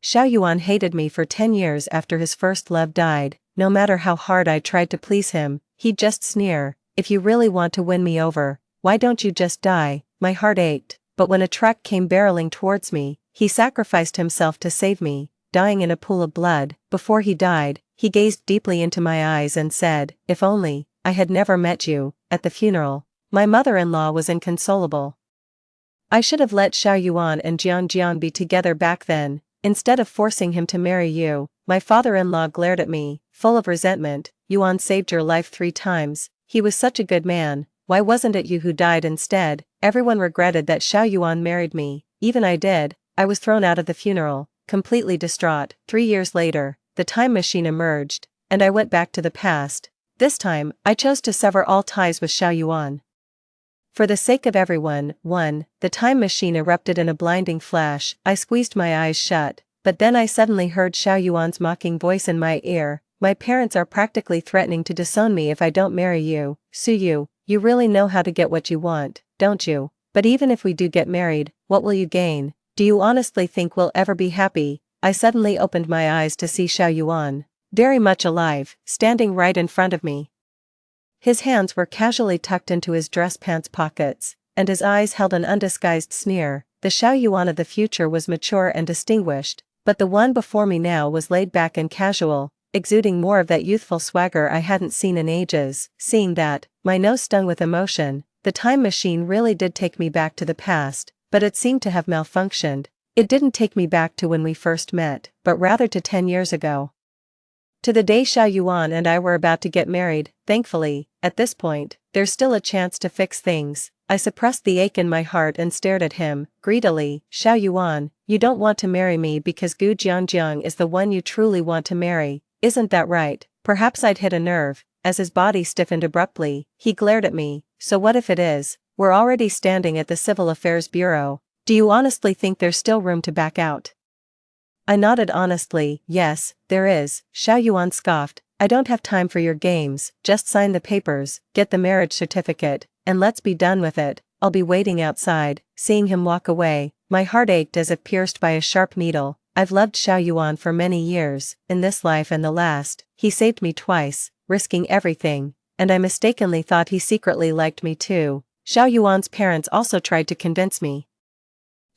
Xiao Yuan hated me for 10 years after his first love died. No matter how hard I tried to please him, he'd just sneer, "If you really want to win me over, why don't you just die?" My heart ached, but when a truck came barreling towards me, he sacrificed himself to save me, dying in a pool of blood. Before he died, he gazed deeply into my eyes and said, "If only I had never met you." At the funeral, my mother-in-law was inconsolable. I should have let Xiao Yuan and Jiang Jiang be together back then, instead of forcing him to marry you. My father-in-law glared at me, full of resentment. "Yuan saved your life 3 times. He was such a good man. Why wasn't it you who died instead?" Everyone regretted that Xiao Yuan married me. Even I did. I was thrown out of the funeral, completely distraught. 3 years later, the time machine emerged, and I went back to the past. This time, I chose to sever all ties with Xiao Yuan. For the sake of everyone. 1. The time machine erupted in a blinding flash. I squeezed my eyes shut, but then I suddenly heard Xiao Yuan's mocking voice in my ear. "My parents are practically threatening to disown me if I don't marry you. Suyu, you really know how to get what you want, don't you? But even if we do get married, what will you gain? Do you honestly think we'll ever be happy?" I suddenly opened my eyes to see Xiao Yuan, very much alive, standing right in front of me. His hands were casually tucked into his dress pants pockets, and his eyes held an undisguised sneer. The Xiao Yuan of the future was mature and distinguished, but the one before me now was laid back and casual, exuding more of that youthful swagger I hadn't seen in ages. Seeing that, my nose stung with emotion. The time machine really did take me back to the past, but it seemed to have malfunctioned. It didn't take me back to when we first met, but rather to 10 years ago. To the day Xiao Yuan and I were about to get married. Thankfully, at this point, there's still a chance to fix things. I suppressed the ache in my heart and stared at him, greedily. "Xiao Yuan, you don't want to marry me because Gu Jiangjiang is the one you truly want to marry, isn't that right?" Perhaps I'd hit a nerve. As his body stiffened abruptly, he glared at me. "So what if it is? We're already standing at the Civil Affairs Bureau. Do you honestly think there's still room to back out?" I nodded honestly. "Yes, there is." Xiao Yuan scoffed. "I don't have time for your games. Just sign the papers, get the marriage certificate, and let's be done with it. I'll be waiting outside." Seeing him walk away, my heart ached as if pierced by a sharp needle. I've loved Xiao Yuan for many years, in this life and the last. He saved me twice, risking everything, and I mistakenly thought he secretly liked me too. Xiao Yuan's parents also tried to convince me.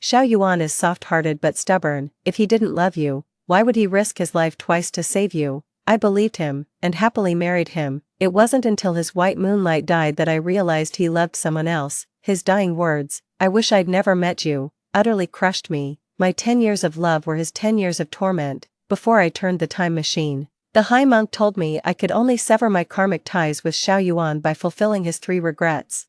Xiao Yuan is soft-hearted but stubborn. If he didn't love you, why would he risk his life twice to save you? I believed him, and happily married him. It wasn't until his white Moonlight died that I realized he loved someone else. His dying words, "I wish I'd never met you," utterly crushed me. My 10 years of love were his 10 years of torment, before I turned the time machine. The High Monk told me I could only sever my karmic ties with Xiao Yuan by fulfilling his 3 regrets.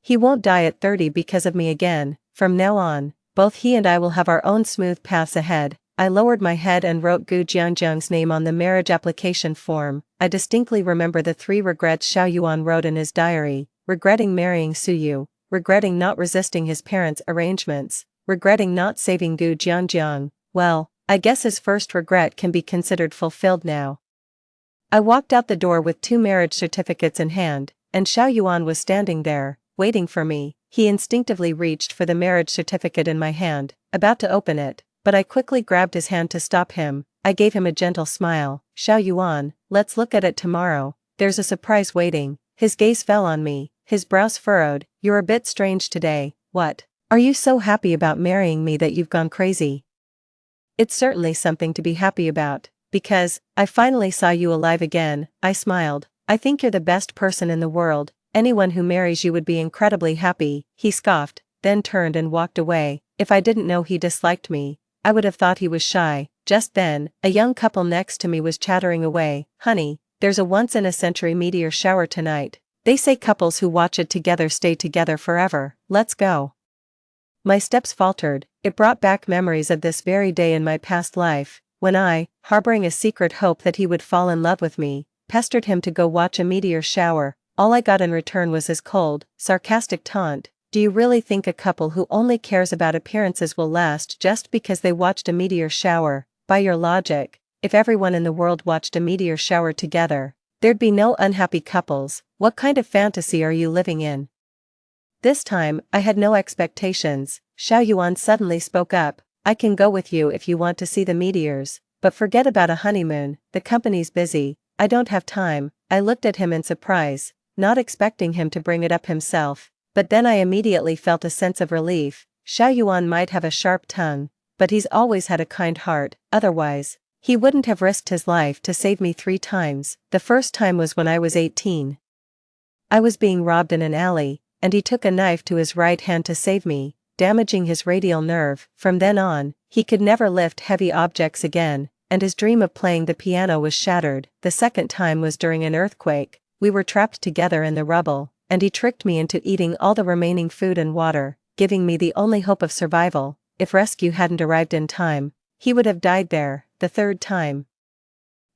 He won't die at 30 because of me again. From now on, both he and I will have our own smooth paths ahead. I lowered my head and wrote Gu Jiangjiang's name on the marriage application form. I distinctly remember the 3 regrets Xiao Yuan wrote in his diary: regretting marrying Suyu, regretting not resisting his parents' arrangements, regretting not saving Gu Jiangjiang. Well, I guess his first regret can be considered fulfilled now. I walked out the door with 2 marriage certificates in hand, and Xiao Yuan was standing there, waiting for me. He instinctively reached for the marriage certificate in my hand, about to open it, but I quickly grabbed his hand to stop him. I gave him a gentle smile. "Xiao Yuan, let's look at it tomorrow. There's a surprise waiting." His gaze fell on me, his brows furrowed. "You're a bit strange today. What? Are you so happy about marrying me that you've gone crazy?" "It's certainly something to be happy about, because I finally saw you alive again." I smiled. "I think you're the best person in the world. Anyone who marries you would be incredibly happy." He scoffed, then turned and walked away. If I didn't know he disliked me, I would have thought he was shy. Just then, a young couple next to me was chattering away. "Honey, there's a once-in-a-century meteor shower tonight. They say couples who watch it together stay together forever. Let's go." My steps faltered. It brought back memories of this very day in my past life, when I, harboring a secret hope that he would fall in love with me, pestered him to go watch a meteor shower. All I got in return was his cold, sarcastic taunt. "Do you really think a couple who only cares about appearances will last just because they watched a meteor shower? By your logic, if everyone in the world watched a meteor shower together, there'd be no unhappy couples. What kind of fantasy are you living in?" This time, I had no expectations. Xiao Yuan suddenly spoke up. I can go with you if you want to see the meteors, but forget about a honeymoon, the company's busy, I don't have time. I looked at him in surprise, not expecting him to bring it up himself, but then I immediately felt a sense of relief. Xiao Yuan might have a sharp tongue, but he's always had a kind heart, otherwise, he wouldn't have risked his life to save me 3 times. The first time was when I was 18. I was being robbed in an alley, and he took a knife to his right hand to save me, damaging his radial nerve. From then on, he could never lift heavy objects again, and his dream of playing the piano was shattered. The second time was during an earthquake. We were trapped together in the rubble, and he tricked me into eating all the remaining food and water, giving me the only hope of survival. If rescue hadn't arrived in time, he would have died there. The third time,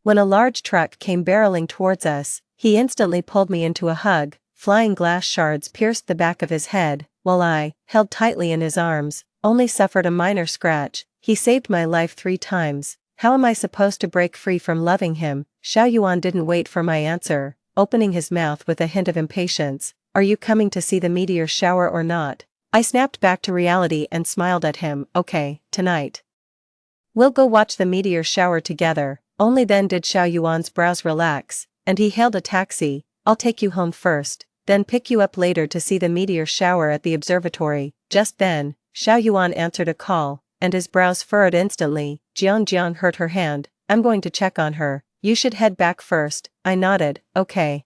when a large truck came barreling towards us, he instantly pulled me into a hug. Flying glass shards pierced the back of his head, while I, held tightly in his arms, only suffered a minor scratch. He saved my life 3 times. How am I supposed to break free from loving him? Xiao Yuan didn't wait for my answer, opening his mouth with a hint of impatience. Are you coming to see the meteor shower or not? I snapped back to reality and smiled at him. Okay, tonight. We'll go watch the meteor shower together. Only then did Xiao Yuan's brows relax, and he hailed a taxi. I'll take you home first, then pick you up later to see the meteor shower at the observatory. Just then, Xiao Yuan answered a call, and his brows furrowed instantly. Jiang hurt her hand. I'm going to check on her. You should head back first. I nodded. Okay.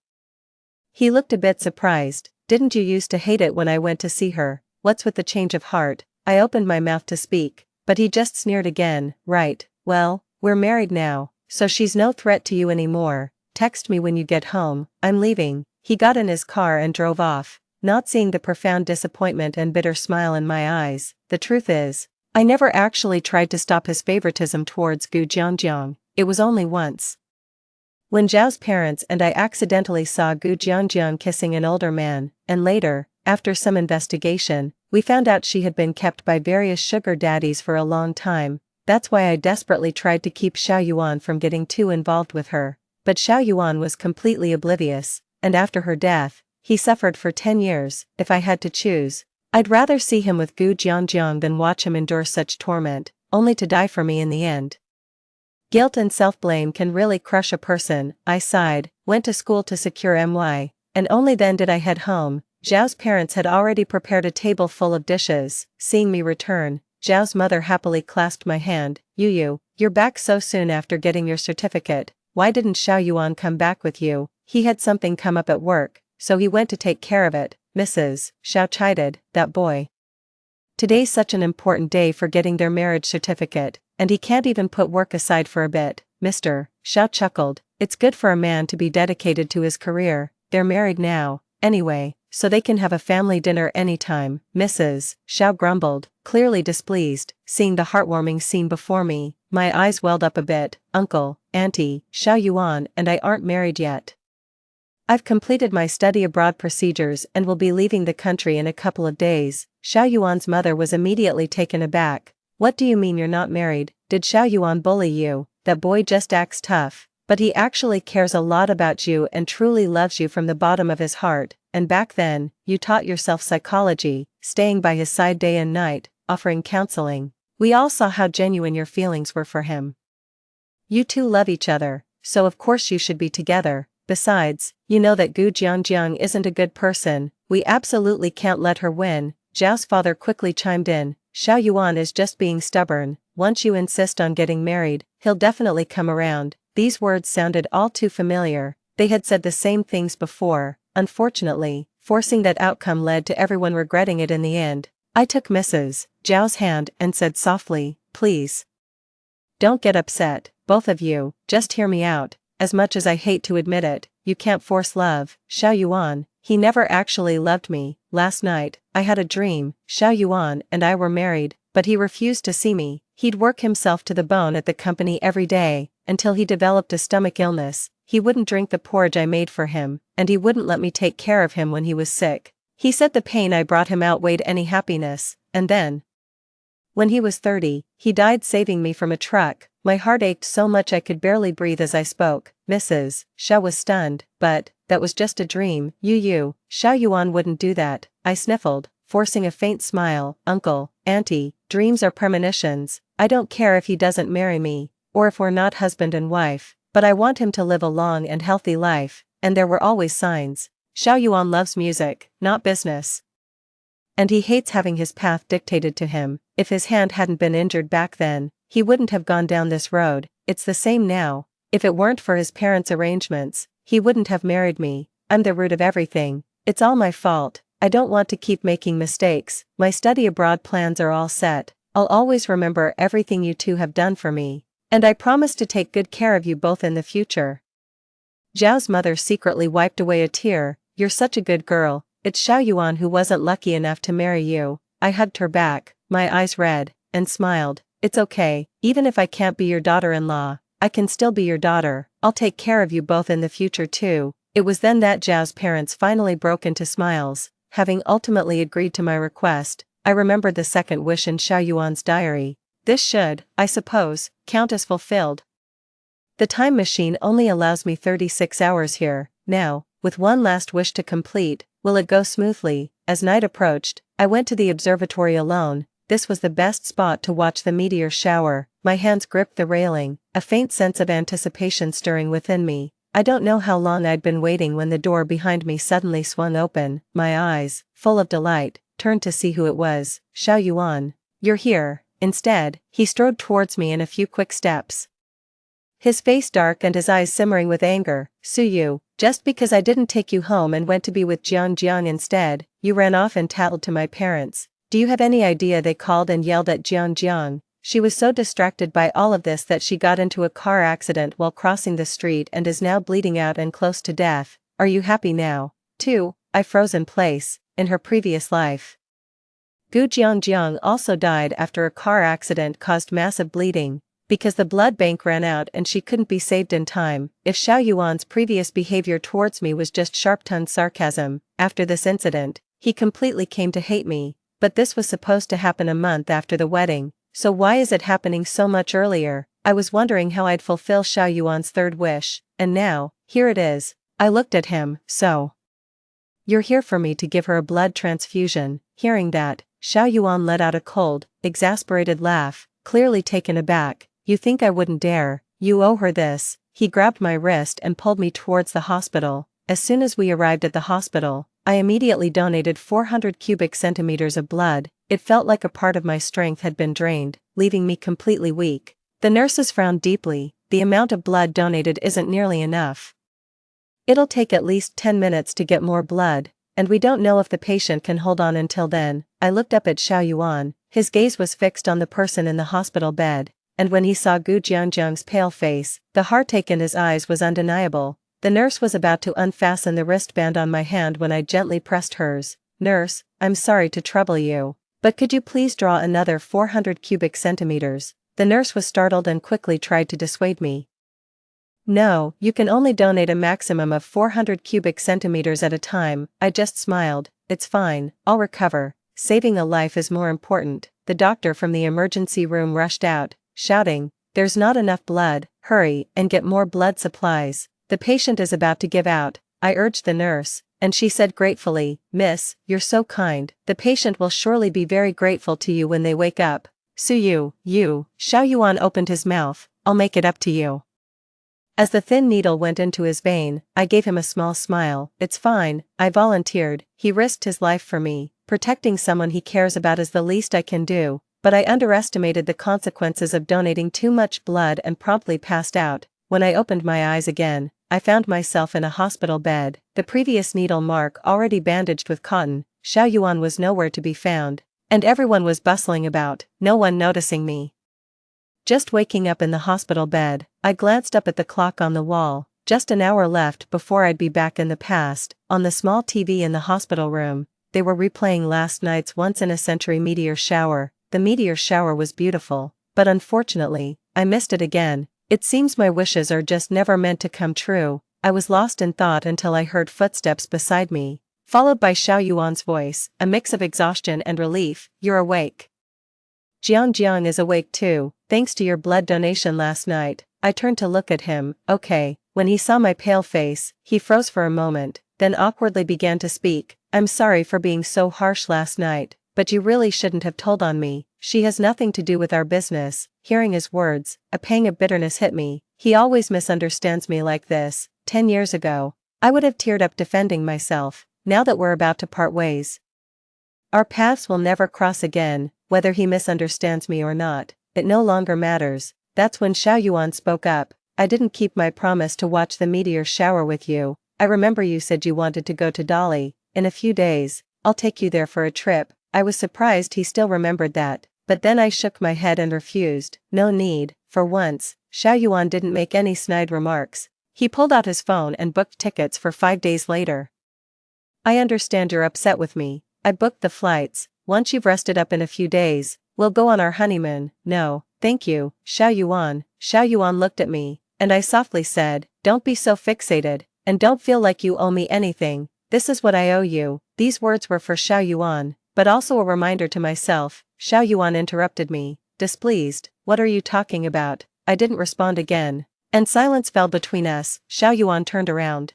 He looked a bit surprised. Didn't you used to hate it when I went to see her? What's with the change of heart? I opened my mouth to speak, but he just sneered again. Right, well, we're married now, so she's no threat to you anymore. Text me when you get home. I'm leaving. He got in his car and drove off, not seeing the profound disappointment and bitter smile in my eyes. The truth is, I never actually tried to stop his favoritism towards Gu Jiangjiang. It was only once, when Zhao's parents and I accidentally saw Gu Jiangjiang kissing an older man, and later, after some investigation, we found out she had been kept by various sugar daddies for a long time. That's why I desperately tried to keep Xiao Yuan from getting too involved with her. But Xiao Yuan was completely oblivious, and after her death, he suffered for 10 years. If I had to choose, I'd rather see him with Gu Jiangjiang than watch him endure such torment, only to die for me in the end. Guilt and self-blame can really crush a person. I sighed, went to school to secure MY, and only then did I head home. Zhao's parents had already prepared a table full of dishes. Seeing me return, Zhao's mother happily clasped my hand. You're back so soon after getting your certificate. Why didn't Xiao Yuan come back with you? He had something come up at work, so he went to take care of it. Mrs. Xiao chided, that boy. Today's such an important day for getting their marriage certificate, and he can't even put work aside for a bit. Mr. Xiao chuckled, it's good for a man to be dedicated to his career. They're married now, anyway, so they can have a family dinner anytime. Mrs. Xiao grumbled, clearly displeased. Seeing the heartwarming scene before me, my eyes welled up a bit. Uncle, Auntie, Xiao Yuan and I aren't married yet. I've completed my study abroad procedures and will be leaving the country in a couple of days. Xiao Yuan's mother was immediately taken aback. What do you mean you're not married? Did Xiao Yuan bully you? That boy just acts tough, but he actually cares a lot about you and truly loves you from the bottom of his heart. And back then, you taught yourself psychology, staying by his side day and night, offering counseling. We all saw how genuine your feelings were for him. You two love each other, so of course you should be together. Besides, you know that Gu Jiangjiang isn't a good person. We absolutely can't let her win. Zhao's father quickly chimed in. Xiao Yuan is just being stubborn. Once you insist on getting married, he'll definitely come around. These words sounded all too familiar. They had said the same things before. Unfortunately, forcing that outcome led to everyone regretting it in the end. I took Mrs. Zhao's hand and said softly, please, don't get upset, both of you, just hear me out. As much as I hate to admit it, you can't force love. Xiao Yuan, he never actually loved me. Last night, I had a dream. Xiao Yuan and I were married, but he refused to see me. He'd work himself to the bone at the company every day, until he developed a stomach illness. He wouldn't drink the porridge I made for him, and he wouldn't let me take care of him when he was sick. He said the pain I brought him outweighed any happiness, and then, when he was 30, he died saving me from a truck. My heart ached so much I could barely breathe as I spoke. Mrs. Xiao was stunned, but that was just a dream. Xiao Yuan wouldn't do that. I sniffled, forcing a faint smile. Uncle, Auntie, dreams are premonitions. I don't care if he doesn't marry me, or if we're not husband and wife, but I want him to live a long and healthy life, and there were always signs. Xiao Yuan loves music, not business. And he hates having his path dictated to him. If his hand hadn't been injured back then, he wouldn't have gone down this road. It's the same now. If it weren't for his parents' arrangements, he wouldn't have married me. I'm the root of everything. It's all my fault. I don't want to keep making mistakes. My study abroad plans are all set. I'll always remember everything you two have done for me. And I promise to take good care of you both in the future. Zhao's mother secretly wiped away a tear. You're such a good girl. It's Xiao Yuan who wasn't lucky enough to marry you. I hugged her back, my eyes red, and smiled. It's okay, even if I can't be your daughter-in-law, I can still be your daughter. I'll take care of you both in the future too. It was then that Zhao's parents finally broke into smiles. Having ultimately agreed to my request, I remembered the second wish in Xiao Yuan's diary. This should, I suppose, count as fulfilled. The time machine only allows me 36 hours here. Now, with one last wish to complete, will it go smoothly? As night approached, I went to the observatory alone. This was the best spot to watch the meteor shower. My hands gripped the railing, a faint sense of anticipation stirring within me. I don't know how long I'd been waiting when the door behind me suddenly swung open. My eyes, full of delight, turned to see who it was. Xiao Yuan. You're here. Instead, he strode towards me in a few quick steps. His face dark and his eyes simmering with anger. Su Yu, just because I didn't take you home and went to be with Jiang instead, you ran off and tattled to my parents. Do you have any idea they called and yelled at Jiang? She was so distracted by all of this that she got into a car accident while crossing the street and is now bleeding out and close to death. Are you happy now? 2. I froze in place. In her previous life, Gu Jiang also died after a car accident caused massive bleeding, because the blood bank ran out and she couldn't be saved in time. If Xiao Yuan's previous behavior towards me was just sharp-tongued sarcasm, after this incident, he completely came to hate me. But this was supposed to happen a month after the wedding, so why is it happening so much earlier? I was wondering how I'd fulfill Xiao Yuan's third wish, and now, here it is. I looked at him. So you're here for me to give her a blood transfusion. Hearing that, Xiao Yuan let out a cold, exasperated laugh, clearly taken aback. You think I wouldn't dare? You owe her this. He grabbed my wrist and pulled me towards the hospital. As soon as we arrived at the hospital, I immediately donated 400 cubic centimeters of blood. It felt like a part of my strength had been drained, leaving me completely weak. The nurses frowned deeply. The amount of blood donated isn't nearly enough. It'll take at least 10 minutes to get more blood, and we don't know if the patient can hold on until then. I looked up at Xiao Yuan. His gaze was fixed on the person in the hospital bed, and when he saw Gu Jiang's pale face, the heartache in his eyes was undeniable. The nurse was about to unfasten the wristband on my hand when I gently pressed hers. Nurse, I'm sorry to trouble you, but could you please draw another 400 cubic centimeters? The nurse was startled and quickly tried to dissuade me. No, you can only donate a maximum of 400 cubic centimeters at a time. I just smiled. It's fine, I'll recover. Saving a life is more important. The doctor from the emergency room rushed out, shouting, there's not enough blood, hurry and get more blood supplies. The patient is about to give out. I urged the nurse, and she said gratefully, Miss, you're so kind. The patient will surely be very grateful to you when they wake up. Su Yu, Xiao Yuan opened his mouth, I'll make it up to you. As the thin needle went into his vein, I gave him a small smile. It's fine, I volunteered. He risked his life for me. Protecting someone he cares about is the least I can do, but I underestimated the consequences of donating too much blood and promptly passed out. When I opened my eyes again, I found myself in a hospital bed, the previous needle mark already bandaged with cotton. Xiao Yuan was nowhere to be found, and everyone was bustling about, no one noticing me. Just waking up in the hospital bed, I glanced up at the clock on the wall. Just an hour left before I'd be back in the past. On the small TV in the hospital room, they were replaying last night's once-in-a-century meteor shower. The meteor shower was beautiful, but unfortunately, I missed it again. It seems my wishes are just never meant to come true. I was lost in thought until I heard footsteps beside me, followed by Xiao Yuan's voice, a mix of exhaustion and relief. You're awake. Jiang is awake too, thanks to your blood donation last night. I turned to look at him. Okay. When he saw my pale face, he froze for a moment, then awkwardly began to speak. I'm sorry for being so harsh last night, but you really shouldn't have told on me. she has nothing to do with our business." Hearing his words, a pang of bitterness hit me. He always misunderstands me like this. 10 years ago, I would have teared up defending myself. Now that we're about to part ways, our paths will never cross again. Whether he misunderstands me or not, it no longer matters. That's when Xiao Yuan spoke up. "I didn't keep my promise to watch the meteor shower with you. I remember you said you wanted to go to Dali. In a few days, I'll take you there for a trip." I was surprised he still remembered that, but then I shook my head and refused. No need. For once, Xiao Yuan didn't make any snide remarks. He pulled out his phone and booked tickets for 5 days later. "I understand you're upset with me. I booked the flights. Once you've rested up in a few days, we'll go on our honeymoon." "No, thank you, Xiao Yuan." Xiao Yuan looked at me, and I softly said, "Don't be so fixated, and don't feel like you owe me anything. This is what I owe you." These words were for Xiao Yuan, but also a reminder to myself. Xiao Yuan interrupted me, displeased. "What are you talking about?" I didn't respond again, and silence fell between us. Xiao Yuan turned around,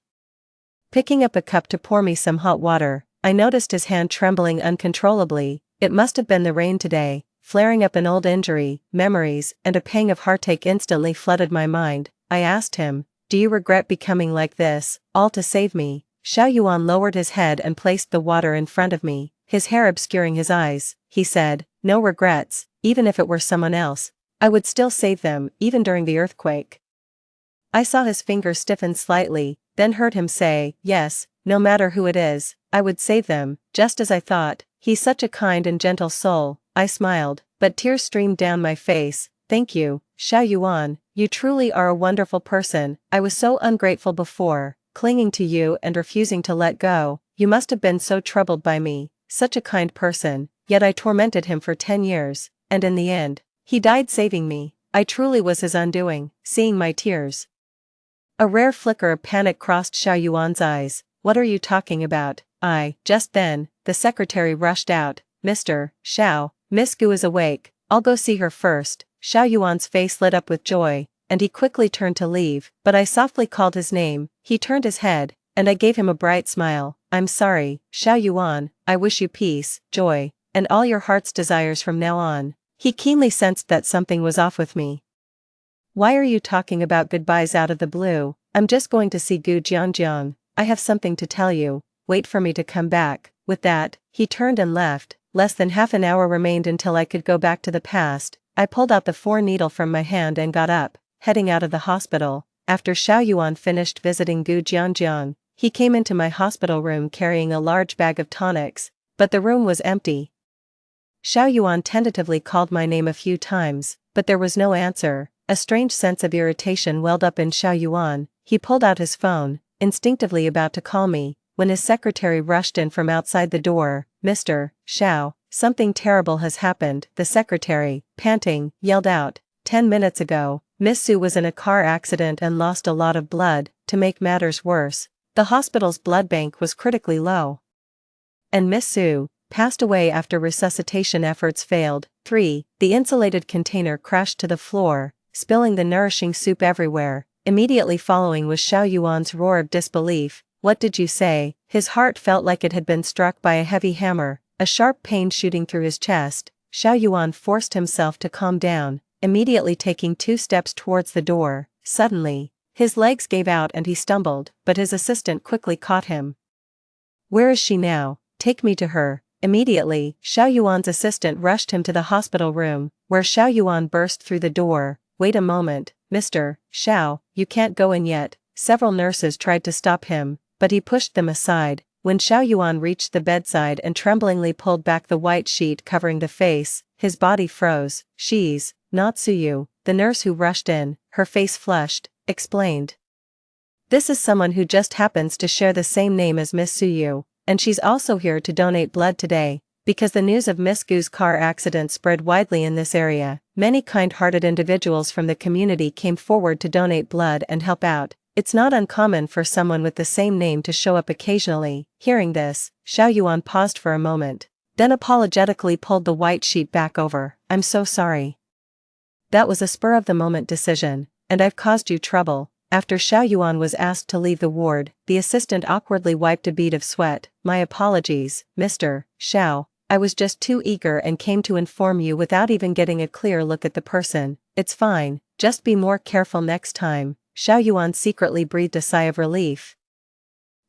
picking up a cup to pour me some hot water. I noticed his hand trembling uncontrollably. It must have been the rain today. Flaring up an old injury, memories, and a pang of heartache instantly flooded my mind. I asked him, "Do you regret becoming like this, all to save me?" Xiao Yuan lowered his head and placed the water in front of me, his hair obscuring his eyes. He said, "No regrets. Even if it were someone else, I would still save them, even during the earthquake." I saw his fingers stiffen slightly, then heard him say, "Yes, no matter who it is, I would save them." Just as I thought. He's such a kind and gentle soul. I smiled, but tears streamed down my face. "Thank you, Xiao Yuan. You truly are a wonderful person. I was so ungrateful before, clinging to you and refusing to let go. You must have been so troubled by me. Such a kind person, yet I tormented him for 10 years, and in the end, he died saving me. I truly was his undoing." Seeing my tears, a rare flicker of panic crossed Xiao Yuan's eyes. "What are you talking about?" Just then, the secretary rushed out. "Mr. Xiao, Miss Gu is awake. I'll go see her first." Xiao Yuan's face lit up with joy, and he quickly turned to leave, but I softly called his name. He turned his head, and I gave him a bright smile. "I'm sorry, Xiao Yuan. I wish you peace, joy, and all your heart's desires from now on." He keenly sensed that something was off with me. "Why are you talking about goodbyes out of the blue? I'm just going to see Gu Jianjiang. I have something to tell you. Wait for me to come back." With that, he turned and left. Less than half an hour remained until I could go back to the past. I pulled out the 4 needle from my hand and got up, heading out of the hospital. After Xiao Yuan finished visiting Gu Jianjiang, he came into my hospital room carrying a large bag of tonics, but the room was empty. Xiao Yuan tentatively called my name a few times, but there was no answer. A strange sense of irritation welled up in Xiao Yuan. He pulled out his phone, instinctively about to call me, when his secretary rushed in from outside the door. "Mr. Xiao, something terrible has happened." The secretary, panting, yelled out, "10 minutes ago, Miss Su was in a car accident and lost a lot of blood." To make matters worse, the hospital's blood bank was critically low, and Miss Su passed away after resuscitation efforts failed. 3. The insulated container crashed to the floor, spilling the nourishing soup everywhere. Immediately following was Xiao Yuan's roar of disbelief. "What did you say?" His heart felt like it had been struck by a heavy hammer, a sharp pain shooting through his chest. Xiao Yuan forced himself to calm down, immediately taking 2 steps towards the door. Suddenly, his legs gave out and he stumbled, but his assistant quickly caught him. "Where is she now? Take me to her." Immediately, Xiao Yuan's assistant rushed him to the hospital room, where Xiao Yuan burst through the door. "Wait a moment, Mr. Xiao, you can't go in yet." Several nurses tried to stop him, but he pushed them aside. When Xiao Yuan reached the bedside and tremblingly pulled back the white sheet covering the face, his body froze. "She's not Suyu," the nurse who rushed in, her face flushed, explained. "This is someone who just happens to share the same name as Miss Suyu, and she's also here to donate blood today." Because the news of Miss Gu's car accident spread widely in this area, many kind-hearted individuals from the community came forward to donate blood and help out. It's not uncommon for someone with the same name to show up occasionally. Hearing this, Xiao Yuan paused for a moment, then apologetically pulled the white sheet back over. "I'm so sorry. That was a spur-of-the-moment decision, and I've caused you trouble." After Xiao Yuan was asked to leave the ward, the assistant awkwardly wiped a bead of sweat. "My apologies, Mr. Xiao. I was just too eager and came to inform you without even getting a clear look at the person. It's fine, just be more careful next time." Xiao Yuan secretly breathed a sigh of relief,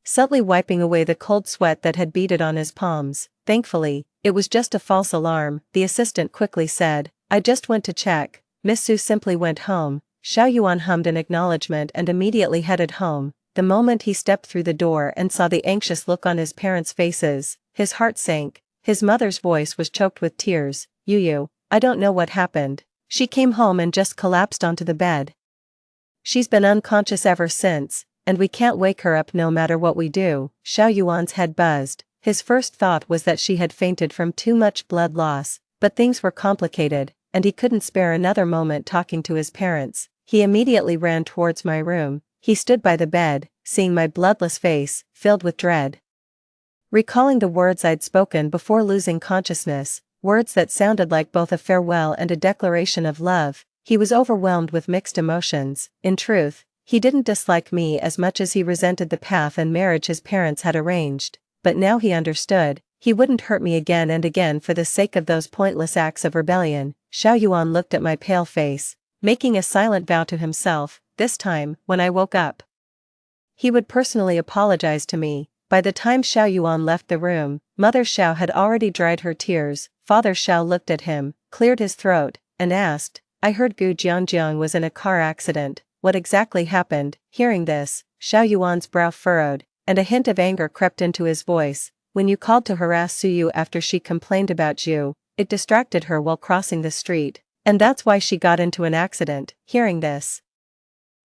subtly wiping away the cold sweat that had beaded on his palms. "Thankfully, it was just a false alarm," the assistant quickly said. "I just went to check." Miss Su simply went home. Xiao Yuan hummed an acknowledgement and immediately headed home. The moment he stepped through the door and saw the anxious look on his parents' faces, his heart sank. His mother's voice was choked with tears. "Yu, I don't know what happened. She came home and just collapsed onto the bed. She's been unconscious ever since, and we can't wake her up no matter what we do." Xiao Yuan's head buzzed. His first thought was that she had fainted from too much blood loss, but things were complicated, and he couldn't spare another moment talking to his parents. He immediately ran towards my room. He stood by the bed, seeing my bloodless face, filled with dread. Recalling the words I'd spoken before losing consciousness, words that sounded like both a farewell and a declaration of love, he was overwhelmed with mixed emotions. In truth, he didn't dislike me as much as he resented the path and marriage his parents had arranged, but now he understood. He wouldn't hurt me again and again for the sake of those pointless acts of rebellion. Xiao Yuan looked at my pale face, making a silent vow to himself. This time, when I woke up, he would personally apologize to me. By the time Xiao Yuan left the room, Mother Xiao had already dried her tears. Father Xiao looked at him, cleared his throat, and asked, "I heard Gu Jianjiang was in a car accident. What exactly happened?" Hearing this, Xiao Yuan's brow furrowed, and a hint of anger crept into his voice. "When you called to harass Suyu after she complained about you, it distracted her while crossing the street, and that's why she got into an accident." Hearing this,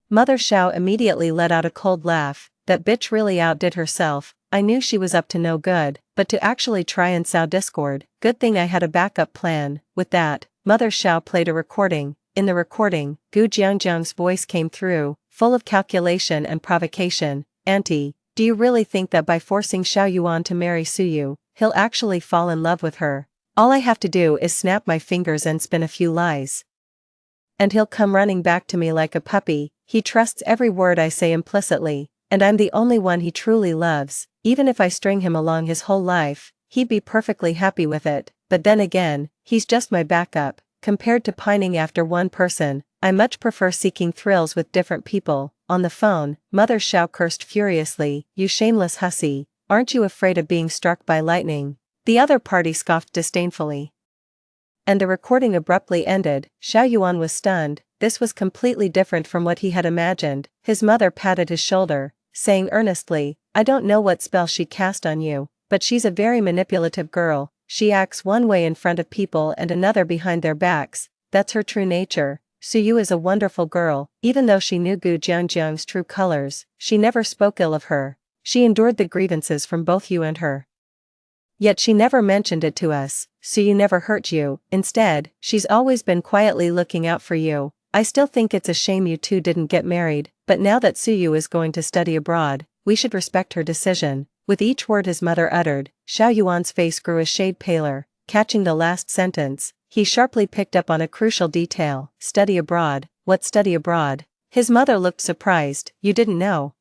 Mother Xiao immediately let out a cold laugh. "That bitch really outdid herself. I knew she was up to no good, but to actually try and sow discord, good thing I had a backup plan." With that, Mother Xiao played a recording. In the recording, Gu Jiangjiang's voice came through, full of calculation and provocation. "Auntie, do you really think that by forcing Xiao Yuan to marry Suyu, he'll actually fall in love with her? All I have to do is snap my fingers and spin a few lies, and he'll come running back to me like a puppy. He trusts every word I say implicitly, and I'm the only one he truly loves. Even if I string him along his whole life, he'd be perfectly happy with it. But then again, he's just my backup. Compared to pining after one person, I much prefer seeking thrills with different people." On the phone, Mother Xiao cursed furiously. "You shameless hussy, aren't you afraid of being struck by lightning?" The other party scoffed disdainfully, and the recording abruptly ended. Xiao Yuan was stunned. This was completely different from what he had imagined. His mother patted his shoulder, saying earnestly, "I don't know what spell she cast on you, but she's a very manipulative girl. She acts one way in front of people and another behind their backs. That's her true nature. Suyu is a wonderful girl. Even though she knew Gu Jiangjiang's true colors, she never spoke ill of her. She endured the grievances from both you and her. Yet she never mentioned it to us. Suyu never hurt you. Instead, she's always been quietly looking out for you. I still think it's a shame you two didn't get married, but now that Suyu is going to study abroad, we should respect her decision." With each word his mother uttered, Xiao Yuan's face grew a shade paler. Catching the last sentence, he sharply picked up on a crucial detail. "Study abroad? What study abroad?" His mother looked surprised. "You didn't know?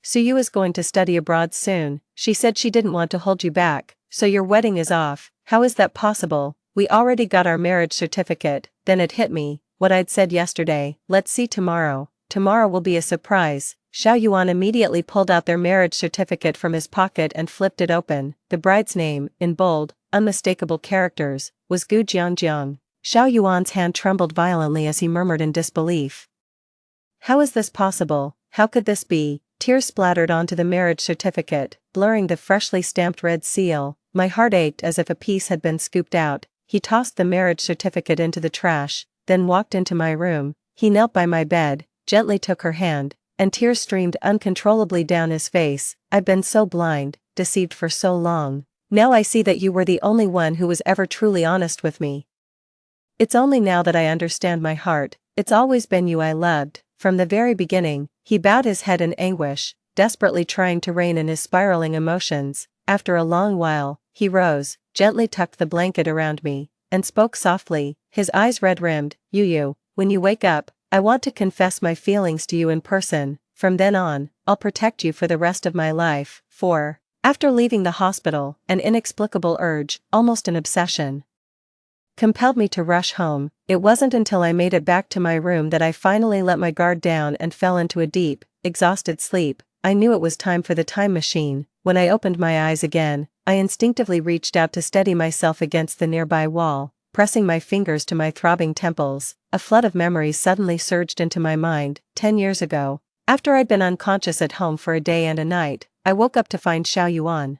Suyu is going to study abroad soon. She said she didn't want to hold you back, so your wedding is off." "How is that possible? We already got our marriage certificate." Then it hit me, what I'd said yesterday. "Let's see tomorrow. Tomorrow will be a surprise." Xiao Yuan immediately pulled out their marriage certificate from his pocket and flipped it open. The bride's name, in bold, unmistakable characters, was Gu Jiangjiang. Xiao Yuan's hand trembled violently as he murmured in disbelief. "How is this possible? How could this be?" Tears splattered onto the marriage certificate, blurring the freshly stamped red seal. My heart ached as if a piece had been scooped out. He tossed the marriage certificate into the trash, then walked into my room. He knelt by my bed, gently took her hand, and tears streamed uncontrollably down his face. "I've been so blind, deceived for so long. Now I see that you were the only one who was ever truly honest with me. It's only now that I understand my heart. It's always been you I loved, from the very beginning." He bowed his head in anguish, desperately trying to rein in his spiraling emotions. After a long while, he rose, gently tucked the blanket around me, and spoke softly, his eyes red-rimmed. "Yu, when you wake up, I want to confess my feelings to you in person. From then on, I'll protect you for the rest of my life. For After leaving the hospital, an inexplicable urge, almost an obsession, compelled me to rush home. It wasn't until I made it back to my room that I finally let my guard down and fell into a deep, exhausted sleep. I knew it was time for the time machine. When I opened my eyes again, I instinctively reached out to steady myself against the nearby wall, pressing my fingers to my throbbing temples. A flood of memories suddenly surged into my mind. 10 years ago, after I'd been unconscious at home for a day and a night, I woke up to find Xiao Yuan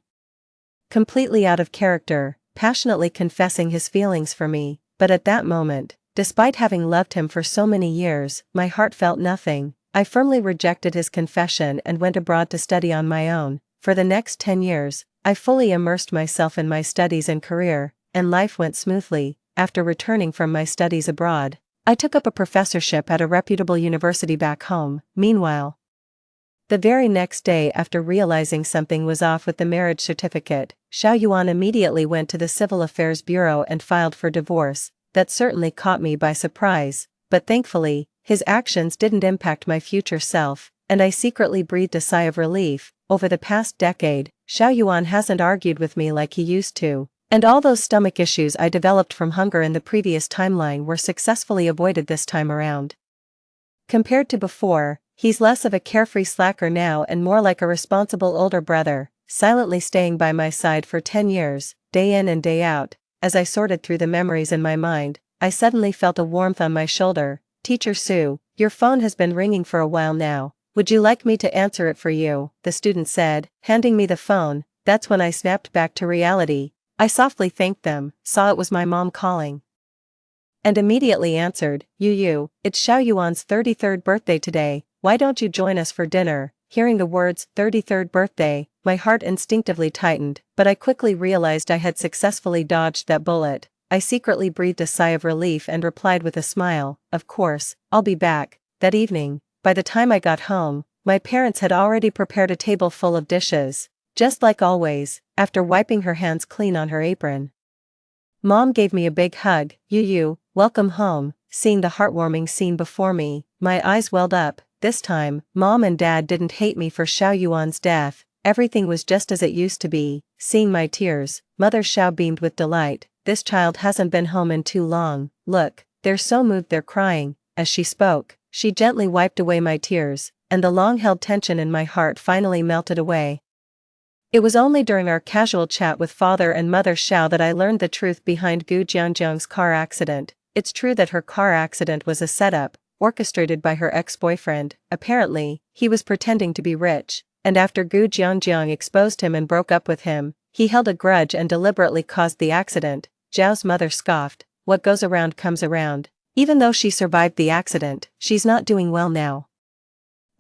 completely out of character, passionately confessing his feelings for me. But at that moment, despite having loved him for so many years, my heart felt nothing. I firmly rejected his confession and went abroad to study on my own. For the next 10 years, I fully immersed myself in my studies and career, and life went smoothly. After returning from my studies abroad, I took up a professorship at a reputable university back home. Meanwhile, the very next day, after realizing something was off with the marriage certificate, Xiao Yuan immediately went to the Civil Affairs Bureau and filed for divorce. That certainly caught me by surprise, but thankfully, his actions didn't impact my future self, and I secretly breathed a sigh of relief. Over the past decade, Xiao Yuan hasn't argued with me like he used to, and all those stomach issues I developed from hunger in the previous timeline were successfully avoided this time around. Compared to before, he's less of a carefree slacker now and more like a responsible older brother, silently staying by my side for 10 years, day in and day out. As I sorted through the memories in my mind, I suddenly felt a warmth on my shoulder. "Teacher Sue, your phone has been ringing for a while now. Would you like me to answer it for you?" the student said, handing me the phone. That's when I snapped back to reality. I softly thanked them, saw it was my mom calling, and immediately answered. "Yu, it's Xiao Yuan's 33rd birthday today. Why don't you join us for dinner?" Hearing the words 33rd birthday, my heart instinctively tightened, but I quickly realized I had successfully dodged that bullet. I secretly breathed a sigh of relief and replied with a smile, "Of course, I'll be back." That evening, by the time I got home, my parents had already prepared a table full of dishes. Just like always, after wiping her hands clean on her apron, Mom gave me a big hug. "Yu, welcome home." Seeing the heartwarming scene before me, my eyes welled up. This time, Mom and Dad didn't hate me for Xiao Yuan's death. Everything was just as it used to be. Seeing my tears, Mother Xiao beamed with delight. "This child hasn't been home in too long. Look, they're so moved they're crying." As she spoke, she gently wiped away my tears, and the long-held tension in my heart finally melted away. It was only during our casual chat with Father and Mother Xiao that I learned the truth behind Gu Jianjiang's car accident. It's true that her car accident was a setup, orchestrated by her ex-boyfriend. Apparently, he was pretending to be rich, and after Gu Jianjiang exposed him and broke up with him, he held a grudge and deliberately caused the accident. Zhao's mother scoffed. "What goes around comes around." Even though she survived the accident, she's not doing well now.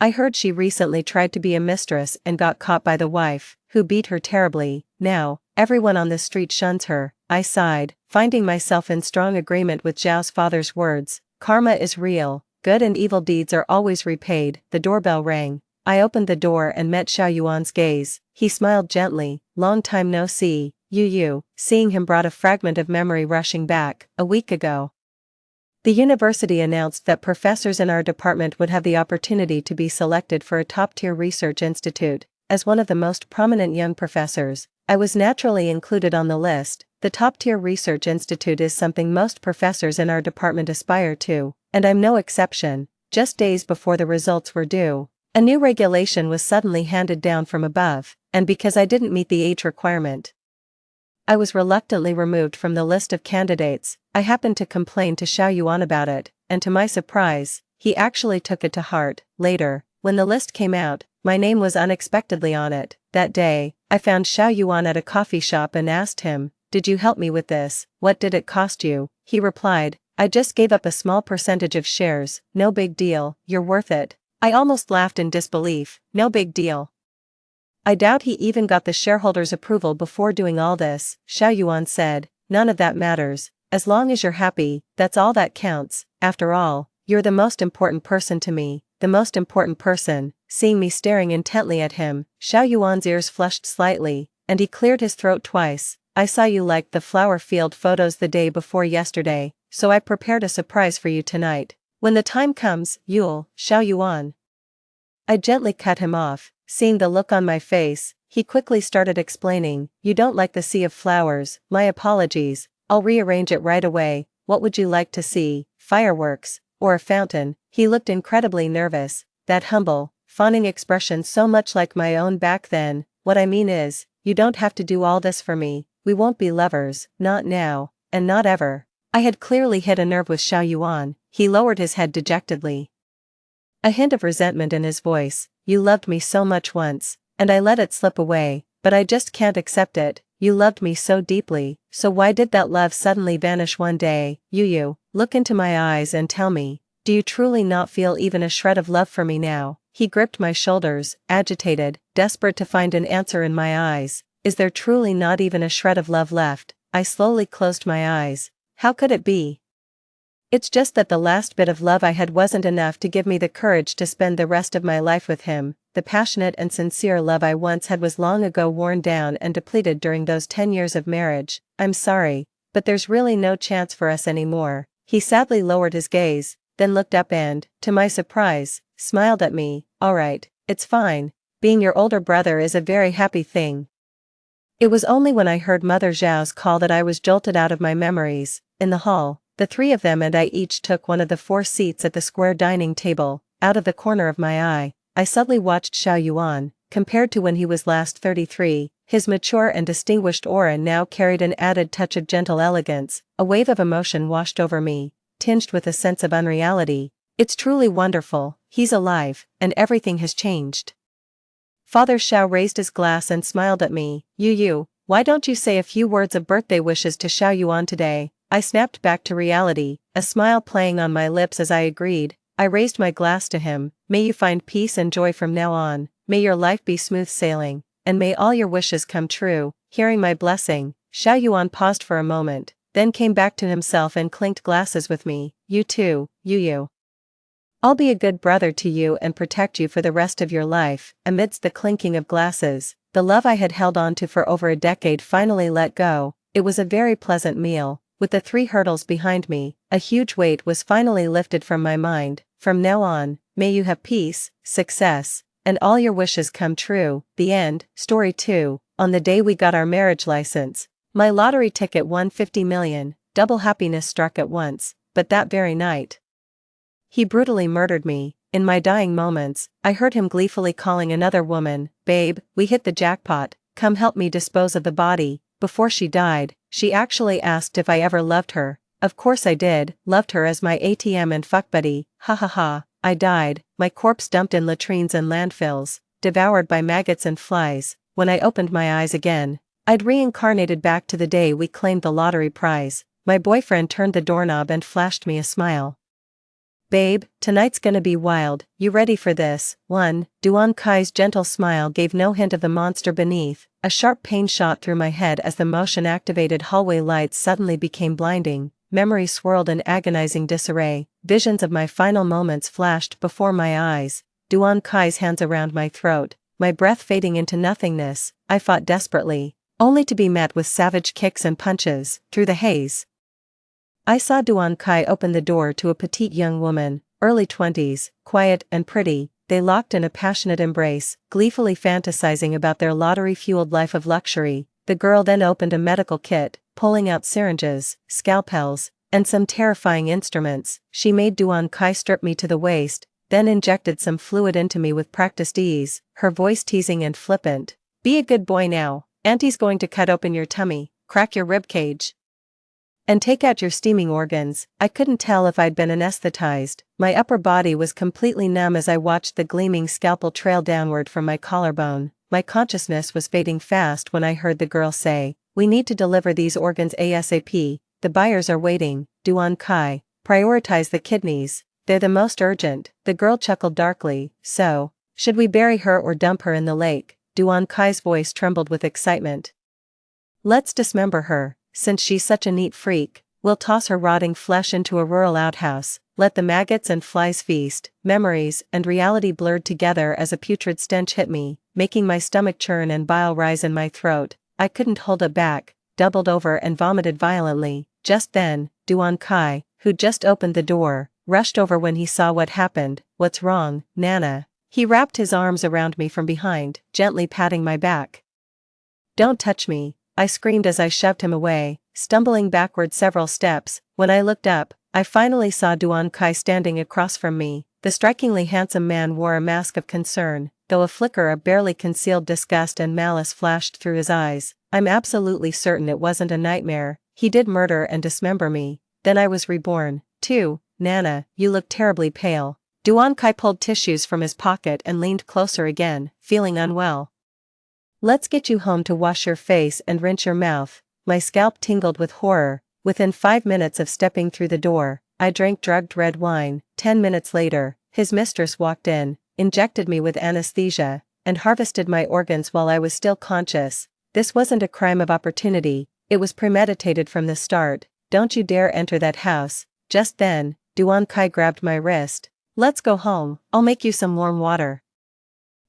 I heard she recently tried to be a mistress and got caught by the wife, who beat her terribly. Now, everyone on the street shuns her. I sighed, finding myself in strong agreement with Zhao's father's words. Karma is real. Good and evil deeds are always repaid. The doorbell rang. I opened the door and met Xiao Yuan's gaze. He smiled gently. "Long time no see, Yu." Seeing him brought a fragment of memory rushing back. A week ago, the university announced that professors in our department would have the opportunity to be selected for a top-tier research institute. As one of the most prominent young professors, I was naturally included on the list. The top-tier research institute is something most professors in our department aspire to, and I'm no exception. Just days before the results were due, a new regulation was suddenly handed down from above, and because I didn't meet the age requirement, I was reluctantly removed from the list of candidates. I happened to complain to Xiao Yuan about it, and to my surprise, he actually took it to heart. Later, when the list came out, my name was unexpectedly on it. That day, I found Xiao Yuan at a coffee shop and asked him, "Did you help me with this? What did it cost you?" He replied, "I just gave up a small percentage of shares. No big deal, you're worth it." I almost laughed in disbelief. No big deal. I doubt he even got the shareholders' approval before doing all this. Xiao Yuan said, "None of that matters. As long as you're happy, that's all that counts. After all, you're the most important person to me." The most important person. Seeing me staring intently at him, Xiao Yuan's ears flushed slightly, and he cleared his throat twice. "I saw you liked the flower field photos the day before yesterday, so I prepared a surprise for you tonight. When the time comes, you'll..." Xiao Yuan. I gently cut him off. Seeing the look on my face, He quickly started explaining, "You don't like the sea of flowers, my apologies, I'll rearrange it right away. What would you like to see, fireworks, or a fountain?" He looked incredibly nervous, that humble, fawning expression so much like my own back then. "What I mean is, you don't have to do all this for me, we won't be lovers, not now, and not ever." I had clearly hit a nerve with Xiao Yuan. He lowered his head dejectedly, a hint of resentment in his voice. "You loved me so much once, and I let it slip away, but I just can't accept it. You loved me so deeply, so why did that love suddenly vanish one day? Yu, look into my eyes and tell me, do you truly not feel even a shred of love for me now?" He gripped my shoulders, agitated, desperate to find an answer in my eyes. "Is there truly not even a shred of love left?" I slowly closed my eyes. How could it be? It's just that the last bit of love I had wasn't enough to give me the courage to spend the rest of my life with him. The passionate and sincere love I once had was long ago worn down and depleted during those 10 years of marriage. "I'm sorry, but there's really no chance for us anymore." He sadly lowered his gaze, then looked up and, to my surprise, smiled at me. "Alright, it's fine. Being your older brother is a very happy thing." It was only when I heard Mother Zhao's call that I was jolted out of my memories. In the hall, the three of them and I each took one of the 4 seats at the square dining table. Out of the corner of my eye, I suddenly watched Xiao Yuan. Compared to when he was last 33, his mature and distinguished aura now carried an added touch of gentle elegance. A wave of emotion washed over me, tinged with a sense of unreality. It's truly wonderful, he's alive, and everything has changed. Father Xiao raised his glass and smiled at me. Yu, why don't you say a few words of birthday wishes to Xiao Yuan today?" I snapped back to reality, a smile playing on my lips as I agreed. I raised my glass to him. "May you find peace and joy from now on, may your life be smooth sailing, and may all your wishes come true." Hearing my blessing, Xiao Yuan paused for a moment, then came back to himself and clinked glasses with me. "You too, Yu. I'll be a good brother to you and protect you for the rest of your life." Amidst the clinking of glasses, the love I had held on to for over a decade finally let go. It was a very pleasant meal. With the 3 hurdles behind me, a huge weight was finally lifted from my mind. From now on, may you have peace, success, and all your wishes come true. The end. Story 2. On the day we got our marriage license, my lottery ticket won 50 million. Double happiness struck at once, but that very night, he brutally murdered me. In my dying moments, I heard him gleefully calling another woman, "Babe, we hit the jackpot, come help me dispose of the body." Before she died, she actually asked if I ever loved her. Of course I did, loved her as my ATM and fuck buddy. Ha ha ha. I died, my corpse dumped in latrines and landfills, devoured by maggots and flies. When I opened my eyes again, I'd reincarnated back to the day we claimed the lottery prize. My boyfriend turned the doorknob and flashed me a smile. "Babe, tonight's gonna be wild, you ready for this?" Duan Kai's gentle smile gave no hint of the monster beneath. A sharp pain shot through my head as the motion-activated hallway lights suddenly became blinding. Memories swirled in agonizing disarray. Visions of my final moments flashed before my eyes. Duan Kai's hands around my throat, my breath fading into nothingness. I fought desperately, only to be met with savage kicks and punches. Through the haze, I saw Duan Kai open the door to a petite young woman, early 20s, quiet and pretty. They locked in a passionate embrace, gleefully fantasizing about their lottery-fueled life of luxury. The girl then opened a medical kit, pulling out syringes, scalpels, and some terrifying instruments. She made Duan Kai strip me to the waist, then injected some fluid into me with practiced ease, her voice teasing and flippant. "Be a good boy now, Auntie's going to cut open your tummy, crack your ribcage, and take out your steaming organs." I couldn't tell if I'd been anesthetized. My upper body was completely numb as I watched the gleaming scalpel trail downward from my collarbone. My consciousness was fading fast when I heard the girl say, "We need to deliver these organs ASAP, the buyers are waiting." Duan Kai, prioritize the kidneys, they're the most urgent. The girl chuckled darkly. "So, should we bury her or dump her in the lake?" Duan Kai's voice trembled with excitement. "Let's dismember her. Since she's such a neat freak, we'll toss her rotting flesh into a rural outhouse, let the maggots and flies feast." Memories and reality blurred together as a putrid stench hit me, making my stomach churn and bile rise in my throat. I couldn't hold it back, doubled over and vomited violently. Just then, Duan Kai, who'd just opened the door, rushed over when he saw what happened. "What's wrong, Nana?" He wrapped his arms around me from behind, gently patting my back. "Don't touch me," I screamed as I shoved him away, stumbling backward several steps. When I looked up, I finally saw Duan Kai standing across from me. The strikingly handsome man wore a mask of concern, though a flicker of barely concealed disgust and malice flashed through his eyes. "I'm absolutely certain it wasn't a nightmare. He did murder and dismember me. Then I was reborn, too. Nana, you look terribly pale." Duan Kai pulled tissues from his pocket and leaned closer again, feeling unwell. "Let's get you home to wash your face and rinse your mouth." My scalp tingled with horror. Within 5 minutes of stepping through the door, I drank drugged red wine. 10 minutes later, his mistress walked in, injected me with anesthesia, and harvested my organs while I was still conscious. This wasn't a crime of opportunity, it was premeditated from the start. "Don't you dare enter that house." Just then, Duan Kai grabbed my wrist. "Let's go home, I'll make you some warm water."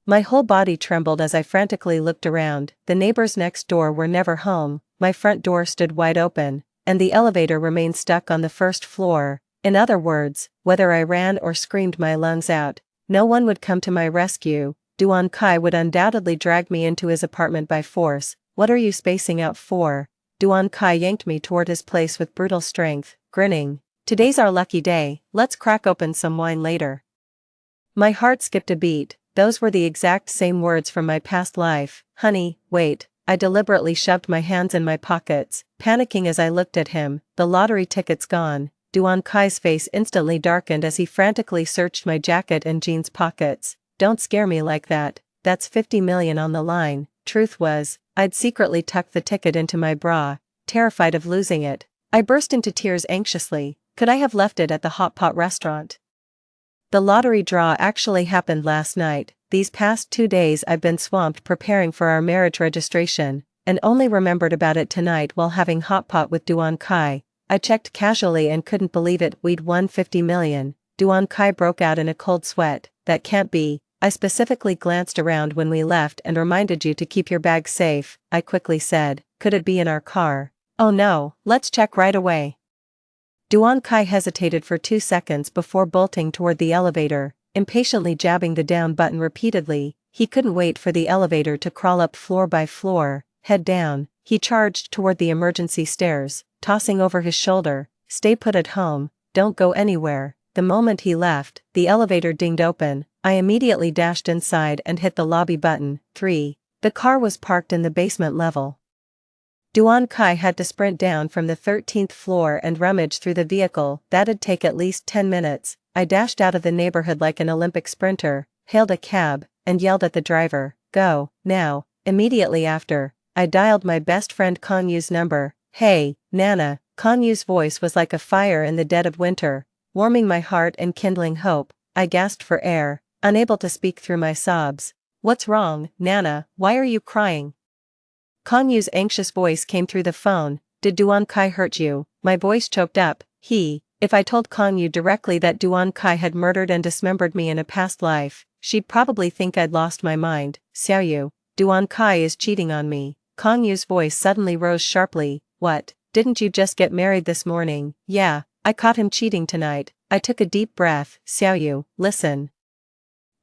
My whole body trembled as I frantically looked around. The neighbors next door were never home, my front door stood wide open, and the elevator remained stuck on the first floor. In other words, whether I ran or screamed my lungs out, no one would come to my rescue. Duan Kai would undoubtedly drag me into his apartment by force. "What are you spacing out for?" Duan Kai yanked me toward his place with brutal strength, grinning. "Today's our lucky day, let's crack open some wine later." My heart skipped a beat. Those were the exact same words from my past life. "Honey, wait." I deliberately shoved my hands in my pockets, panicking as I looked at him. "The lottery ticket's gone." Duan Kai's face instantly darkened as he frantically searched my jacket and jeans pockets. "Don't scare me like that, that's 50 million on the line." Truth was, I'd secretly tucked the ticket into my bra, terrified of losing it. I burst into tears anxiously. Could I have left it at the hot pot restaurant? The lottery draw actually happened last night. These past 2 days I've been swamped preparing for our marriage registration, and only remembered about it tonight while having hot pot with Duan Kai. I checked casually and couldn't believe it. We'd won 50 million. Duan Kai broke out in a cold sweat. "That can't be." "I specifically glanced around when we left and reminded you to keep your bag safe," I quickly said. "Could it be in our car?" "Oh no, let's check right away." Duan Kai hesitated for 2 seconds before bolting toward the elevator, impatiently jabbing the down button repeatedly. He couldn't wait for the elevator to crawl up floor by floor. Head down, he charged toward the emergency stairs, tossing over his shoulder, "Stay put at home, don't go anywhere." The moment he left, the elevator dinged open. I immediately dashed inside and hit the lobby button. 3. The car was parked in the basement level. Duan Kai had to sprint down from the 13th floor and rummage through the vehicle. That'd take at least 10 minutes. I dashed out of the neighborhood like an Olympic sprinter, hailed a cab, and yelled at the driver, "Go, now." Immediately after, I dialed my best friend Kanyu's number. "Hey, Nana." Kanyu's voice was like a fire in the dead of winter, warming my heart and kindling hope. I gasped for air, unable to speak through my sobs. "What's wrong, Nana? Why are you crying?" Kanyu's anxious voice came through the phone. "Did Duan Kai hurt you?" My voice choked up. If I told Kanyu directly that Duan Kai had murdered and dismembered me in a past life, she'd probably think I'd lost my mind. "Xiaoyu, Duan Kai is cheating on me." Kanyu's voice suddenly rose sharply. "What? Didn't you just get married this morning?" "Yeah, I caught him cheating tonight." I took a deep breath. "Xiaoyu, listen.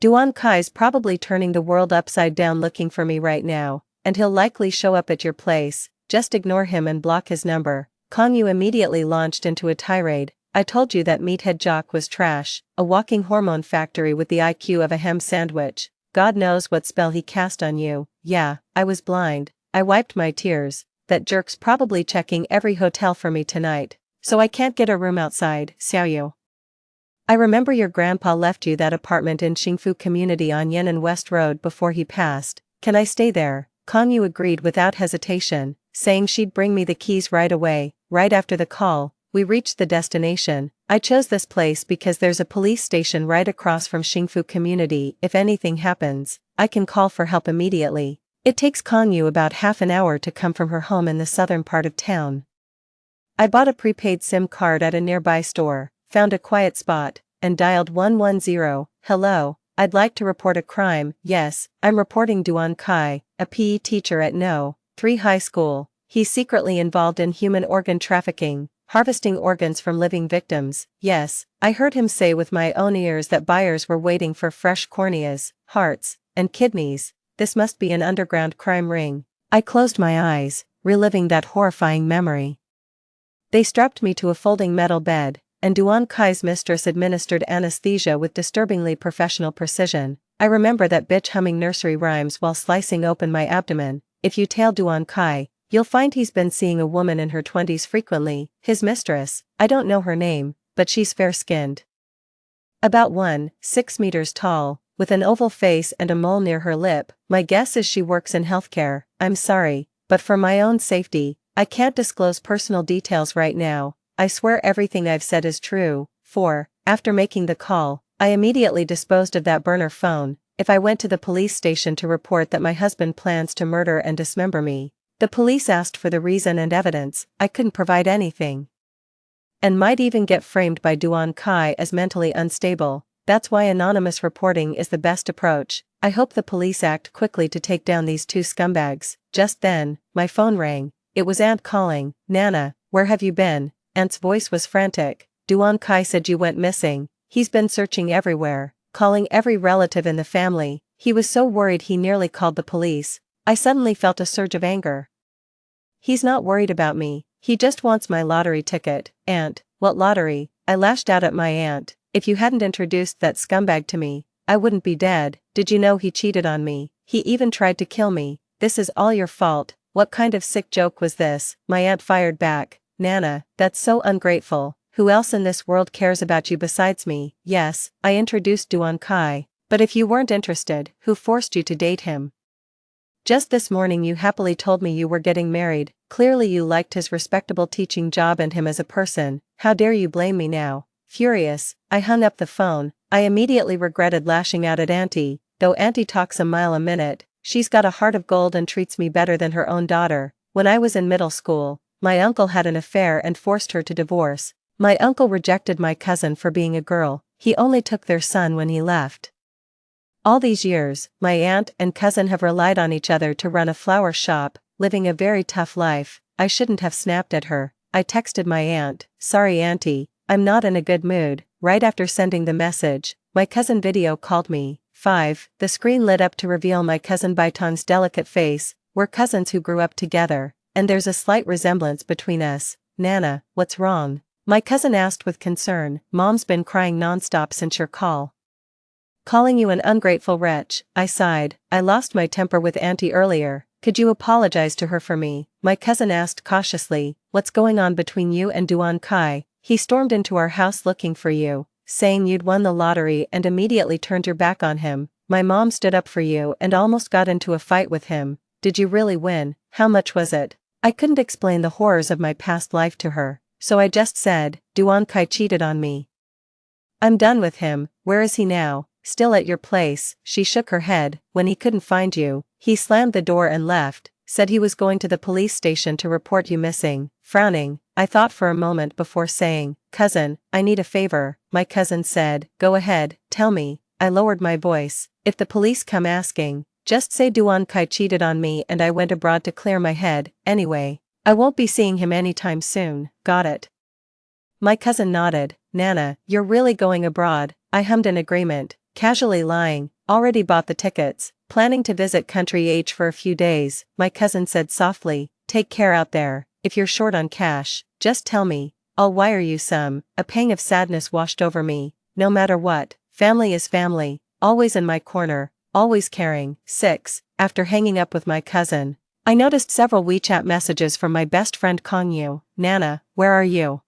Duan Kai's probably turning the world upside down looking for me right now, and he'll likely show up at your place. Just ignore him and block his number." Kanyu immediately launched into a tirade. "I told you that meathead jock was trash, a walking hormone factory with the IQ of a ham sandwich. God knows what spell he cast on you." "Yeah, I was blind." I wiped my tears. "That jerk's probably checking every hotel for me tonight, so I can't get a room outside." "Xiaoyu, I remember your grandpa left you that apartment in Xingfu Community on Yan'an West Road before he passed. Can I stay there?" Kanyu agreed without hesitation, saying she'd bring me the keys right away. Right after the call, we reached the destination. I chose this place because there's a police station right across from Xingfu Community. If anything happens, I can call for help immediately. It takes Kanyu about half an hour to come from her home in the southern part of town. I bought a prepaid SIM card at a nearby store, found a quiet spot, and dialed 110. "Hello, I'd like to report a crime." "Yes, I'm reporting Duan Kai, a PE teacher at No. 3 High School. He's secretly involved in human organ trafficking." harvesting organs from living victims. Yes, I heard him say with my own ears that buyers were waiting for fresh corneas, hearts, and kidneys. This must be an underground crime ring. I closed my eyes, reliving that horrifying memory. They strapped me to a folding metal bed, and Duan Kai's mistress administered anesthesia with disturbingly professional precision. I remember that bitch humming nursery rhymes while slicing open my abdomen. If you tail Duan Kai, you'll find he's been seeing a woman in her 20s frequently, his mistress. I don't know her name, but she's fair-skinned. About 1.6 meters tall, with an oval face and a mole near her lip. My guess is she works in healthcare. I'm sorry, but for my own safety, I can't disclose personal details right now. I swear everything I've said is true. 4. After making the call, I immediately disposed of that burner phone. If I went to the police station to report that my husband plans to murder and dismember me, the police asked for the reason and evidence. I couldn't provide anything, and might even get framed by Duan Kai as mentally unstable. That's why anonymous reporting is the best approach. I hope the police act quickly to take down these two scumbags. Just then, my phone rang. It was Aunt calling. Nana, where have you been? Aunt's voice was frantic. Duan Kai said you went missing. He's been searching everywhere, calling every relative in the family. He was so worried he nearly called the police. I suddenly felt a surge of anger. He's not worried about me. He just wants my lottery ticket. Aunt, what lottery? I lashed out at my aunt. If you hadn't introduced that scumbag to me, I wouldn't be dead. Did you know he cheated on me? He even tried to kill me. This is all your fault. What kind of sick joke was this? My aunt fired back. Nana, that's so ungrateful. Who else in this world cares about you besides me? Yes, I introduced Duan Kai, but if you weren't interested, who forced you to date him? Just this morning you happily told me you were getting married. Clearly you liked his respectable teaching job and him as a person. How dare you blame me now? Furious, I hung up the phone. I immediately regretted lashing out at Auntie. Though Auntie talks a mile a minute, she's got a heart of gold and treats me better than her own daughter. When I was in middle school, my uncle had an affair and forced her to divorce. My uncle rejected my cousin for being a girl. He only took their son when he left. All these years, my aunt and cousin have relied on each other to run a flower shop, living a very tough life. I shouldn't have snapped at her. I texted my aunt, sorry Auntie, I'm not in a good mood. Right after sending the message, my cousin video called me. 5. The screen lit up to reveal my cousin Baitong's delicate face. We're cousins who grew up together, and there's a slight resemblance between us. Nana, what's wrong? My cousin asked with concern. Mom's been crying nonstop since your call. Calling you an ungrateful wretch, I sighed. I lost my temper with Auntie earlier. Could you apologize to her for me? My cousin asked cautiously. What's going on between you and Duan Kai? He stormed into our house looking for you, saying you'd won the lottery and immediately turned your back on him. My mom stood up for you and almost got into a fight with him. Did you really win? How much was it? I couldn't explain the horrors of my past life to her, so I just said, Duan Kai cheated on me. I'm done with him. Where is he now? Still at your place. She shook her head. When he couldn't find you, he slammed the door and left, said he was going to the police station to report you missing. Frowning, I thought for a moment before saying, cousin, I need a favor. My cousin said, go ahead, tell me. I lowered my voice. If the police come asking, just say Duan Kai cheated on me and I went abroad to clear my head. Anyway, I won't be seeing him anytime soon. Got it? My cousin nodded. Nana, you're really going abroad? I hummed in agreement, casually lying. Already bought the tickets, planning to visit Country H for a few days. My cousin said softly, take care out there. If you're short on cash, just tell me. I'll wire you some. A pang of sadness washed over me. No matter what, family is family, always in my corner, always caring. 6. After hanging up with my cousin, I noticed several WeChat messages from my best friend Kongyu. Nana, where are you?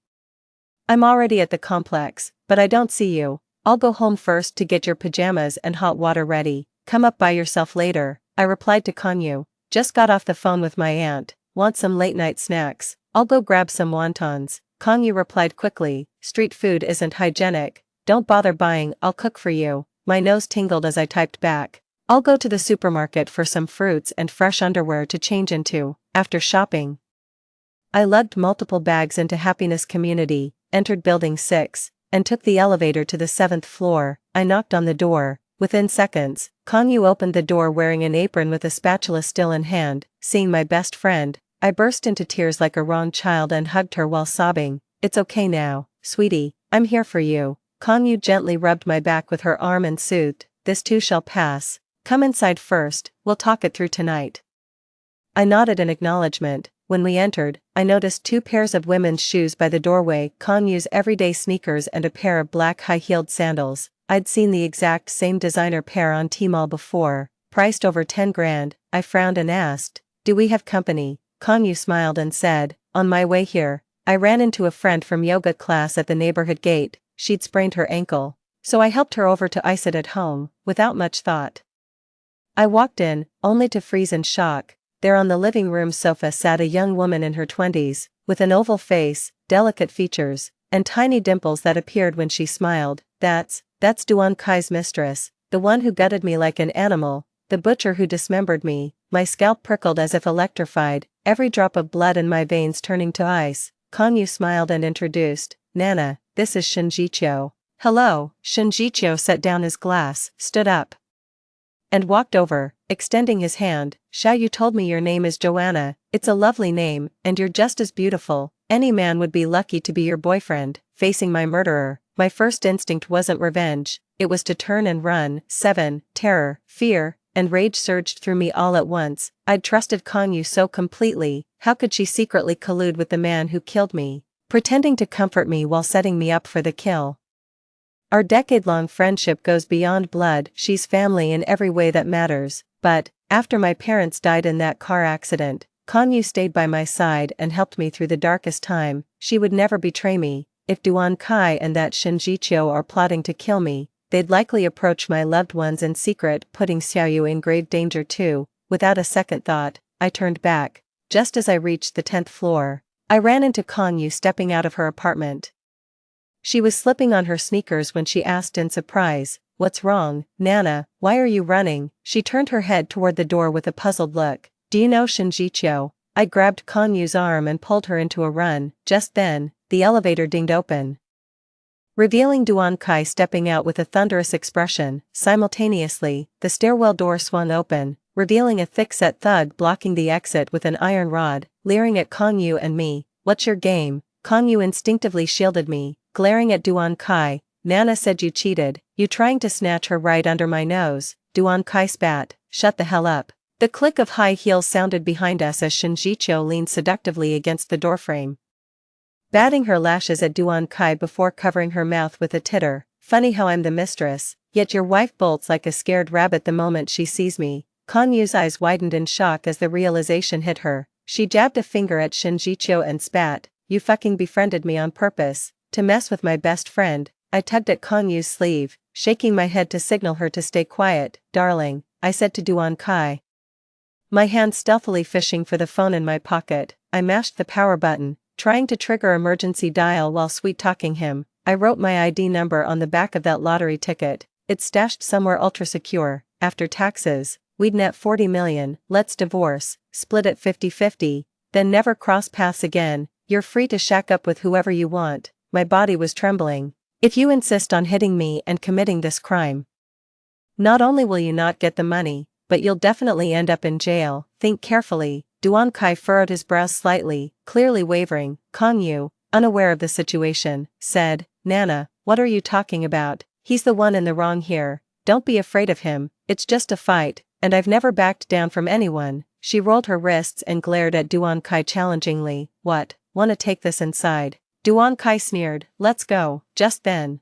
I'm already at the complex, but I don't see you. I'll go home first to get your pajamas and hot water ready. Come up by yourself later. I replied to Kongyu. Just got off the phone with my aunt. Want some late-night snacks? I'll go grab some wontons. Kongyu replied quickly. Street food isn't hygienic. Don't bother buying, I'll cook for you. My nose tingled as I typed back. I'll go to the supermarket for some fruits and fresh underwear to change into. After shopping, I lugged multiple bags into Happiness Community, entered Building 6, and took the elevator to the 7th floor. I knocked on the door. Within seconds, Kongyu opened the door wearing an apron with a spatula still in hand. Seeing my best friend, I burst into tears like a wronged child and hugged her while sobbing. it's okay now, sweetie, I'm here for you. Kanyu gently rubbed my back with her arm and soothed, this too shall pass. Come inside first, we'll talk it through tonight. I nodded in acknowledgement. When we entered, I noticed 2 pairs of women's shoes by the doorway, Kanyu's everyday sneakers and a pair of black high-heeled sandals. I'd seen the exact same designer pair on Tmall before, priced over 10 grand. I frowned and asked, do we have company? Kanyu smiled and said, on my way here, I ran into a friend from yoga class at the neighborhood gate. She'd sprained her ankle, so I helped her over to ice it at home, without much thought. I walked in, only to freeze in shock. There on the living room sofa sat a young woman in her 20s, with an oval face, delicate features, and tiny dimples that appeared when she smiled. That's Duan Kai's mistress, the one who gutted me like an animal, the butcher who dismembered me. My scalp prickled as if electrified, every drop of blood in my veins turning to ice. Kanyu smiled and introduced, Nana, this is Shinjicho. Hello. Shinjicho set down his glass, stood up, and walked over, extending his hand. Xiao, you told me your name is Joanna. It's a lovely name, and you're just as beautiful. Any man would be lucky to be your boyfriend. Facing my murderer, my first instinct wasn't revenge, it was to turn and run. 7. Terror, fear, and rage surged through me all at once. I'd trusted Kanyu so completely. How could she secretly collude with the man who killed me, pretending to comfort me while setting me up for the kill? Our decade-long friendship goes beyond blood. She's family in every way that matters. But, after my parents died in that car accident, Kanyu stayed by my side and helped me through the darkest time. She would never betray me. If Duan Kai and that Shinjicho are plotting to kill me, they'd likely approach my loved ones in secret, putting Xiaoyu in grave danger too. Without a second thought, I turned back. Just as I reached the 10th floor, I ran into Kanyu stepping out of her apartment. She was slipping on her sneakers when she asked in surprise, what's wrong, Nana, why are you running? She turned her head toward the door with a puzzled look. Do you know Shinjicho? I grabbed Kanyu's arm and pulled her into a run. Just then, the elevator dinged open, revealing Duan Kai stepping out with a thunderous expression. Simultaneously, the stairwell door swung open, revealing a thick-set thug blocking the exit with an iron rod, leering at Kanyu and me. What's your game? Kanyu instinctively shielded me, glaring at Duan Kai. Nana said you cheated, you trying to snatch her right under my nose. Duan Kai spat, shut the hell up. The click of high heels sounded behind us as Shinjicho leaned seductively against the doorframe, batting her lashes at Duan Kai before covering her mouth with a titter. Funny how I'm the mistress, yet your wife bolts like a scared rabbit the moment she sees me. Kanyu's eyes widened in shock as the realization hit her. She jabbed a finger at Shinjicho and spat, you fucking befriended me on purpose, to mess with my best friend. I tugged at Kanyu's sleeve, shaking my head to signal her to stay quiet. Darling, I said to Duan Kai, my hand stealthily fishing for the phone in my pocket. I mashed the power button, trying to trigger emergency dial while sweet-talking him. I wrote my ID number on the back of that lottery ticket. It's stashed somewhere ultra-secure. After taxes, we'd net 40 million. Let's divorce, split it 50-50, then never cross paths again. You're free to shack up with whoever you want. My body was trembling. If you insist on hitting me and committing this crime, not only will you not get the money, but you'll definitely end up in jail. Think carefully. Duan Kai furrowed his brows slightly, clearly wavering. Kanyu, unaware of the situation, said, Nana, what are you talking about? He's the one in the wrong here. Don't be afraid of him, it's just a fight, and I've never backed down from anyone. She rolled her wrists and glared at Duan Kai challengingly. What, wanna take this inside? Duan Kai sneered, let's go. Just then,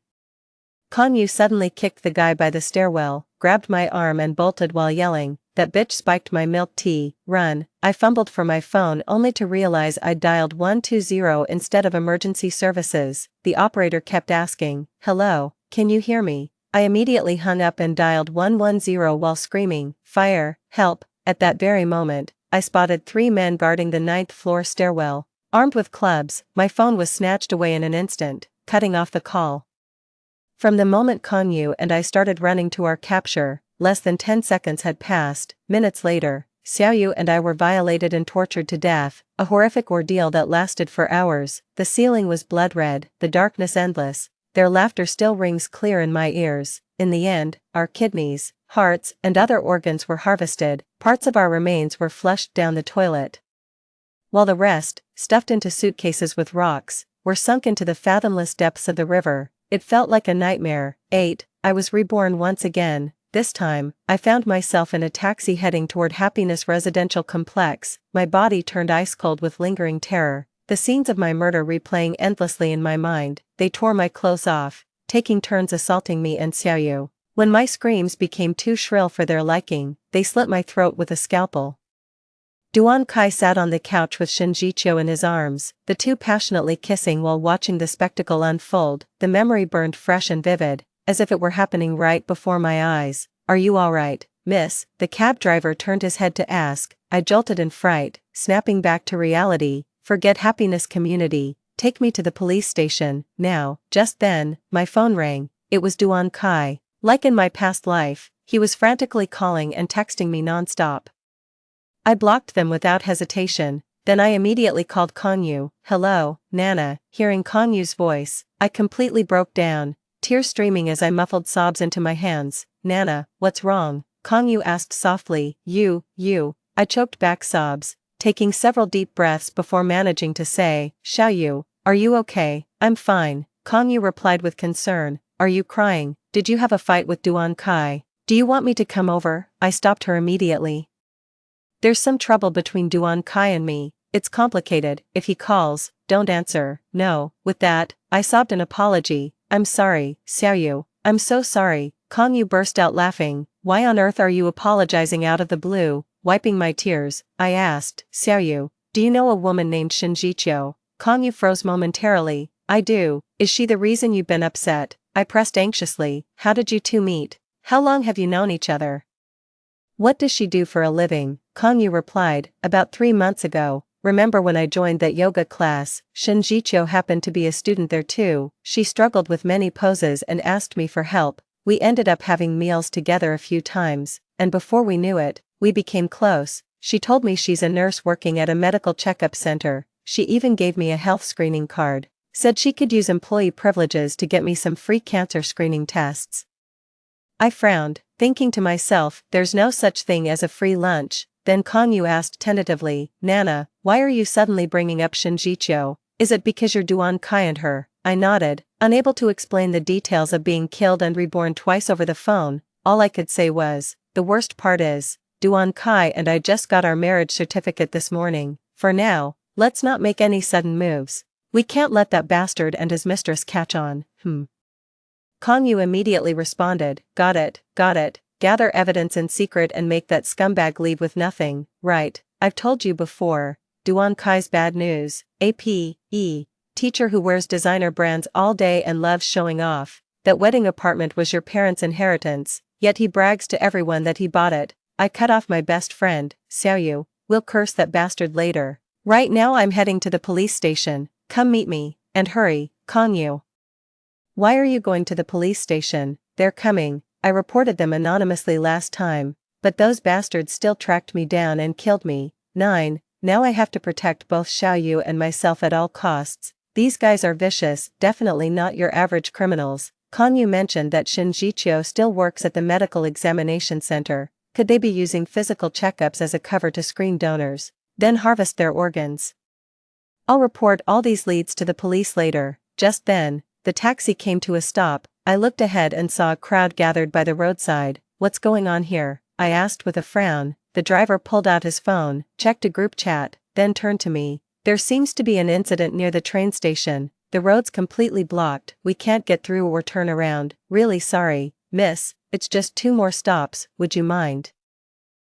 Kanyu suddenly kicked the guy by the stairwell, grabbed my arm and bolted while yelling, that bitch spiked my milk tea. Run. I fumbled for my phone only to realize I'd dialed 120 instead of emergency services. The operator kept asking, hello, can you hear me? I immediately hung up and dialed 110 while screaming, fire, help. At that very moment, I spotted 3 men guarding the 9th floor stairwell. Armed with clubs, my phone was snatched away in an instant, cutting off the call. From the moment Kanyu and I started running to our capture, less than 10 seconds had passed. Minutes later, Xiaoyu and I were violated and tortured to death, a horrific ordeal that lasted for hours. The ceiling was blood red, the darkness endless. Their laughter still rings clear in my ears. In the end, our kidneys, hearts, and other organs were harvested. Parts of our remains were flushed down the toilet, while the rest, stuffed into suitcases with rocks, were sunk into the fathomless depths of the river. It felt like a nightmare. 8. I was reborn once again. This time, I found myself in a taxi heading toward Happiness Residential Complex, my body turned ice cold with lingering terror, the scenes of my murder replaying endlessly in my mind. They tore my clothes off, taking turns assaulting me and Xiaoyu. When my screams became too shrill for their liking, they slit my throat with a scalpel. Duan Kai sat on the couch with Shinjicho in his arms, the two passionately kissing while watching the spectacle unfold. The memory burned fresh and vivid, as if it were happening right before my eyes. "Are you alright, miss?" the cab driver turned his head to ask. I jolted in fright, snapping back to reality. "Forget happiness community, take me to the police station, now." Just then, my phone rang. It was Duan Kai. Like in my past life, he was frantically calling and texting me non-stop. I blocked them without hesitation, then I immediately called Kongyu. "Hello, Nana." Hearing Kongyu's voice, I completely broke down, tears streaming as I muffled sobs into my hands. "Nana, what's wrong?" Kongyu asked softly. You. I choked back sobs, taking several deep breaths before managing to say, "Xiaoyu, are you okay?" "I'm fine," Kongyu replied with concern. "Are you crying? Did you have a fight with Duan Kai? Do you want me to come over?" I stopped her immediately. "There's some trouble between Duan Kai and me. It's complicated. If he calls, don't answer." "No." With that, I sobbed an apology. "I'm sorry, Xiaoyu. I'm so sorry." Kongyu burst out laughing. "Why on earth are you apologizing out of the blue?" Wiping my tears, I asked, "Xiaoyu, do you know a woman named Shinjicho?" Kongyu froze momentarily. "I do. Is she the reason you've been upset?" I pressed anxiously. "How did you two meet? How long have you known each other? What does she do for a living?" Kongyu replied, "About 3 months ago. Remember when I joined that yoga class, Shinjicho happened to be a student there too. She struggled with many poses and asked me for help. We ended up having meals together a few times, and before we knew it, we became close. She told me she's a nurse working at a medical checkup center. She even gave me a health screening card. Said she could use employee privileges to get me some free cancer screening tests." I frowned, thinking to myself, there's no such thing as a free lunch. Then Kongyu asked tentatively, "Nana, why are you suddenly bringing up Shinjicho? Is it because you're Duan Kai and her?" I nodded, unable to explain the details of being killed and reborn twice over the phone. All I could say was, "The worst part is, Duan Kai and I just got our marriage certificate this morning. For now, let's not make any sudden moves. We can't let that bastard and his mistress catch on." Kongyu immediately responded, Got it. Gather evidence in secret and make that scumbag leave with nothing." "Right, I've told you before. Duan Kai's bad news. APE. Teacher who wears designer brands all day and loves showing off. That wedding apartment was your parents' inheritance, yet he brags to everyone that he bought it." I cut off my best friend. "Xiaoyu, we'll curse that bastard later. Right now I'm heading to the police station. Come meet me, and hurry." Kongyu. "Why are you going to the police station?" "They're coming. I reported them anonymously last time, but those bastards still tracked me down and killed me." 9. Now I have to protect both Xiaoyu and myself at all costs. These guys are vicious, definitely not your average criminals. Kongyu mentioned that Shinjicho still works at the medical examination center. Could they be using physical checkups as a cover to screen donors, then harvest their organs? I'll report all these leads to the police later. Just then, the taxi came to a stop. I looked ahead and saw a crowd gathered by the roadside. "What's going on here?" I asked with a frown. The driver pulled out his phone, checked a group chat, then turned to me. "There seems to be an incident near the train station. The road's completely blocked. We can't get through or turn around. Really sorry, miss. It's just 2 more stops. Would you mind?"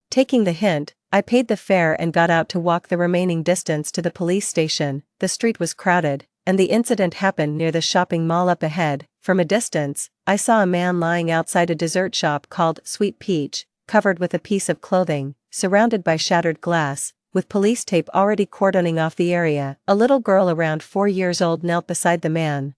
Taking the hint, I paid the fare and got out to walk the remaining distance to the police station. The street was crowded, and the incident happened near the shopping mall up ahead. From a distance, I saw a man lying outside a dessert shop called Sweet Peach, covered with a piece of clothing, surrounded by shattered glass, with police tape already cordoning off the area. A little girl around 4 years old knelt beside the man,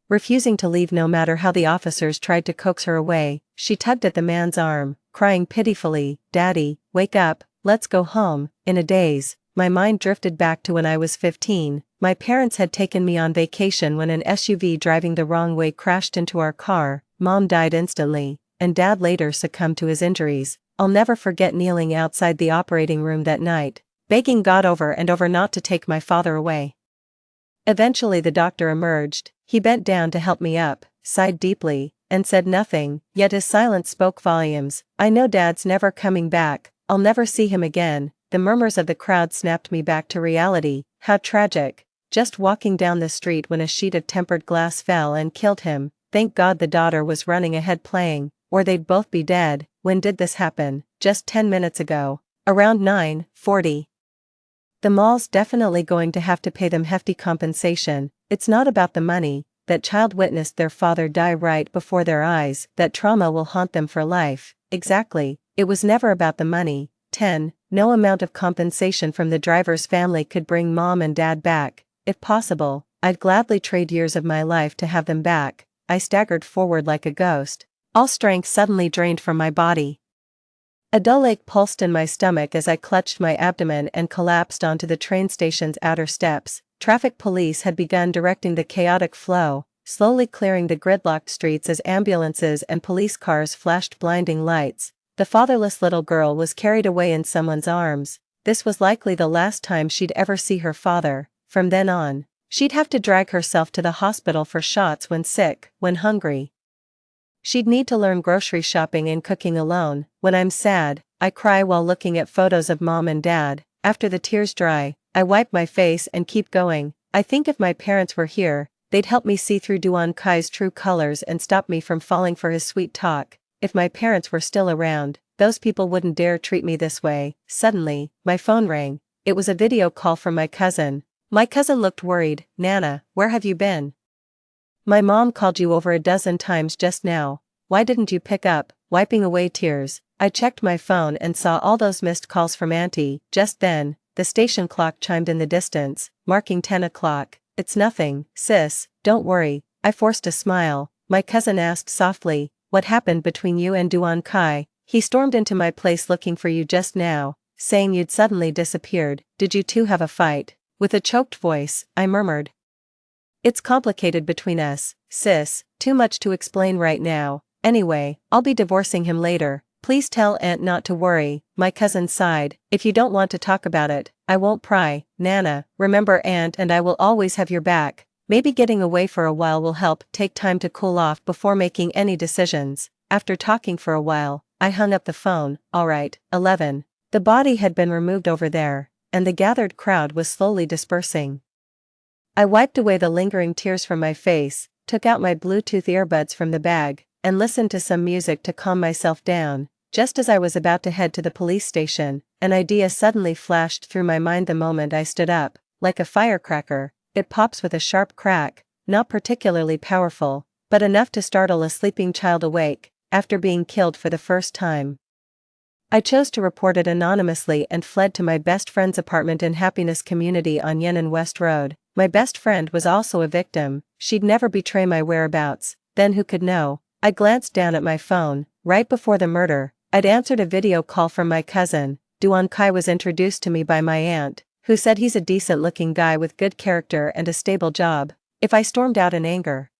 refusing to leave no matter how the officers tried to coax her away. She tugged at the man's arm, crying pitifully, "Daddy, wake up, let's go home." In a daze, my mind drifted back to when I was 15. My parents had taken me on vacation when an SUV driving the wrong way crashed into our car. Mom died instantly, and Dad later succumbed to his injuries. I'll never forget kneeling outside the operating room that night, begging God over and over not to take my father away. Eventually the doctor emerged. He bent down to help me up, sighed deeply, and said nothing, yet his silence spoke volumes. I know Dad's never coming back, I'll never see him again. The murmurs of the crowd snapped me back to reality. How tragic. Just walking down the street when a sheet of tempered glass fell and killed him. Thank God the daughter was running ahead playing, or they'd both be dead. When did this happen? Just 10 minutes ago. Around 9:40. The mall's definitely going to have to pay them hefty compensation. It's not about the money. That child witnessed their father die right before their eyes. That trauma will haunt them for life. Exactly. It was never about the money. 10. No amount of compensation from the driver's family could bring Mom and Dad back. If possible, I'd gladly trade years of my life to have them back. I staggered forward like a ghost. All strength suddenly drained from my body. A dull ache pulsed in my stomach as I clutched my abdomen and collapsed onto the train station's outer steps. Traffic police had begun directing the chaotic flow, slowly clearing the gridlocked streets as ambulances and police cars flashed blinding lights. The fatherless little girl was carried away in someone's arms. This was likely the last time she'd ever see her father. From then on, she'd have to drag herself to the hospital for shots when sick, when hungry. She'd need to learn grocery shopping and cooking alone. When I'm sad, I cry while looking at photos of Mom and Dad. After the tears dry, I wipe my face and keep going. I think if my parents were here, they'd help me see through Duan Kai's true colors and stop me from falling for his sweet talk. If my parents were still around, those people wouldn't dare treat me this way. Suddenly, my phone rang. It was a video call from my cousin. My cousin looked worried. Nana, where have you been? My mom called you over a dozen times just now. Why didn't you pick up? Wiping away tears, I checked my phone and saw all those missed calls from Auntie. Just then, the station clock chimed in the distance, marking 10 o'clock. It's nothing, sis, don't worry. I forced a smile. My cousin asked softly, what happened between you and Duan Kai? He stormed into my place looking for you just now, saying you'd suddenly disappeared. Did you two have a fight? With a choked voice, I murmured. It's complicated between us, sis, too much to explain right now. Anyway, I'll be divorcing him later. Please tell Aunt not to worry. My cousin sighed. If you don't want to talk about it, I won't pry. Nana, remember Aunt and I will always have your back. Maybe getting away for a while will help. Take time to cool off before making any decisions. After talking for a while, I hung up the phone. Alright, 11. The body had been removed over there, and the gathered crowd was slowly dispersing. I wiped away the lingering tears from my face, took out my Bluetooth earbuds from the bag, and listened to some music to calm myself down. Just as I was about to head to the police station, an idea suddenly flashed through my mind the moment I stood up. Like a firecracker, it pops with a sharp crack, not particularly powerful, but enough to startle a sleeping child awake, after being killed for the first time. I chose to report it anonymously and fled to my best friend's apartment in Happiness Community on Yan'an West Road. My best friend was also a victim. She'd never betray my whereabouts. Then who could know? I glanced down at my phone. Right before the murder, I'd answered a video call from my cousin. Duan Kai was introduced to me by my aunt, who said he's a decent-looking guy with good character and a stable job. If I stormed out in anger,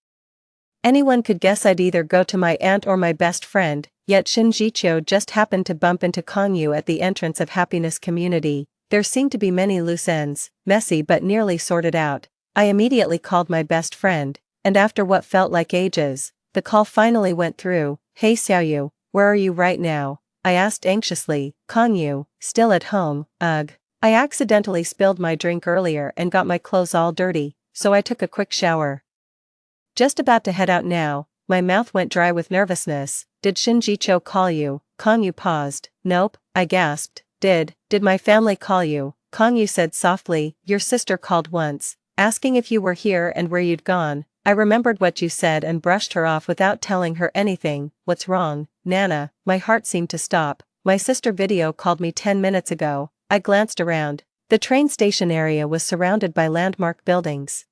anyone could guess I'd either go to my aunt or my best friend, yet Shin Jichio just happened to bump into Kongyu at the entrance of Happiness Community. There seemed to be many loose ends, messy but nearly sorted out. I immediately called my best friend, and after what felt like ages, the call finally went through. Hey Xiaoyu, where are you right now? I asked anxiously. Kongyu, still at home, ugh. I accidentally spilled my drink earlier and got my clothes all dirty, so I took a quick shower. Just about to head out now. My mouth went dry with nervousness. Did Shinjicho call you? Kongyu paused. Nope, I gasped. Did my family call you? Kongyu said softly. Your sister called once, asking if you were here and where you'd gone. I remembered what you said and brushed her off without telling her anything. What's wrong, Nana? My heart seemed to stop. My sister video called me 10 minutes ago. I glanced around. The train station area was surrounded by landmark buildings.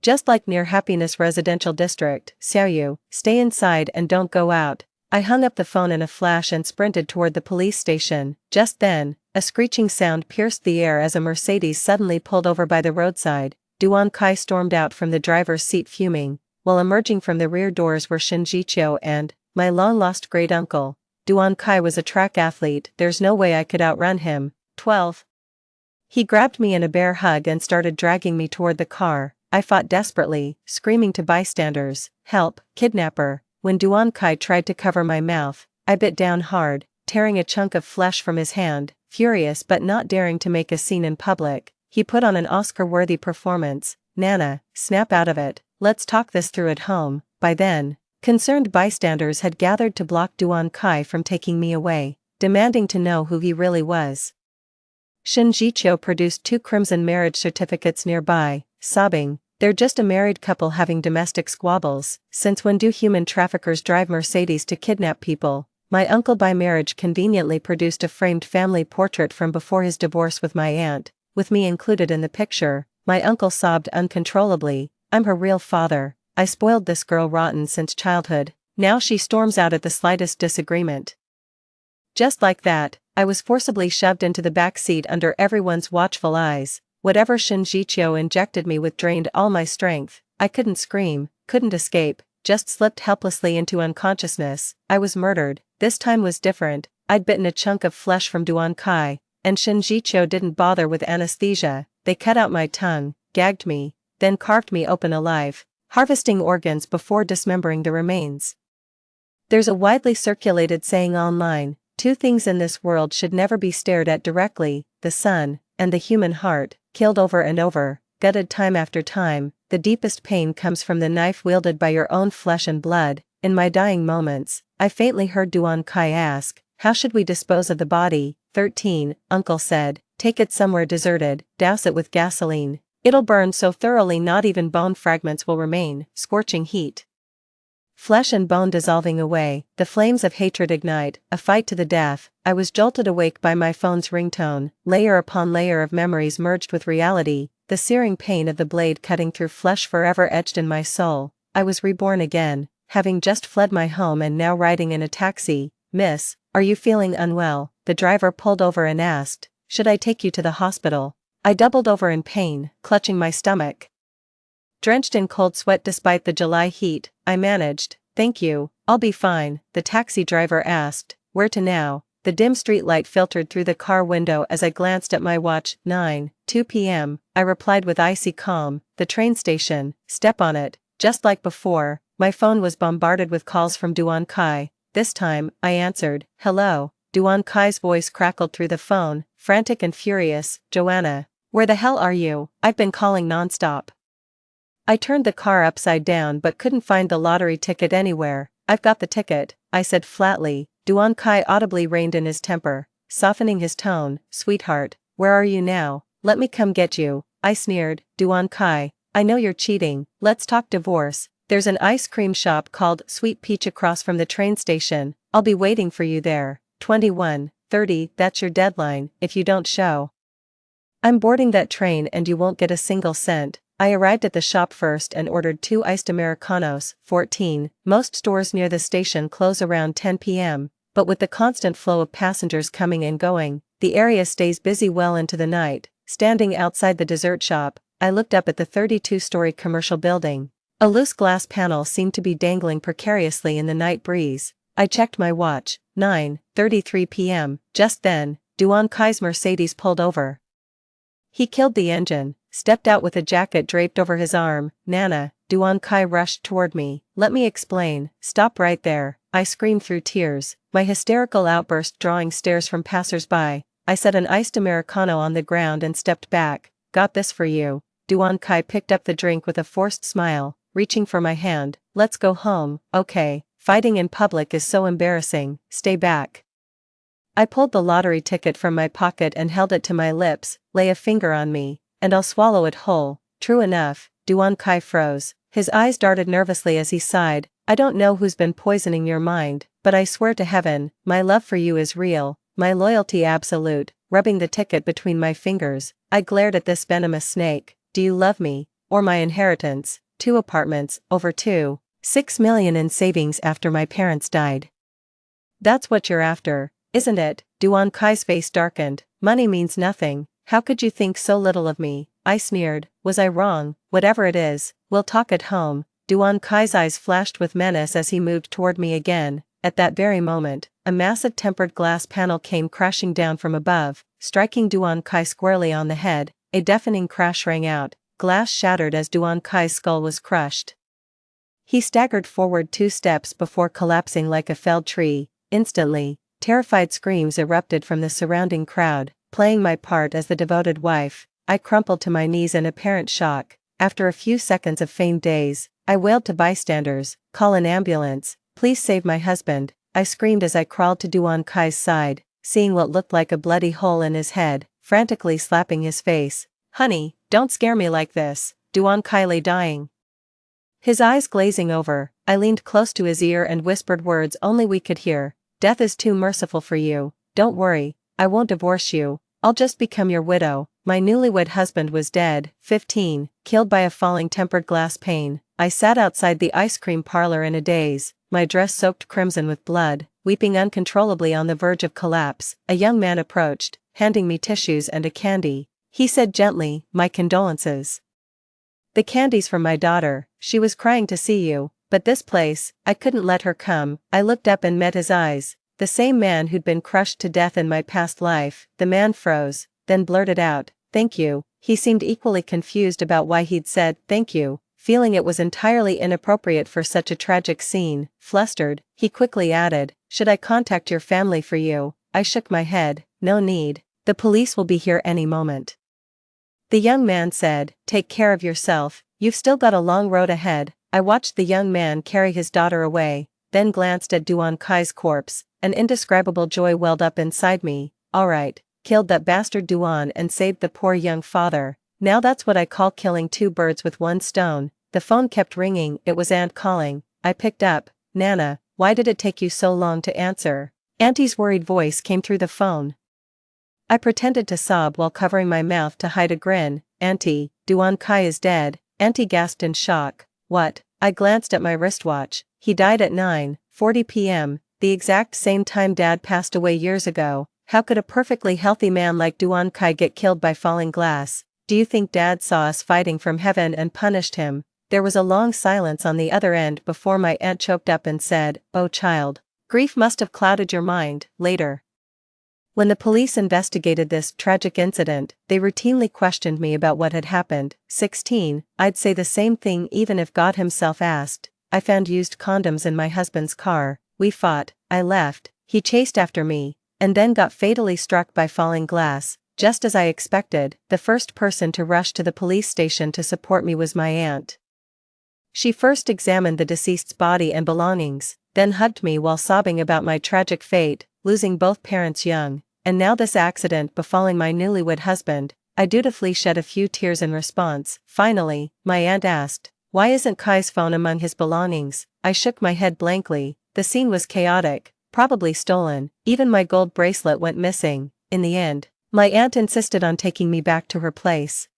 Just like near Happiness Residential District. Xiaoyu, stay inside and don't go out. I hung up the phone in a flash and sprinted toward the police station. Just then, a screeching sound pierced the air as a Mercedes suddenly pulled over by the roadside. Duan Kai stormed out from the driver's seat fuming, while emerging from the rear doors were Shinjicho and my long-lost great-uncle. Duan Kai was a track athlete. There's no way I could outrun him. 12. He grabbed me in a bear hug and started dragging me toward the car. I fought desperately, screaming to bystanders, "Help, kidnapper!" When Duan Kai tried to cover my mouth, I bit down hard, tearing a chunk of flesh from his hand, furious but not daring to make a scene in public. He put on an Oscar-worthy performance. "Nana, snap out of it, let's talk this through at home." By then, concerned bystanders had gathered to block Duan Kai from taking me away, demanding to know who he really was. Shin Jiqiu produced 2 crimson marriage certificates nearby, sobbing, "They're just a married couple having domestic squabbles. Since when do human traffickers drive Mercedes to kidnap people?" My uncle by marriage conveniently produced a framed family portrait from before his divorce with my aunt, with me included in the picture. My uncle sobbed uncontrollably, "I'm her real father. I spoiled this girl rotten since childhood. Now she storms out at the slightest disagreement." Just like that, I was forcibly shoved into the back seat under everyone's watchful eyes. Whatever Shin Jiqiu injected me with drained all my strength. I couldn't scream, couldn't escape, just slipped helplessly into unconsciousness. I was murdered. This time was different. I'd bitten a chunk of flesh from Duan Kai, and Shin Jiqiu didn't bother with anesthesia. They cut out my tongue, gagged me, then carved me open alive, harvesting organs before dismembering the remains. There's a widely circulated saying online, 2 things in this world should never be stared at directly, the sun, and the human heart. Killed over and over, gutted time after time, the deepest pain comes from the knife wielded by your own flesh and blood. In my dying moments, I faintly heard Duan Kai ask, "How should we dispose of the body?" 13, Uncle said, "Take it somewhere deserted, douse it with gasoline. It'll burn so thoroughly not even bone fragments will remain, scorching heat. Flesh and bone dissolving away, the flames of hatred ignite, a fight to the death." I was jolted awake by my phone's ringtone, layer upon layer of memories merged with reality, the searing pain of the blade cutting through flesh forever etched in my soul. I was reborn again, having just fled my home and now riding in a taxi. "Miss, are you feeling unwell?" The driver pulled over and asked, "Should I take you to the hospital?" I doubled over in pain, clutching my stomach. Drenched in cold sweat despite the July heat, I managed, "Thank you, I'll be fine." The taxi driver asked, "Where to now?" The dim street light filtered through the car window as I glanced at my watch. 2 p.m., I replied with icy calm, "The train station, step on it." Just like before, my phone was bombarded with calls from Duan Kai. This time, I answered, "Hello." Duan Kai's voice crackled through the phone, frantic and furious, "Joanna, where the hell are you? I've been calling nonstop." I turned the car upside down but couldn't find the lottery ticket anywhere. "I've got the ticket," I said flatly. Duan Kai audibly reined in his temper, softening his tone. "Sweetheart, where are you now? Let me come get you." I sneered, "Duan Kai, I know you're cheating, let's talk divorce. There's an ice cream shop called Sweet Peach across from the train station, I'll be waiting for you there. 21:30, that's your deadline, if you don't show. I'm boarding that train and you won't get a single cent." I arrived at the shop first and ordered 2 iced Americanos. 14. Most stores near the station close around 10 p.m., but with the constant flow of passengers coming and going, the area stays busy well into the night. Standing outside the dessert shop, I looked up at the 32-story commercial building. A loose glass panel seemed to be dangling precariously in the night breeze. I checked my watch. 9:33 p.m. Just then, Duan Kai's Mercedes pulled over. He killed the engine, stepped out with a jacket draped over his arm. "Nana," Duan Kai rushed toward me. "Let me explain." "Stop right there," I screamed through tears, my hysterical outburst drawing stares from passers-by. I set an iced Americano on the ground and stepped back. "Got this for you." Duan Kai picked up the drink with a forced smile, reaching for my hand. "Let's go home." "Okay, fighting in public is so embarrassing, stay back." I pulled the lottery ticket from my pocket and held it to my lips. "Lay a finger on me, and I'll swallow it whole." True enough, Duan Kai froze. His eyes darted nervously as he sighed. "I don't know who's been poisoning your mind, but I swear to heaven, my love for you is real, my loyalty absolute." Rubbing the ticket between my fingers, I glared at this venomous snake. "Do you love me, or my inheritance?" 2 apartments, over 2.6 million in savings after my parents died. That's what you're after, isn't it? Duan Kai's face darkened. "Money means nothing. How could you think so little of me?" I sneered. "Was I wrong? Whatever it is, we'll talk at home." Duan Kai's eyes flashed with menace as he moved toward me again. At that very moment, a massive tempered glass panel came crashing down from above, striking Duan Kai squarely on the head. A deafening crash rang out, glass shattered as Duan Kai's skull was crushed. He staggered forward 2 steps before collapsing like a felled tree. Instantly, terrified screams erupted from the surrounding crowd. Playing my part as the devoted wife, I crumpled to my knees in apparent shock. After a few seconds of feigned daze, I wailed to bystanders, "Call an ambulance, please save my husband." I screamed as I crawled to Duan Kai's side, seeing what looked like a bloody hole in his head, frantically slapping his face. "Honey, don't scare me like this." Duan Kai lay dying, his eyes glazing over. I leaned close to his ear and whispered words only we could hear. "Death is too merciful for you. Don't worry, I won't divorce you. I'll just become your widow." My newlywed husband was dead, 15, killed by a falling tempered glass pane. I sat outside the ice cream parlor in a daze, my dress soaked crimson with blood, weeping uncontrollably on the verge of collapse. A young man approached, handing me tissues and a candy. He said gently, "My condolences. The candy's for my daughter, she was crying to see you, but this place, I couldn't let her come." I looked up and met his eyes, the same man who'd been crushed to death in my past life. The man froze, then blurted out, "Thank you." He seemed equally confused about why he'd said, "Thank you," feeling it was entirely inappropriate for such a tragic scene. Flustered, he quickly added, "Should I contact your family for you?" I shook my head, "No need. The police will be here any moment." The young man said, "Take care of yourself, you've still got a long road ahead." I watched the young man carry his daughter away, then glanced at Duan Kai's corpse. An indescribable joy welled up inside me. All right, killed that bastard Duan and saved the poor young father. Now that's what I call killing 2 birds with 1 stone. The phone kept ringing. It was Aunt calling. I picked up. "Nana, why did it take you so long to answer?" Auntie's worried voice came through the phone. I pretended to sob while covering my mouth to hide a grin. "Auntie, Duan Kai is dead." Auntie gasped in shock. "What?" I glanced at my wristwatch. "He died at 9:40 p.m., the exact same time Dad passed away years ago. How could a perfectly healthy man like Duan Kai get killed by falling glass? Do you think Dad saw us fighting from heaven and punished him?" There was a long silence on the other end before my aunt choked up and said, "Oh child. Grief must have clouded your mind." Later, when the police investigated this tragic incident, they routinely questioned me about what had happened. 16, I'd say the same thing even if God himself asked. I found used condoms in my husband's car. We fought, I left, he chased after me, and then got fatally struck by falling glass. Just as I expected, the first person to rush to the police station to support me was my aunt. She first examined the deceased's body and belongings, then hugged me while sobbing about my tragic fate, losing both parents young. And now this accident befalling my newlywed husband. I dutifully shed a few tears in response. Finally, my aunt asked, "Why isn't Kai's phone among his belongings?" I shook my head blankly. The scene was chaotic, probably stolen. Even my gold bracelet went missing. In the end, my aunt insisted on taking me back to her place,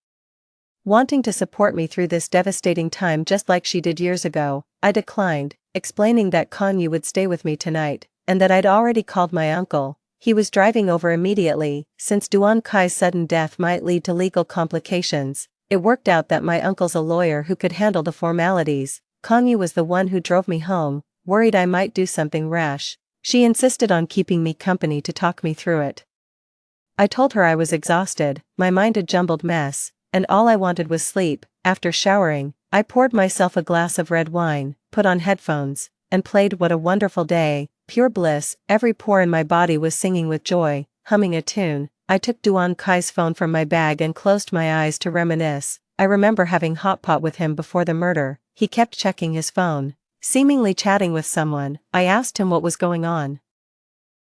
wanting to support me through this devastating time just like she did years ago. I declined, explaining that Kanyu would stay with me tonight, and that I'd already called my uncle. He was driving over immediately. Since Duan Kai's sudden death might lead to legal complications, it worked out that my uncle's a lawyer who could handle the formalities. Kanyu was the one who drove me home, worried I might do something rash. She insisted on keeping me company to talk me through it. I told her I was exhausted, my mind a jumbled mess, and all I wanted was sleep. After showering, I poured myself a glass of red wine, put on headphones, and played What a Wonderful Day. Pure bliss, every pore in my body was singing with joy, humming a tune. I took Duan Kai's phone from my bag and closed my eyes to reminisce. I remember having hot pot with him before the murder. He kept checking his phone, seemingly chatting with someone. I asked him what was going on.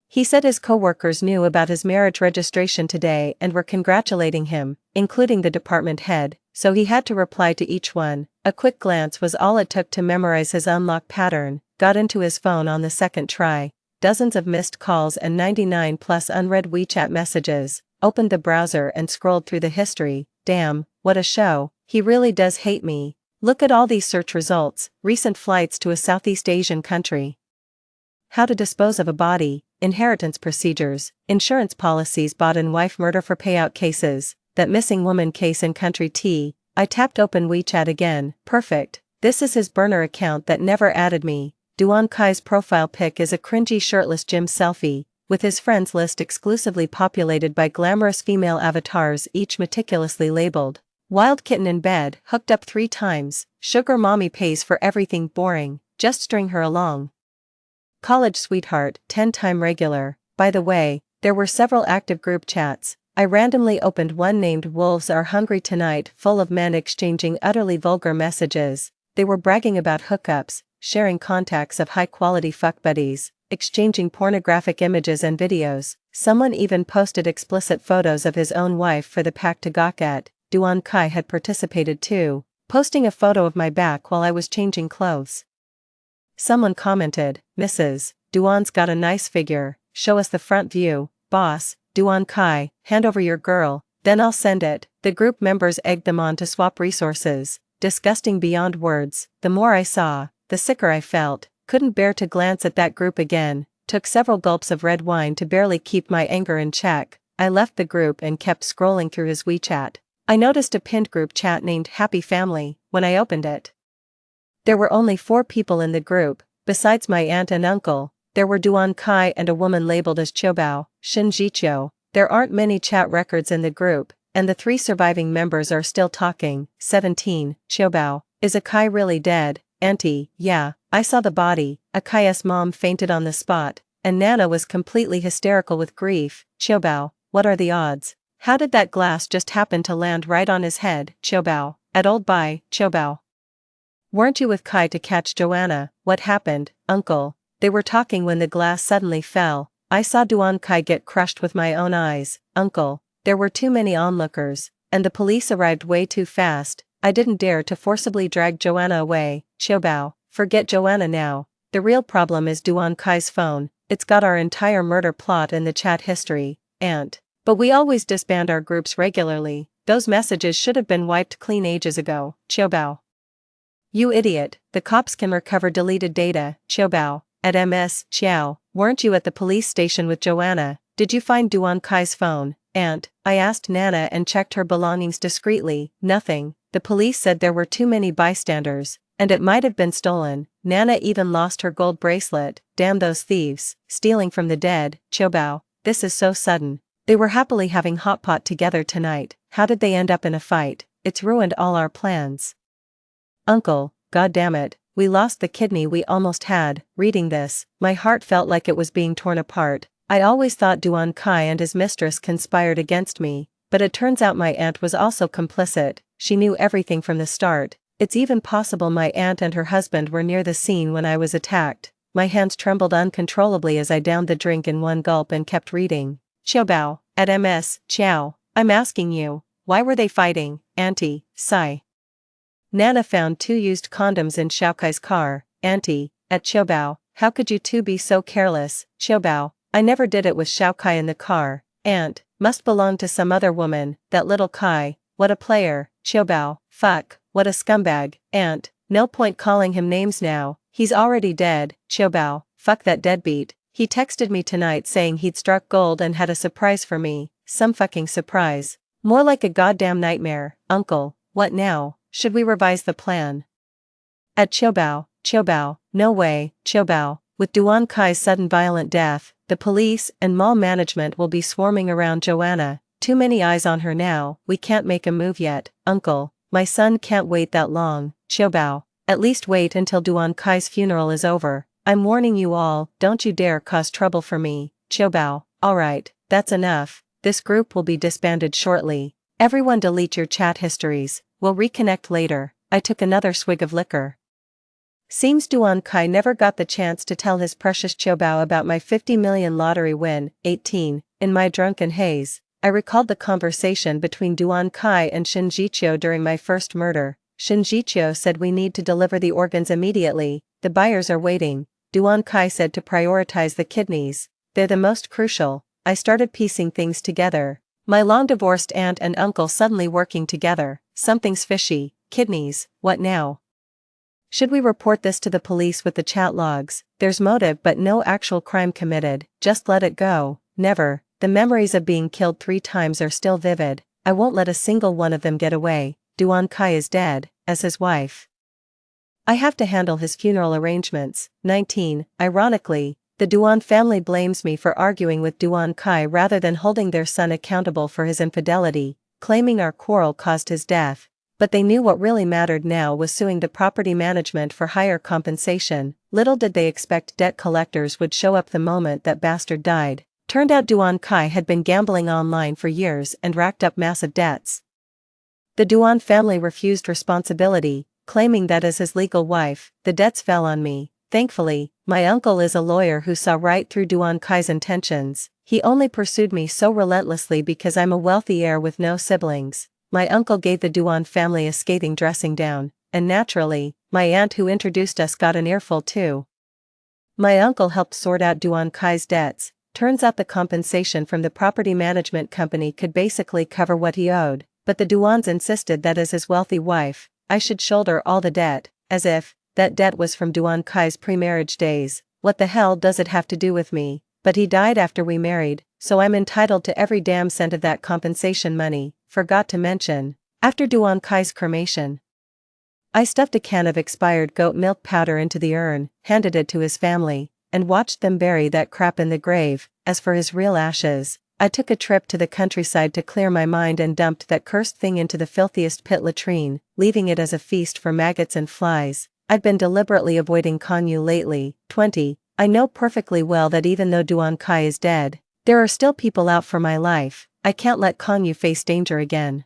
He said his coworkers knew about his marriage registration today and were congratulating him, including the department head, so he had to reply to each one. A quick glance was all it took to memorize his unlock pattern. Got into his phone on the second try, dozens of missed calls and 99 plus unread WeChat messages, opened the browser and scrolled through the history. Damn, what a show, he really does hate me. Look at all these search results, recent flights to a Southeast Asian country. How to dispose of a body, inheritance procedures, insurance policies bought in wife murder for payout cases, that missing woman case in country T. I tapped open WeChat again. Perfect, this is his burner account that never added me. Duan Kai's profile pic is a cringy shirtless gym selfie, with his friends list exclusively populated by glamorous female avatars, each meticulously labeled. Wild kitten in bed, hooked up 3 times, sugar mommy pays for everything, boring, just string her along. College sweetheart, 10-time regular. By the way, there were several active group chats. I randomly opened one named Wolves Are Hungry Tonight, full of men exchanging utterly vulgar messages. They were bragging about hookups, sharing contacts of high-quality fuck buddies, exchanging pornographic images and videos. Someone even posted explicit photos of his own wife for the pack to gawk at. Duan Kai had participated too, posting a photo of my back while I was changing clothes. Someone commented, "Mrs. Duan's got a nice figure, show us the front view, boss, Duan Kai, hand over your girl, then I'll send it." The group members egged them on to swap resources. Disgusting beyond words. The more I saw, the sicker I felt. Couldn't bear to glance at that group again. Took several gulps of red wine to barely keep my anger in check. I left the group and kept scrolling through his WeChat. I noticed a pinned group chat named Happy Family. When I opened it, there were only 4 people in the group. Besides my aunt and uncle, there were Duan Kai and a woman labeled as Qiubao, Shinjiqiu. There aren't many chat records in the group, and the 3 surviving members are still talking. 17. Qiubao, is Akai really dead? Auntie, yeah, I saw the body. Akai's mom fainted on the spot, and Nana was completely hysterical with grief. Qiubao, what are the odds? How did that glass just happen to land right on his head? Qiubao, at old bye, Qiubao. Weren't you with Kai to catch Joanna? What happened, uncle? They were talking when the glass suddenly fell. I saw Duan Kai get crushed with my own eyes. Uncle, there were too many onlookers, and the police arrived way too fast. I didn't dare to forcibly drag Joanna away. Qiubao, forget Joanna now. The real problem is Duan Kai's phone. It's got our entire murder plot in the chat history. Aunt. But we always disband our groups regularly. Those messages should have been wiped clean ages ago. Qiubao. You idiot, the cops can recover deleted data. Qiubao, at MS, Qiao, weren't you at the police station with Joanna? Did you find Duan Kai's phone? Aunt, I asked Nana and checked her belongings discreetly. Nothing. The police said there were too many bystanders, and it might have been stolen. Nana even lost her gold bracelet. Damn those thieves, stealing from the dead. Qiubao, this is so sudden. They were happily having hot pot together tonight. How did they end up in a fight? It's ruined all our plans. Uncle, goddammit, we lost the kidney we almost had. Reading this, my heart felt like it was being torn apart. I always thought Duan Kai and his mistress conspired against me, but it turns out my aunt was also complicit. She knew everything from the start. It's even possible my aunt and her husband were near the scene when I was attacked. My hands trembled uncontrollably as I downed the drink in one gulp and kept reading. Qiubao, at MS, Qiao, I'm asking you, why were they fighting? Auntie, sigh. Nana found 2 used condoms in Xiaokai's car. Auntie, at Qiubao, how could you 2 be so careless? Qiubao, I never did it with Xiaokai in the car. Aunt, must belong to some other woman. That little Kai, what a player. Qiubao, fuck, what a scumbag. Aunt, no point calling him names now, he's already dead. Qiubao, fuck that deadbeat. He texted me tonight saying he'd struck gold and had a surprise for me. Some fucking surprise. More like a goddamn nightmare. Uncle, what now? Should we revise the plan? At Qiubao, no way. Qiubao, with Duan Kai's sudden violent death, the police and mall management will be swarming around Joanna. Too many eyes on her now. We can't make a move yet. Uncle, my son can't wait that long. Qiubao, at least wait until Duan Kai's funeral is over. I'm warning you all, don't you dare cause trouble for me. Qiubao, alright, that's enough. This group will be disbanded shortly. Everyone delete your chat histories. We'll reconnect later. I took another swig of liquor. Seems Duan Kai never got the chance to tell his precious Qiubao about my 50 million lottery win. 18. In my drunken haze, I recalled the conversation between Duan Kai and Shinjiqiu during my first murder. Shinjiqiu said we need to deliver the organs immediately. The buyers are waiting. Duan Kai said to prioritize the kidneys. They're the most crucial. I started piecing things together. My long-divorced aunt and uncle suddenly working together. Something's fishy. Kidneys, what now? Should we report this to the police with the chat logs? There's motive but no actual crime committed. Just let it go. Never. The memories of being killed 3 times are still vivid. I won't let a single one of them get away. Duan Kai is dead, as his wife. I have to handle his funeral arrangements. 19. Ironically, The Duan family blames me for arguing with Duan Kai rather than holding their son accountable for his infidelity, claiming our quarrel caused his death. But they knew what really mattered now was suing the property management for higher compensation. Little did they expect debt collectors would show up the moment that bastard died. Turned out Duan Kai had been gambling online for years and racked up massive debts. The Duan family refused responsibility, claiming that as his legal wife, the debts fell on me. Thankfully, my uncle is a lawyer who saw right through Duan Kai's intentions. He only pursued me so relentlessly because I'm a wealthy heir with no siblings. My uncle gave the Duan family a scathing dressing down, and naturally, my aunt who introduced us got an earful too. My uncle helped sort out Duan Kai's debts. Turns out the compensation from the property management company could basically cover what he owed, but the Duans insisted that as his wealthy wife, I should shoulder all the debt, as if that debt was from Duan Kai's pre-marriage days. What the hell does it have to do with me? But he died after we married, so I'm entitled to every damn cent of that compensation money. Forgot to mention, after Duan Kai's cremation, I stuffed a can of expired goat milk powder into the urn, handed it to his family, and watched them bury that crap in the grave. As for his real ashes, I took a trip to the countryside to clear my mind and dumped that cursed thing into the filthiest pit latrine, leaving it as a feast for maggots and flies. I'd been deliberately avoiding Kanyu lately. 20. I know perfectly well that even though Duan Kai is dead, there are still people out for my life. I can't let Kanyu face danger again.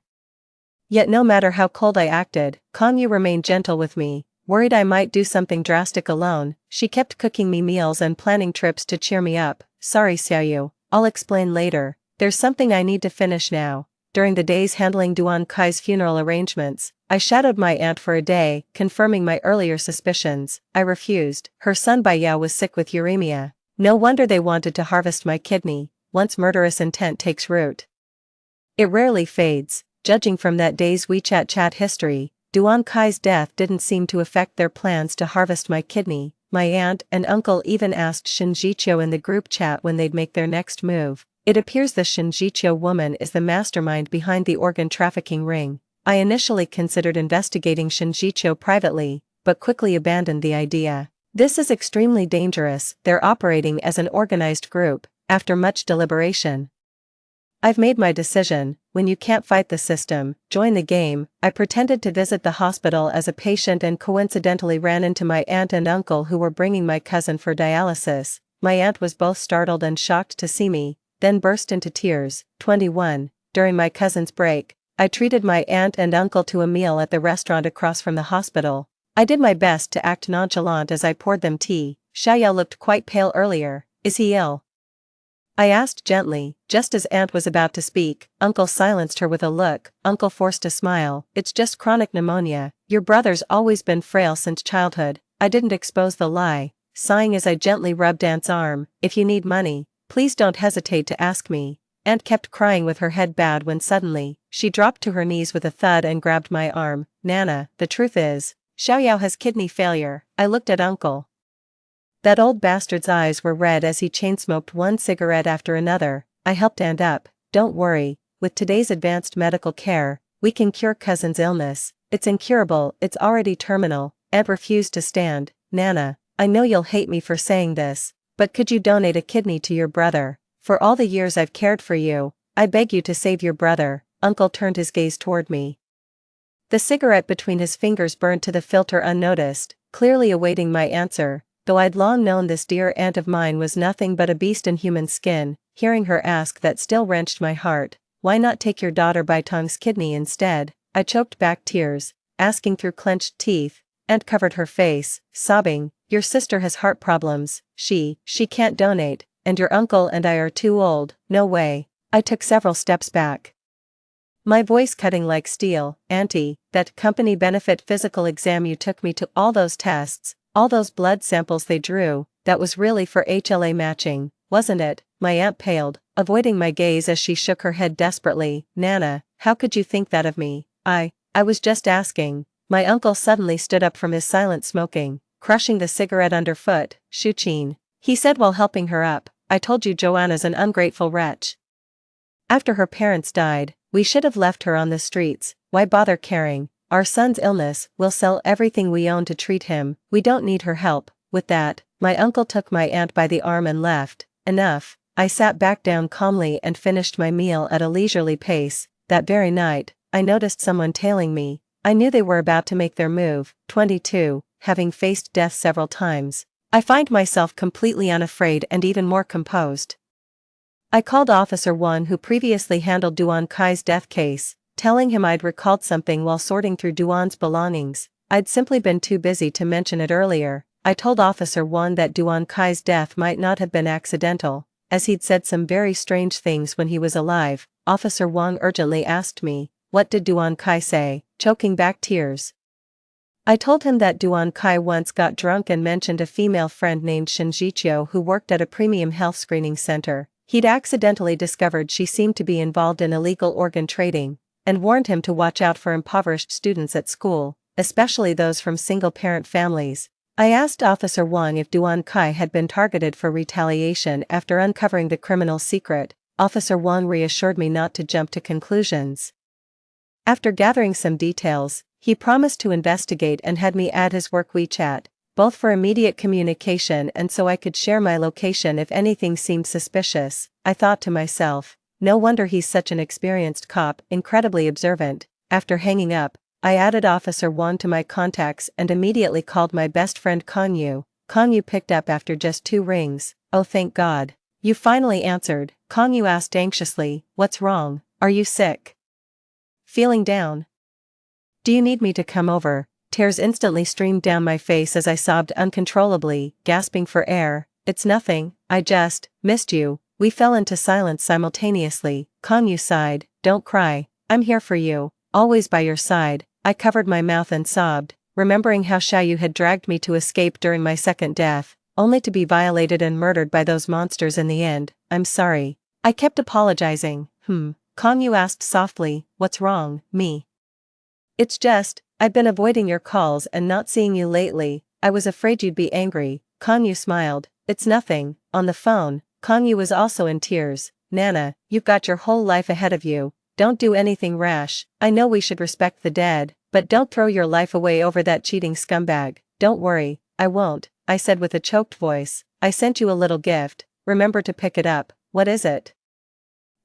Yet no matter how cold I acted, Kanyu remained gentle with me. Worried I might do something drastic alone, she kept cooking me meals and planning trips to cheer me up. Sorry Xiaoyu, I'll explain later. There's something I need to finish now. During the days handling Duan Kai's funeral arrangements, I shadowed my aunt for a day, confirming my earlier suspicions. I refused. Her son Baiyao was sick with uremia. No wonder they wanted to harvest my kidney. Once murderous intent takes root, it rarely fades. Judging from that day's WeChat chat history, Duan Kai's death didn't seem to affect their plans to harvest my kidney. My aunt and uncle even asked Shinjicho in the group chat when they'd make their next move. It appears the Shinjicho woman is the mastermind behind the organ trafficking ring. I initially considered investigating Shinjicho privately, but quickly abandoned the idea. This is extremely dangerous. They're operating as an organized group. After much deliberation, I've made my decision. When you can't fight the system, join the game. I pretended to visit the hospital as a patient and coincidentally ran into my aunt and uncle who were bringing my cousin for dialysis. My aunt was both startled and shocked to see me, then burst into tears. 21. During my cousin's break, I treated my aunt and uncle to a meal at the restaurant across from the hospital. I did my best to act nonchalant as I poured them tea. Xiaoyao looked quite pale earlier. Is he ill? I asked gently. Just as aunt was about to speak, uncle silenced her with a look. Uncle forced a smile. It's just chronic pneumonia. Your brother's always been frail since childhood. I didn't expose the lie. Sighing as I gently rubbed aunt's arm. If you need money, please don't hesitate to ask me. Aunt kept crying with her head bowed when suddenly, she dropped to her knees with a thud and grabbed my arm. Nana, the truth is, Xiaoyao has kidney failure. I looked at uncle. That old bastard's eyes were red as he chain-smoked one cigarette after another. I helped aunt up. Don't worry, with today's advanced medical care, we can cure cousin's illness. It's incurable, it's already terminal. Aunt refused to stand. Nana, I know you'll hate me for saying this, but could you donate a kidney to your brother? For all the years I've cared for you, I beg you to save your brother. Uncle turned his gaze toward me. The cigarette between his fingers burned to the filter unnoticed, clearly awaiting my answer. Though I'd long known this dear aunt of mine was nothing but a beast in human skin, hearing her ask that still wrenched my heart. Why not take your daughter Baitong's kidney instead? I choked back tears, asking through clenched teeth. Aunt covered her face, sobbing. Your sister has heart problems. She can't donate, and your uncle and I are too old. No way. I took several steps back, my voice cutting like steel. Auntie, that company benefit physical exam you took me to, all those tests, all those blood samples they drew, that was really for HLA matching, wasn't it? My aunt paled, avoiding my gaze as she shook her head desperately. Nana, how could you think that of me? I was just asking. My uncle suddenly stood up from his silent smoking, crushing the cigarette underfoot. Shuqin, he said while helping her up, I told you Joanna's an ungrateful wretch. After her parents died, we should have left her on the streets. Why bother caring? Our son's illness, we'll sell everything we own to treat him. We don't need her help. With that, My uncle took my aunt by the arm and left. Enough. I sat back down calmly and finished my meal at a leisurely pace. That very night, I noticed someone tailing me. I knew they were about to make their move. 22, having faced death several times, I find myself completely unafraid and even more composed. I called Officer 1 who previously handled Duan Kai's death case, telling him I'd recalled something while sorting through Duan's belongings. I'd simply been too busy to mention it earlier. I told Officer 1 that Duan Kai's death might not have been accidental, as he'd said some very strange things when he was alive. Officer Wang urgently asked me, "What did Duan Kai say?" choking back tears. I told him that Duan Kai once got drunk and mentioned a female friend named Shen Jiqiu who worked at a premium health screening center. He'd accidentally discovered she seemed to be involved in illegal organ trading, and warned him to watch out for impoverished students at school, especially those from single-parent families. I asked Officer Wang if Duan Kai had been targeted for retaliation after uncovering the criminal's secret. Officer Wang reassured me not to jump to conclusions. After gathering some details, he promised to investigate and had me add his work WeChat, both for immediate communication and so I could share my location if anything seemed suspicious. I thought to myself, no wonder he's such an experienced cop, incredibly observant. After hanging up, I added Officer Wang to my contacts and immediately called my best friend Kongyu. Kongyu picked up after just 2 rings. "Oh, thank God. You finally answered," Kongyu asked anxiously. "What's wrong? Are you sick? Feeling down? Do you need me to come over?" Tears instantly streamed down my face as I sobbed uncontrollably, gasping for air. "It's nothing, I just missed you." We fell into silence simultaneously. Kongyu sighed. "Don't cry. I'm here for you, always by your side." I covered my mouth and sobbed, remembering how Xiaoyu had dragged me to escape during my second death, only to be violated and murdered by those monsters in the end. "I'm sorry." I kept apologizing. Kongyu asked softly, "What's wrong, me?" "It's just, I've been avoiding your calls and not seeing you lately. I was afraid you'd be angry." Kongyu smiled. "It's nothing." On the phone, Kongyu was also in tears. "Nana, you've got your whole life ahead of you. Don't do anything rash. I know we should respect the dead, but don't throw your life away over that cheating scumbag." "Don't worry, I won't," I said with a choked voice. "I sent you a little gift, remember to pick it up." "What is it?"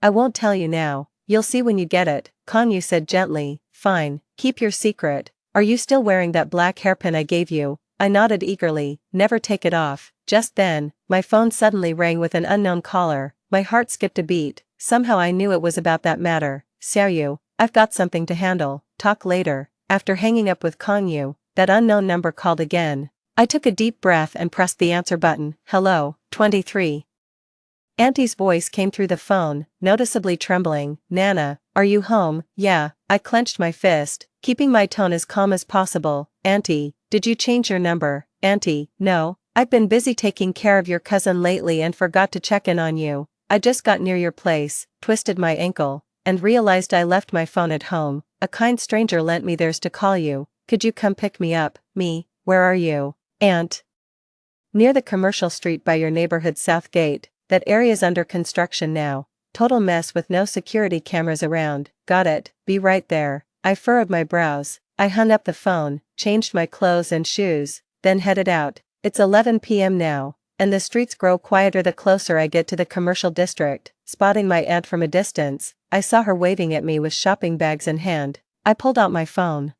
"I won't tell you now, you'll see when you get it," Kongyu said gently. "Fine, keep your secret. Are you still wearing that black hairpin I gave you?" I nodded eagerly. "Never take it off." Just then, my phone suddenly rang with an unknown caller. My heart skipped a beat. Somehow I knew it was about that matter. "Xiaoyu, I've got something to handle. Talk later." After hanging up with Kongyu, that unknown number called again. I took a deep breath and pressed the answer button. "Hello, 23. Auntie's voice came through the phone, noticeably trembling. "Nana, are you home?" "Yeah." I clenched my fist, keeping my tone as calm as possible. "Auntie, did you change your number?" "Auntie, no. I've been busy taking care of your cousin lately and forgot to check in on you. I just got near your place, twisted my ankle, and realized I left my phone at home. A kind stranger lent me theirs to call you. Could you come pick me up?" "Me? Where are you?" "Aunt. Near the commercial street by your neighborhood south gate. That area's under construction now. Total mess with no security cameras around." "Got it, be right there." I furrowed my brows. I hung up the phone, changed my clothes and shoes, then headed out. It's 11 p.m. now, and the streets grow quieter the closer I get to the commercial district. Spotting my aunt from a distance, I saw her waving at me with shopping bags in hand. I pulled out my phone.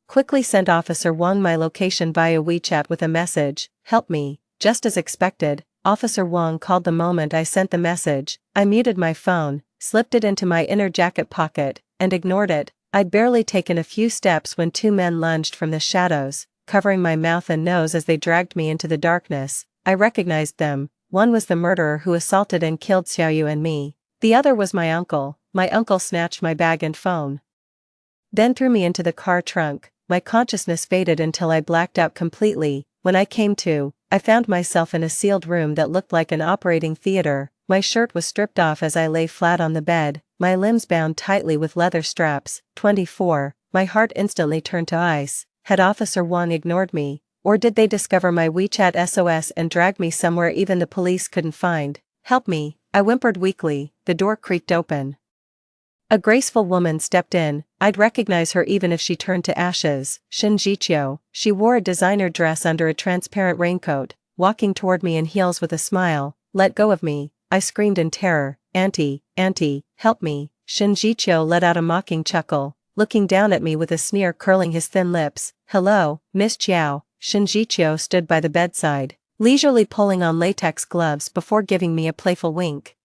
Quickly sent Officer Wang my location via WeChat with a message, "Help me." Just as expected, Officer Wang called the moment I sent the message. I muted my phone, slipped it into my inner jacket pocket, and ignored it. I'd barely taken a few steps when 2 men lunged from the shadows, covering my mouth and nose as they dragged me into the darkness. I recognized them. One was the murderer who assaulted and killed Xiaoyu and me. The other was my uncle. My uncle snatched my bag and phone, then threw me into the car trunk. My consciousness faded until I blacked out completely. When I came to, I found myself in a sealed room that looked like an operating theater. My shirt was stripped off as I lay flat on the bed, my limbs bound tightly with leather straps. 24. My heart instantly turned to ice. Had Officer Wang ignored me, or did they discover my WeChat SOS and drag me somewhere even the police couldn't find? "Help me," I whimpered weakly. The door creaked open. A graceful woman stepped in. I'd recognize her even if she turned to ashes. Shen Jiqiu. She wore a designer dress under a transparent raincoat, walking toward me in heels with a smile. "Let go of me," I screamed in terror. Auntie, help me." Shinjicho let out a mocking chuckle, looking down at me with a sneer curling his thin lips. "Hello, Miss Chiao." Shinjicho stood by the bedside, leisurely pulling on latex gloves before giving me a playful wink.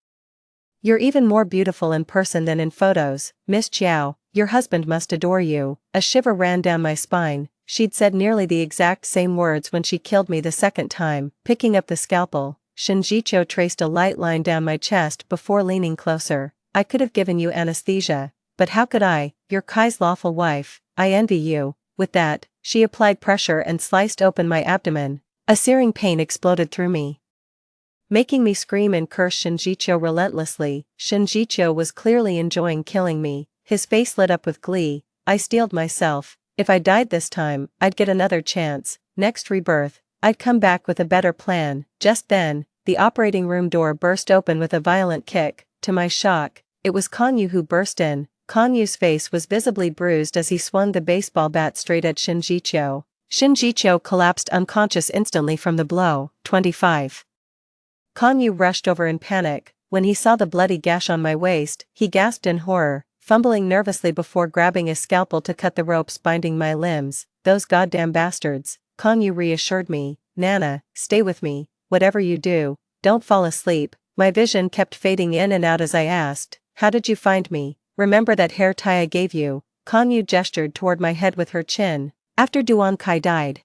"You're even more beautiful in person than in photos, Miss Chiao. Your husband must adore you." A shiver ran down my spine. She'd said nearly the exact same words when she killed me the second time. Picking up the scalpel, Shinjicho traced a light line down my chest before leaning closer. "I could have given you anesthesia, but how could I? You're Kai's lawful wife. I envy you." With that, she applied pressure and sliced open my abdomen. A searing pain exploded through me, making me scream and curse Shinjicho relentlessly. Shinjicho was clearly enjoying killing me. His face lit up with glee. I steeled myself. If I died this time, I'd get another chance. Next rebirth, I'd come back with a better plan. Just then, the operating room door burst open with a violent kick. To my shock, it was Konyu who burst in. Konyu's face was visibly bruised as he swung the baseball bat straight at Shinjicho. Shinjicho collapsed unconscious instantly from the blow. 25. Konyu rushed over in panic. When he saw the bloody gash on my waist, he gasped in horror, fumbling nervously before grabbing a scalpel to cut the ropes binding my limbs. "Those goddamn bastards," Konyu reassured me. "Nana, stay with me. Whatever you do, don't fall asleep." My vision kept fading in and out as I asked, "How did you find me? Remember that hair tie I gave you?" Konyu gestured toward my head with her chin. "After Duan Kai died,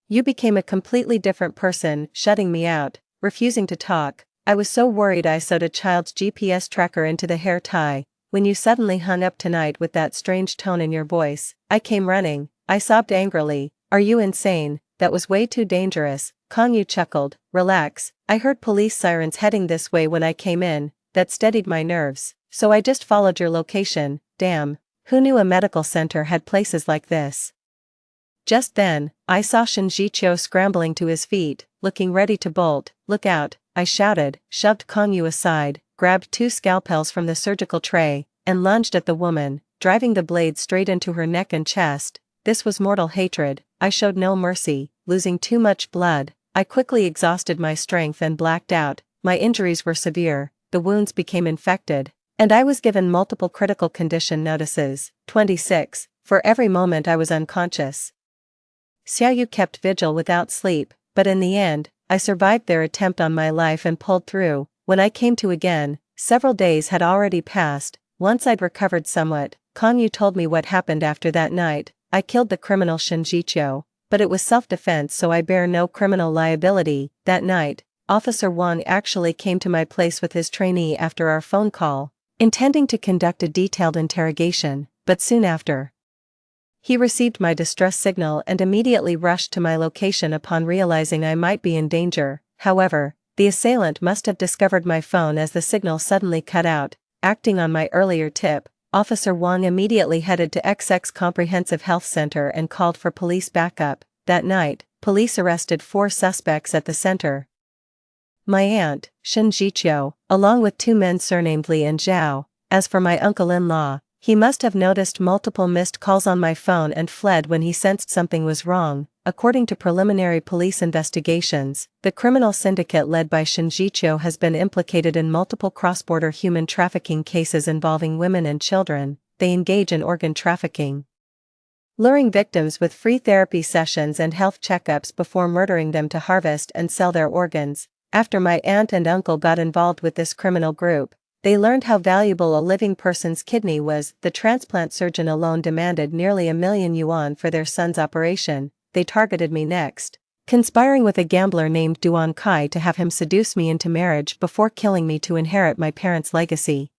you became a completely different person, shutting me out, refusing to talk. I was so worried I sewed a child's GPS tracker into the hair tie. When you suddenly hung up tonight with that strange tone in your voice, I came running." I sobbed angrily. "Are you insane? That was way too dangerous." Konyu chuckled. "Relax, I heard police sirens heading this way when I came in. That steadied my nerves, so I just followed your location." Damn, who knew a medical center had places like this? Just then, I saw Shinjicho scrambling to his feet, looking ready to bolt. "Look out," I shouted, shoved Konyu aside, grabbed 2 scalpels from the surgical tray, and lunged at the woman, driving the blade straight into her neck and chest. This was mortal hatred. I showed no mercy. Losing too much blood, I quickly exhausted my strength and blacked out. My injuries were severe, the wounds became infected, and I was given multiple critical condition notices. 26. For every moment I was unconscious. Xiaoyu kept vigil without sleep, but in the end, I survived their attempt on my life and pulled through. When I came to again, several days had already passed. Once I'd recovered somewhat, Konyu told me what happened after that night. "I killed the criminal Shinjicho, but it was self-defense, so I bear no criminal liability." That night, Officer Wang actually came to my place with his trainee after our phone call, intending to conduct a detailed interrogation, but soon after, he received my distress signal and immediately rushed to my location upon realizing I might be in danger. However, the assailant must have discovered my phone as the signal suddenly cut out. Acting on my earlier tip, Officer Wang immediately headed to XX Comprehensive Health Center and called for police backup. That night, police arrested 4 suspects at the center. My aunt, Shinjicho, along with 2 men surnamed Li and Zhao. As for my uncle-in-law, he must have noticed multiple missed calls on my phone and fled when he sensed something was wrong. According to preliminary police investigations, the criminal syndicate led by Shinjicho has been implicated in multiple cross-border human trafficking cases involving women and children. They engage in organ trafficking, luring victims with free therapy sessions and health checkups before murdering them to harvest and sell their organs. After my aunt and uncle got involved with this criminal group, they learned how valuable a living person's kidney was. The transplant surgeon alone demanded nearly $1,000,000 for their son's operation. They targeted me next, conspiring with a gambler named Duan Kai to have him seduce me into marriage before killing me to inherit my parents' legacy.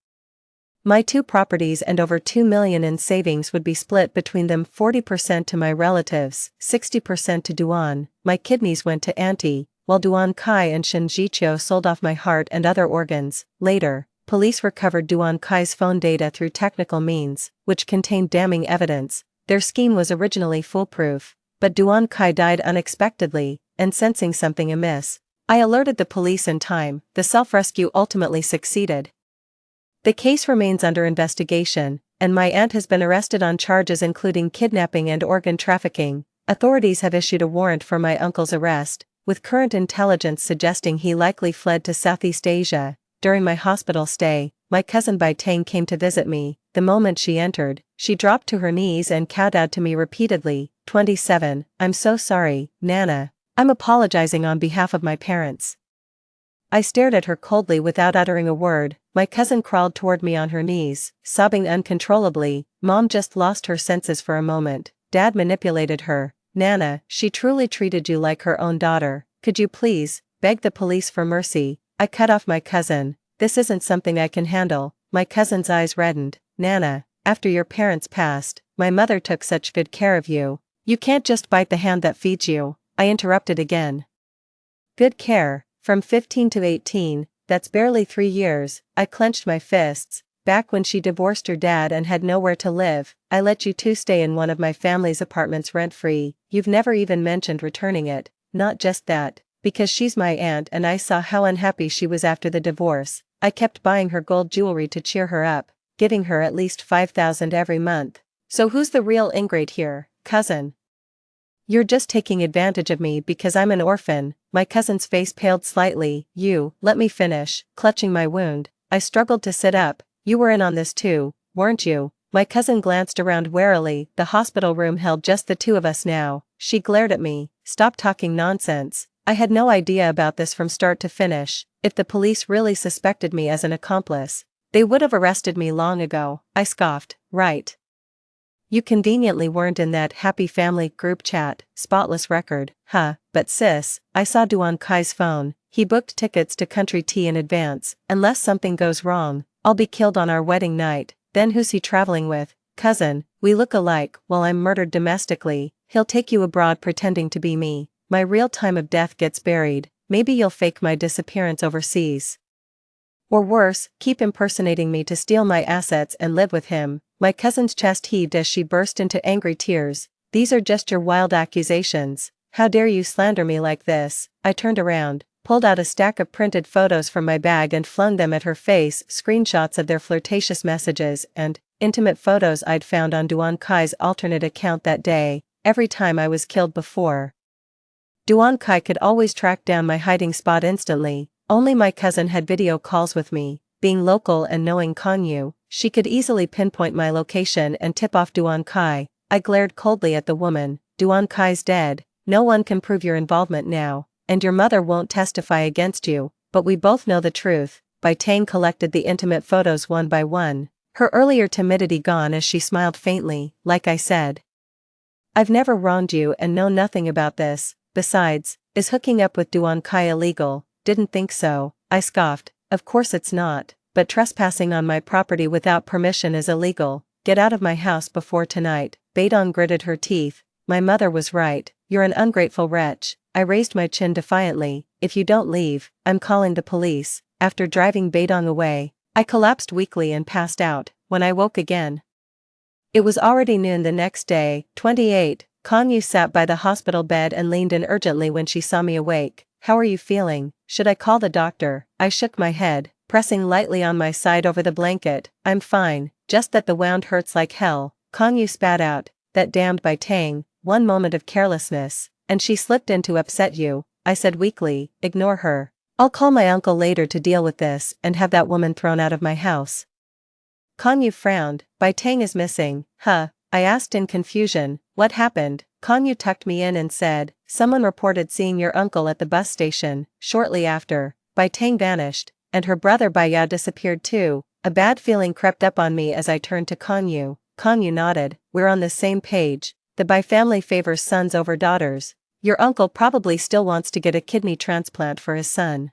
My 2 properties and over $2 million in savings would be split between them, 40% to my relatives, 60% to Duan. My kidneys went to Auntie, while Duan Kai and Shinjicho sold off my heart and other organs. Later, police recovered Duan Kai's phone data through technical means, which contained damning evidence. Their scheme was originally foolproof, but Duan Kai died unexpectedly, and sensing something amiss, I alerted the police in time. The self-rescue ultimately succeeded. The case remains under investigation, and my aunt has been arrested on charges including kidnapping and organ trafficking. Authorities have issued a warrant for my uncle's arrest. with current intelligence suggesting he likely fled to Southeast Asia. During my hospital stay, my cousin Bai Tang came to visit me. The moment she entered, she dropped to her knees and kowtowed to me repeatedly. 27. I'm so sorry, Nana. I'm apologizing on behalf of my parents. I stared at her coldly without uttering a word. My cousin crawled toward me on her knees, sobbing uncontrollably. Mom just lost her senses for a moment. Dad manipulated her. Nana, she truly treated you like her own daughter. Could you please beg the police for mercy? I cut off my cousin. This isn't something I can handle. My cousin's eyes reddened. Nana, after your parents passed, my mother took such good care of you. You can't just bite the hand that feeds you. I interrupted again. Good care? From 15 to 18, that's barely 3 years. I clenched my fists. Back when she divorced your dad and had nowhere to live, I let you two stay in one of my family's apartments rent-free. You've never even mentioned returning it. Not just that, because she's my aunt and I saw how unhappy she was after the divorce, I kept buying her gold jewelry to cheer her up, giving her at least $5,000 every month. So who's the real ingrate here, cousin? You're just taking advantage of me because I'm an orphan. My cousin's face paled slightly. You, let me finish. Clutching my wound, I struggled to sit up. You were in on this too, weren't you? My cousin glanced around warily. The hospital room held just the two of us now. She glared at me. Stop talking nonsense. I had no idea about this from start to finish. If the police really suspected me as an accomplice, they would have arrested me long ago. I scoffed. Right. You conveniently weren't in that happy family group chat, spotless record, huh? But sis, I saw Duan Kai's phone. He booked tickets to country tea in advance. Unless something goes wrong, I'll be killed on our wedding night. Then who's he traveling with? Cousin, we look alike. While I'm murdered domestically, he'll take you abroad pretending to be me. My real time of death gets buried. Maybe you'll fake my disappearance overseas. Or worse, keep impersonating me to steal my assets and live with him. My cousin's chest heaved as she burst into angry tears. These are just your wild accusations. How dare you slander me like this? I turned around, pulled out a stack of printed photos from my bag and flung them at her face, screenshots of their flirtatious messages and intimate photos I'd found on Duan Kai's alternate account that day. Every time I was killed before, Duan Kai could always track down my hiding spot instantly. Only my cousin had video calls with me. Being local and knowing Kanyu, she could easily pinpoint my location and tip off Duan Kai. I glared coldly at the woman. Duan Kai's dead. No one can prove your involvement now, and your mother won't testify against you, but we both know the truth. Bai Tang collected the intimate photos one by one, her earlier timidity gone as she smiled faintly. Like I said, I've never wronged you and know nothing about this. Besides, is hooking up with Duan Kai illegal? Didn't think so. I scoffed. Of course it's not, but trespassing on my property without permission is illegal. Get out of my house before tonight. Beidong gritted her teeth. My mother was right. You're an ungrateful wretch. I raised my chin defiantly. If you don't leave, I'm calling the police. After driving Beidong away, I collapsed weakly and passed out. When I woke again, it was already noon the next day. 28. Kanyu sat by the hospital bed and leaned in urgently when she saw me awake. How are you feeling? Should I call the doctor? I shook my head, pressing lightly on my side over the blanket. I'm fine, just that the wound hurts like hell. Kanyu spat out. That damned Bai Tang. One moment of carelessness, and she slipped in to upset you. I said weakly, ignore her. I'll call my uncle later to deal with this and have that woman thrown out of my house. Kanyu frowned. Bai Tang is missing. Huh? I asked in confusion. What happened? Kanyu tucked me in and said, someone reported seeing your uncle at the bus station. Shortly after, Bai Tang vanished, and her brother Bai Ya disappeared too. A bad feeling crept up on me as I turned to Kanyu. Kanyu nodded. We're on the same page. The Bai family favors sons over daughters. Your uncle probably still wants to get a kidney transplant for his son.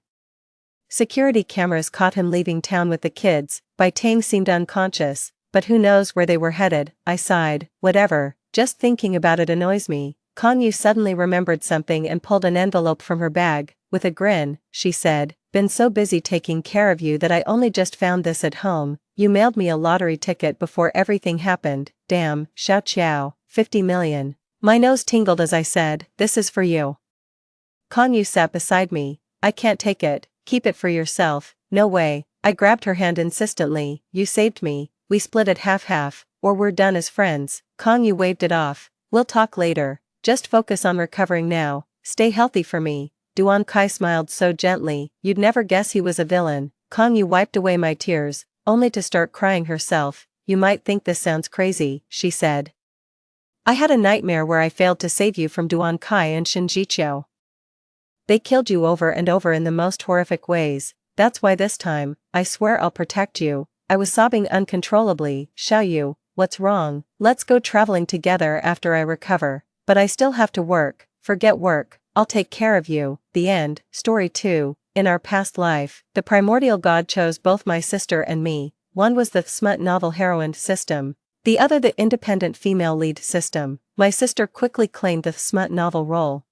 Security cameras caught him leaving town with the kids. Bai Tang seemed unconscious, but who knows where they were headed. I sighed. Whatever. Just thinking about it annoys me. Kanyu suddenly remembered something and pulled an envelope from her bag. With a grin, she said, been so busy taking care of you that I only just found this at home. You mailed me a lottery ticket before everything happened. Damn, Xiao Qiao, 50 million. My nose tingled as I said, this is for you. Kanyu sat beside me. I can't take it. Keep it for yourself. No way. I grabbed her hand insistently. You saved me. We split it half-half, or we're done as friends. Kanyu waved it off. We'll talk later. Just focus on recovering now. Stay healthy for me. Duan Kai smiled so gently, you'd never guess he was a villain. Kang Yu wiped away my tears, only to start crying herself. You might think this sounds crazy, she said. I had a nightmare where I failed to save you from Duan Kai and Shinjiqiu. They killed you over and over in the most horrific ways. That's why this time, I swear I'll protect you. I was sobbing uncontrollably. Xiao Yu, what's wrong? Let's go traveling together after I recover. But I still have to work. Forget work, I'll take care of you. The end. Story 2. In our past life, the primordial god chose both my sister and me. One was the smut novel heroine system, the other the independent female lead system. My sister quickly claimed the smut novel role,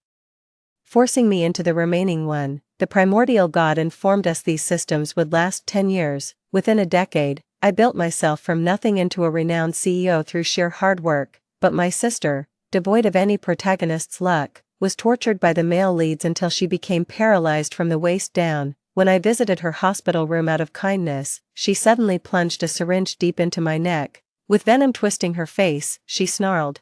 forcing me into the remaining one. The primordial god informed us these systems would last 10 years. Within a decade, I built myself from nothing into a renowned CEO through sheer hard work, but my sister, devoid of any protagonist's luck, was tortured by the male leads until she became paralyzed from the waist down. When I visited her hospital room out of kindness, she suddenly plunged a syringe deep into my neck. With venom twisting her face, she snarled,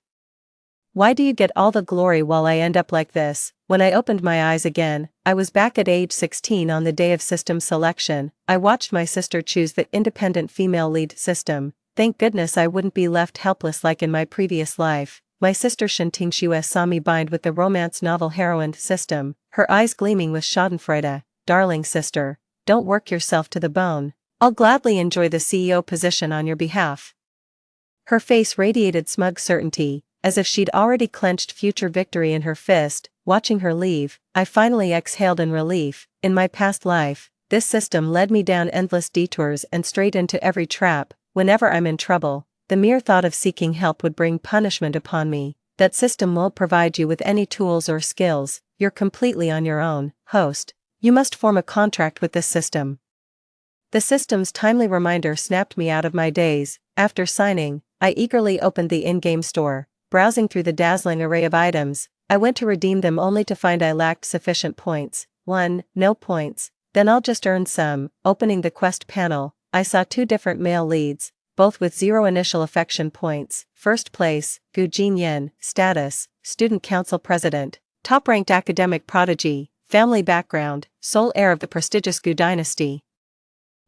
"Why do you get all the glory while I end up like this?" When I opened my eyes again, I was back at age 16 on the day of system selection. I watched my sister choose the independent female lead system. Thank goodness I wouldn't be left helpless like in my previous life. My sister Shintingxue saw me bind with the romance novel heroine system, her eyes gleaming with schadenfreude. Darling sister, don't work yourself to the bone. I'll gladly enjoy the CEO position on your behalf. Her face radiated smug certainty, as if she'd already clenched future victory in her fist. Watching her leave, I finally exhaled in relief. In my past life, this system led me down endless detours and straight into every trap. Whenever I'm in trouble, the mere thought of seeking help would bring punishment upon me. That system won't provide you with any tools or skills. You're completely on your own. Host, you must form a contract with this system. The system's timely reminder snapped me out of my daze. After signing, I eagerly opened the in-game store. Browsing through the dazzling array of items, I went to redeem them only to find I lacked sufficient points. No points. Then I'll just earn some. Opening the quest panel, I saw 2 different male leads, both with 0 initial affection points. First place, Gu Jinyan. Status, Student Council President. Top-ranked academic prodigy. Family background, sole heir of the prestigious Gu dynasty.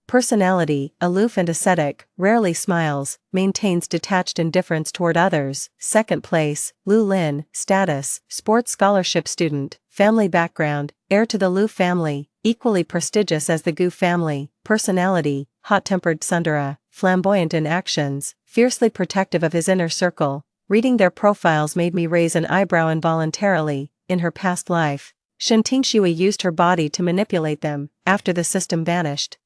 Personality, aloof and ascetic, rarely smiles, maintains detached indifference toward others. Second place, Lu Lin. Status, sports scholarship student. Family background, heir to the Lu family, equally prestigious as the Gu family. Personality, hot-tempered tsundere, flamboyant in actions, fiercely protective of his inner circle. Reading their profiles made me raise an eyebrow involuntarily. In her past life, Shintingxue used her body to manipulate them. After the system vanished,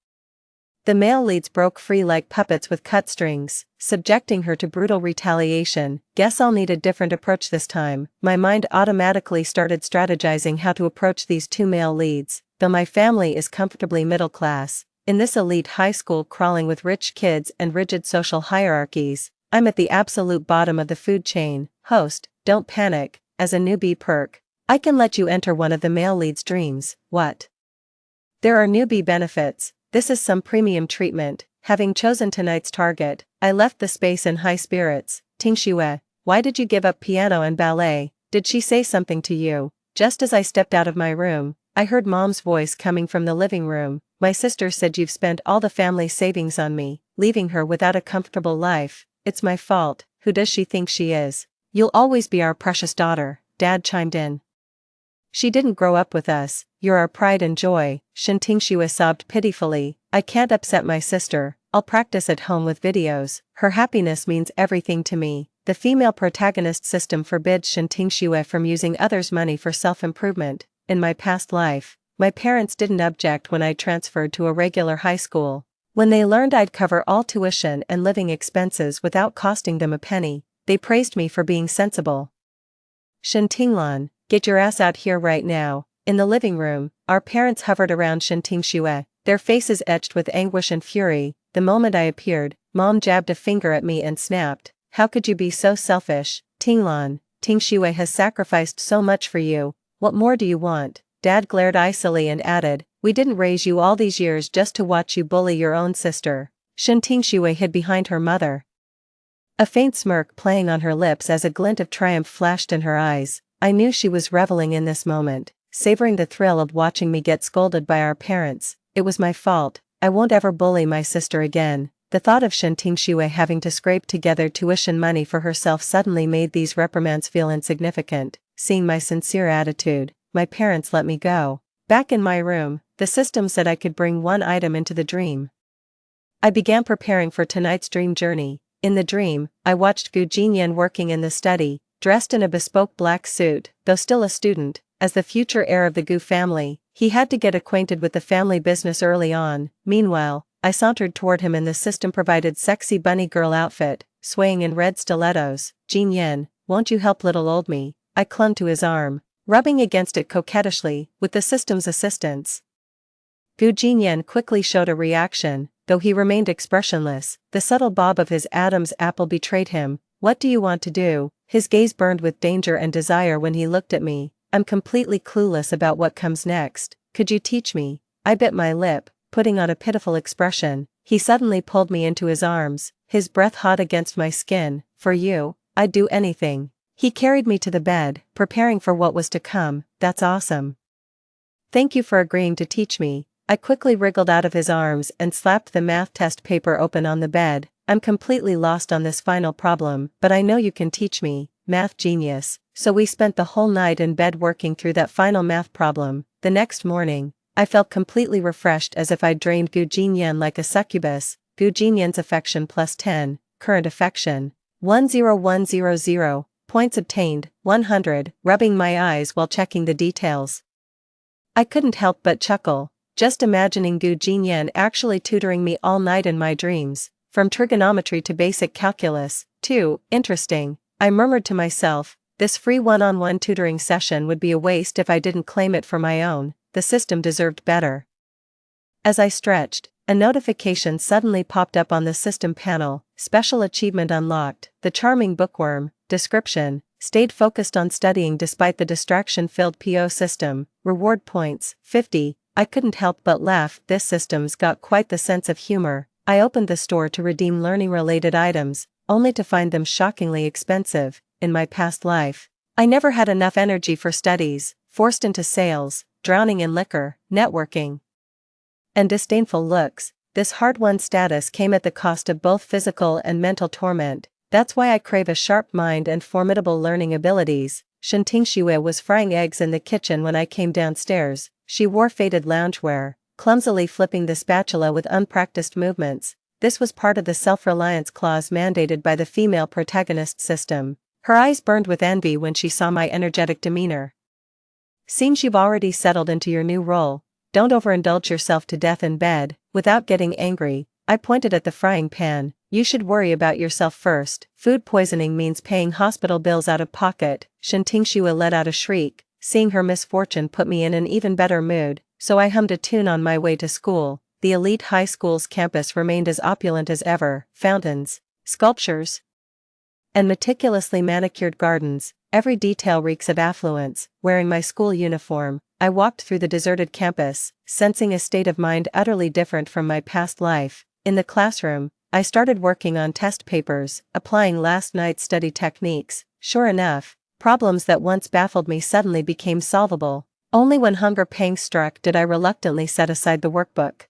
the male leads broke free like puppets with cut strings, subjecting her to brutal retaliation. Guess I'll need a different approach this time. My mind automatically started strategizing how to approach these 2 male leads. Though my family is comfortably middle class, in this elite high school crawling with rich kids and rigid social hierarchies, I'm at the absolute bottom of the food chain. Host, don't panic. As a newbie perk, I can let you enter one of the male leads' dreams. What? There are newbie benefits. This is some premium treatment. Having chosen tonight's target, I left the space in high spirits. Tingxue, why did you give up piano and ballet? Did she say something to you? Just as I stepped out of my room, I heard Mom's voice coming from the living room. My sister said you've spent all the family savings on me, leaving her without a comfortable life. It's my fault. Who does she think she is? You'll always be our precious daughter, Dad chimed in. She didn't grow up with us. You're our pride and joy. Shintingxue sobbed pitifully. I can't upset my sister. I'll practice at home with videos. Her happiness means everything to me. The female protagonist system forbids Shintingxue from using others' money for self-improvement. In my past life, my parents didn't object when I transferred to a regular high school. When they learned I'd cover all tuition and living expenses without costing them a penny, they praised me for being sensible. Shintinglan, get your ass out here right now. In the living room, our parents hovered around Shintingxue, their faces etched with anguish and fury. The moment I appeared, Mom jabbed a finger at me and snapped, "How could you be so selfish? Tinglan, Tingxue has sacrificed so much for you. What more do you want?" Dad glared icily and added, "We didn't raise you all these years just to watch you bully your own sister." Shintingxue hid behind her mother, a faint smirk playing on her lips as a glint of triumph flashed in her eyes. I knew she was reveling in this moment. savoring the thrill of watching me get scolded by our parents. It was my fault. I won't ever bully my sister again. The thought of Shanting Shui having to scrape together tuition money for herself suddenly made these reprimands feel insignificant. Seeing my sincere attitude, my parents let me go. Back in my room, the system said I could bring one item into the dream. I began preparing for tonight's dream journey. In the dream, I watched Gu Jinyan working in the study, dressed in a bespoke black suit. Though still a student, as the future heir of the Gu family, he had to get acquainted with the family business early on. Meanwhile, I sauntered toward him in the system-provided sexy bunny girl outfit, swaying in red stilettos. Jinyan, won't you help little old me? I clung to his arm, rubbing against it coquettishly, with the system's assistance. Gu Jinyan quickly showed a reaction, though he remained expressionless. The subtle bob of his Adam's apple betrayed him. What do you want to do? His gaze burned with danger and desire when he looked at me. I'm completely clueless about what comes next. Could you teach me? I bit my lip, putting on a pitiful expression. He suddenly pulled me into his arms, his breath hot against my skin. For you, I'd do anything. He carried me to the bed, preparing for what was to come. That's awesome. Thank you for agreeing to teach me. I quickly wriggled out of his arms and slapped the math test paper open on the bed. I'm completely lost on this final problem, but I know you can teach me, math genius. So we spent the whole night in bed working through that final math problem. The next morning, I felt completely refreshed, as if I'd drained Gu Jinyan like a succubus. Gu Jinyan's affection +10, current affection, 10100, points obtained, 100, rubbing my eyes while checking the details. I couldn't help but chuckle, just imagining Gu Jinyan actually tutoring me all night in my dreams, from trigonometry to basic calculus. Too interesting, I murmured to myself. This free one-on-one tutoring session would be a waste if I didn't claim it for my own. The system deserved better. As I stretched, a notification suddenly popped up on the system panel. Special achievement unlocked. The charming bookworm. Description: stayed focused on studying despite the distraction-filled PO system. Reward points, 50. I couldn't help but laugh. This system's got quite the sense of humor. I opened the store to redeem learning-related items, only to find them shockingly expensive. In my past life, I never had enough energy for studies, forced into sales, drowning in liquor, networking, and disdainful looks. This hard-won status came at the cost of both physical and mental torment. That's why I crave a sharp mind and formidable learning abilities. Shanting Shui was frying eggs in the kitchen when I came downstairs. She wore faded loungewear, clumsily flipping the spatula with unpracticed movements. This was part of the self-reliance clause mandated by the female protagonist system. Her eyes burned with envy when she saw my energetic demeanor. Seems you've already settled into your new role. Don't overindulge yourself to death in bed. Without getting angry, I pointed at the frying pan. You should worry about yourself first. Food poisoning means paying hospital bills out of pocket. Shanting Shui let out a shriek. Seeing her misfortune put me in an even better mood, so I hummed a tune on my way to school. The elite high school's campus remained as opulent as ever. Fountains, sculptures, and meticulously manicured gardens. Every detail reeks of affluence. Wearing my school uniform, I walked through the deserted campus, sensing a state of mind utterly different from my past life. In the classroom, I started working on test papers, applying last night's study techniques. Sure enough, problems that once baffled me suddenly became solvable. Only when hunger pangs struck did I reluctantly set aside the workbook.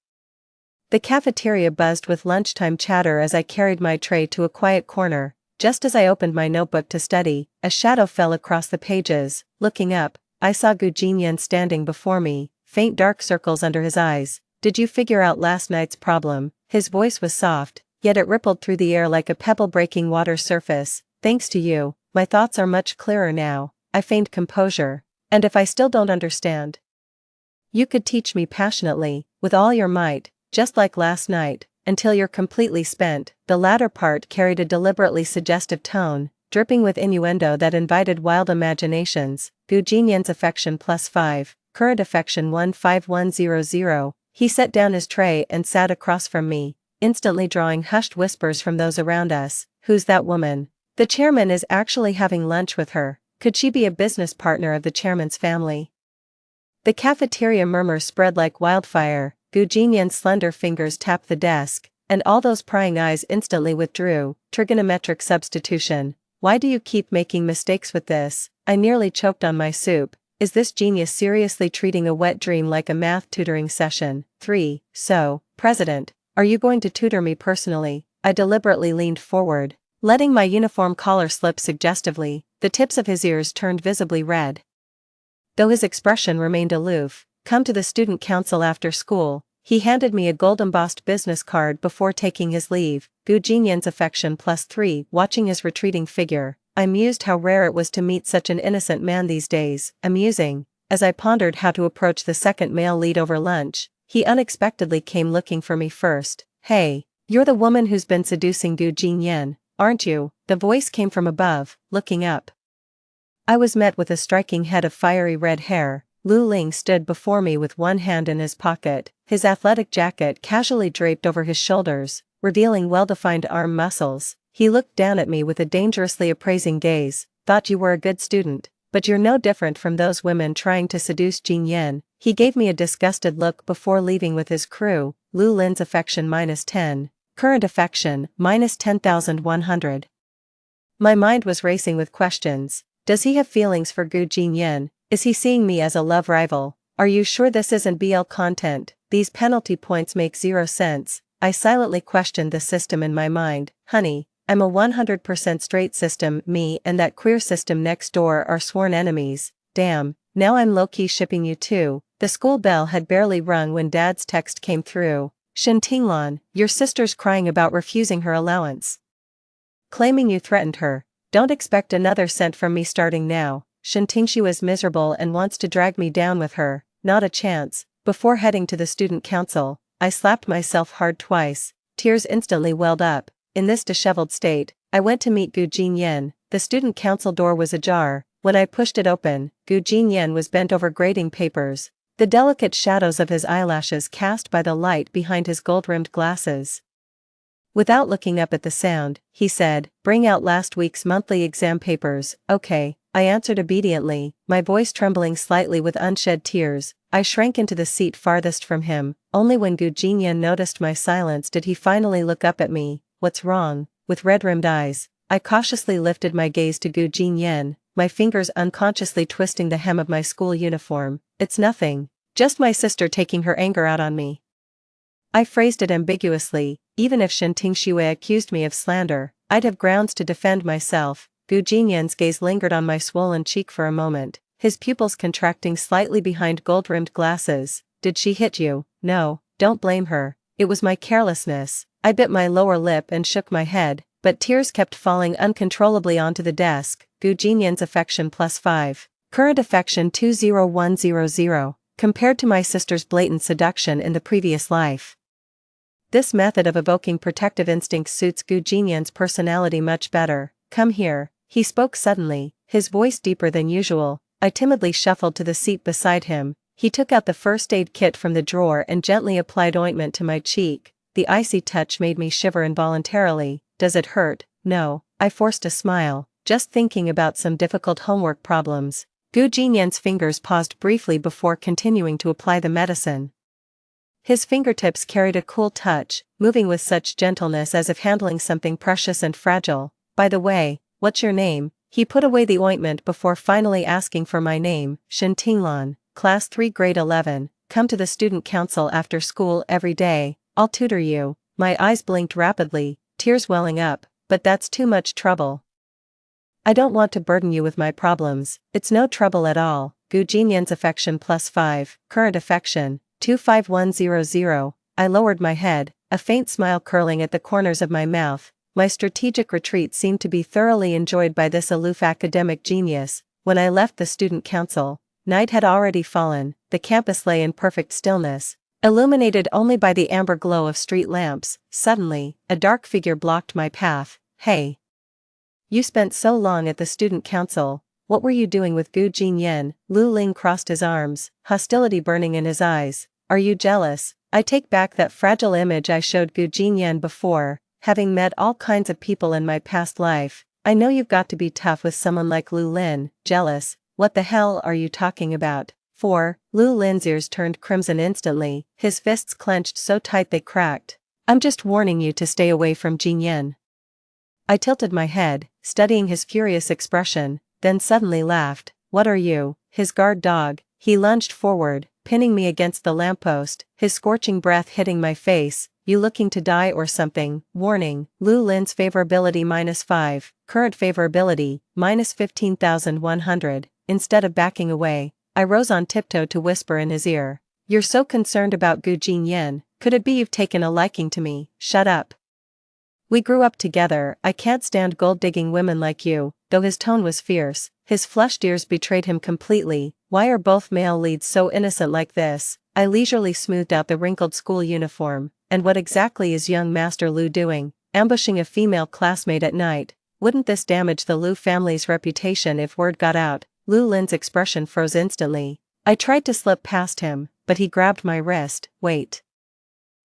The cafeteria buzzed with lunchtime chatter as I carried my tray to a quiet corner. Just as I opened my notebook to study, a shadow fell across the pages. Looking up, I saw Gu Jinyan standing before me, faint dark circles under his eyes. Did you figure out last night's problem? His voice was soft, yet it rippled through the air like a pebble breaking water surface. Thanks to you, my thoughts are much clearer now. I feigned composure. And if I still don't understand, you could teach me passionately, with all your might, just like last night, until you're completely spent. The latter part carried a deliberately suggestive tone, dripping with innuendo that invited wild imaginations. Gu Jinyan's affection +5, current affection 15100. He set down his tray and sat across from me, instantly drawing hushed whispers from those around us. Who's that woman? The chairman is actually having lunch with her. Could she be a business partner of the chairman's family? The cafeteria murmur spread like wildfire. Gu Jinyan's slender fingers tapped the desk, and all those prying eyes instantly withdrew. Trigonometric substitution. Why do you keep making mistakes with this? I nearly choked on my soup. Is this genius seriously treating a wet dream like a math tutoring session? 3. So, President, are you going to tutor me personally? I deliberately leaned forward, letting my uniform collar slip suggestively. The tips of his ears turned visibly red. Though his expression remained aloof. Come to the student council after school. He handed me a gold-embossed business card before taking his leave. Gu Jinyan's affection +3. Watching his retreating figure, I mused how rare it was to meet such an innocent man these days. Amusing. As I pondered how to approach the second male lead over lunch, he unexpectedly came looking for me first. Hey, you're the woman who's been seducing Gu Jinyan, aren't you? The voice came from above. Looking up, I was met with a striking head of fiery red hair. Lu Ling stood before me with one hand in his pocket, his athletic jacket casually draped over his shoulders, revealing well-defined arm muscles. He looked down at me with a dangerously appraising gaze. Thought you were a good student, but you're no different from those women trying to seduce Jin Yen. He gave me a disgusted look before leaving with his crew. Lu Lin's affection -10. Current affection -10,100. My mind was racing with questions. Does he have feelings for Gu Jinyan? Is he seeing me as a love rival? Are you sure this isn't BL content? These penalty points make zero sense. I silently questioned the system in my mind. Honey, I'm a 100% straight system. Me and that queer system next door are sworn enemies. Damn, now I'm low-key shipping you too. The school bell had barely rung when Dad's text came through. Shen Tinglan, your sister's crying about refusing her allowance. Claiming you threatened her. Don't expect another cent from me starting now. Shen Tingxi was miserable and wants to drag me down with her. Not a chance. Before heading to the student council, I slapped myself hard twice. Tears instantly welled up. In this disheveled state, I went to meet Gu Jinyan. The student council door was ajar. When I pushed it open, Gu Jinyan was bent over grading papers, the delicate shadows of his eyelashes cast by the light behind his gold-rimmed glasses. Without looking up at the sound, he said, "Bring out last week's monthly exam papers." Okay, I answered obediently, my voice trembling slightly with unshed tears. I shrank into the seat farthest from him. Only when Gu Jinyan noticed my silence did he finally look up at me. What's wrong? With red-rimmed eyes, I cautiously lifted my gaze to Gu Jinyan, my fingers unconsciously twisting the hem of my school uniform. It's nothing. Just my sister taking her anger out on me. I phrased it ambiguously. Even if Shen Tingxue accused me of slander, I'd have grounds to defend myself. Gu Jinyan's gaze lingered on my swollen cheek for a moment, his pupils contracting slightly behind gold-rimmed glasses. Did she hit you? No, don't blame her. It was my carelessness. I bit my lower lip and shook my head, but tears kept falling uncontrollably onto the desk. Gu Jinyan's affection +5. Current affection 20100. Compared to my sister's blatant seduction in the previous life, this method of evoking protective instincts suits Gu Jinyan's personality much better. Come here, he spoke suddenly, his voice deeper than usual. I timidly shuffled to the seat beside him. He took out the first aid kit from the drawer and gently applied ointment to my cheek. The icy touch made me shiver involuntarily. Does it hurt? No, I forced a smile, just thinking about some difficult homework problems. Gu Jinyan's fingers paused briefly before continuing to apply the medicine. His fingertips carried a cool touch, moving with such gentleness as if handling something precious and fragile. By the way, what's your name? He put away the ointment before finally asking for my name. Shen Tinglan, Class 3 Grade 11, come to the student council after school every day. I'll tutor you. My eyes blinked rapidly, tears welling up, but that's too much trouble. I don't want to burden you with my problems. It's no trouble at all. Gu Jinyan's affection +5. Current affection 25100. I lowered my head, a faint smile curling at the corners of my mouth. My strategic retreat seemed to be thoroughly enjoyed by this aloof academic genius. When I left the student council, night had already fallen. The campus lay in perfect stillness, illuminated only by the amber glow of street lamps. Suddenly, a dark figure blocked my path. Hey! You spent so long at the student council. What were you doing with Gu Jinyan? Lu Ling crossed his arms, hostility burning in his eyes. Are you jealous? I take back that fragile image I showed Gu Jinyan before. Having met all kinds of people in my past life, I know you've got to be tough with someone like Lu Lin. Jealous? What the hell are you talking about? 4. Lu Lin's ears turned crimson instantly, his fists clenched so tight they cracked. I'm just warning you to stay away from Jinyan. I tilted my head, studying his furious expression, then suddenly laughed. What are you, his guard dog. He lunged forward, pinning me against the lamppost, his scorching breath hitting my face. You looking to die or something? Warning, Lu Lin's favorability -5, current favorability, -15,100. Instead of backing away, I rose on tiptoe to whisper in his ear. You're so concerned about Gu Jinyan, could it be you've taken a liking to me? Shut up. We grew up together, I can't stand gold-digging women like you. Though his tone was fierce, his flushed ears betrayed him completely. Why are both male leads so innocent like this? I leisurely smoothed out the wrinkled school uniform. And what exactly is young Master Lu doing? Ambushing a female classmate at night? Wouldn't this damage the Lu family's reputation if word got out? Lu Lin's expression froze instantly. I tried to slip past him, but he grabbed my wrist. Wait.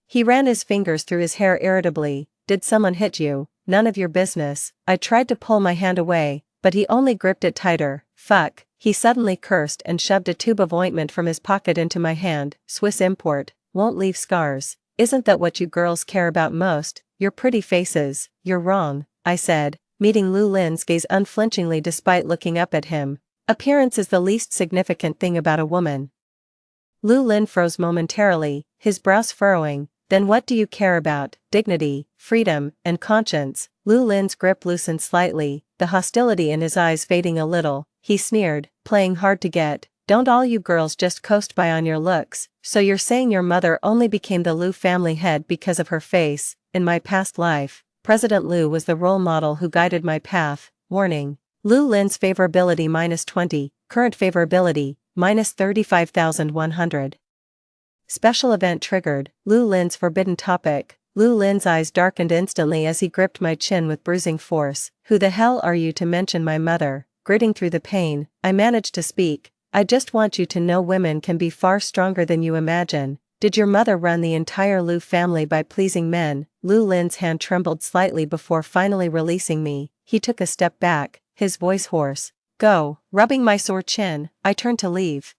He ran his fingers through his hair irritably. Did someone hit you? None of your business. I tried to pull my hand away, but he only gripped it tighter. Fuck. He suddenly cursed and shoved a tube of ointment from his pocket into my hand. Swiss import. Won't leave scars. Isn't that what you girls care about most? Your pretty faces. You're wrong, I said, meeting Lu Lin's gaze unflinchingly despite looking up at him. Appearance is the least significant thing about a woman. Lu Lin froze momentarily, his brows furrowing. Then what do you care about? Dignity, freedom, and conscience. Lu Lin's grip loosened slightly, the hostility in his eyes fading a little. He sneered, playing hard to get. Don't all you girls just coast by on your looks? So you're saying your mother only became the Lu family head because of her face? In my past life, President Lu was the role model who guided my path. Warning. Lu Lin's favorability -20, current favorability, -35,100. Special event triggered. Lu Lin's forbidden topic. Lu Lin's eyes darkened instantly as he gripped my chin with bruising force. Who the hell are you to mention my mother? Gritting through the pain, I managed to speak. I just want you to know women can be far stronger than you imagine. Did your mother run the entire Lu family by pleasing men? Lu Lin's hand trembled slightly before finally releasing me. He took a step back, his voice hoarse. Go. Rubbing my sore chin, I turned to leave.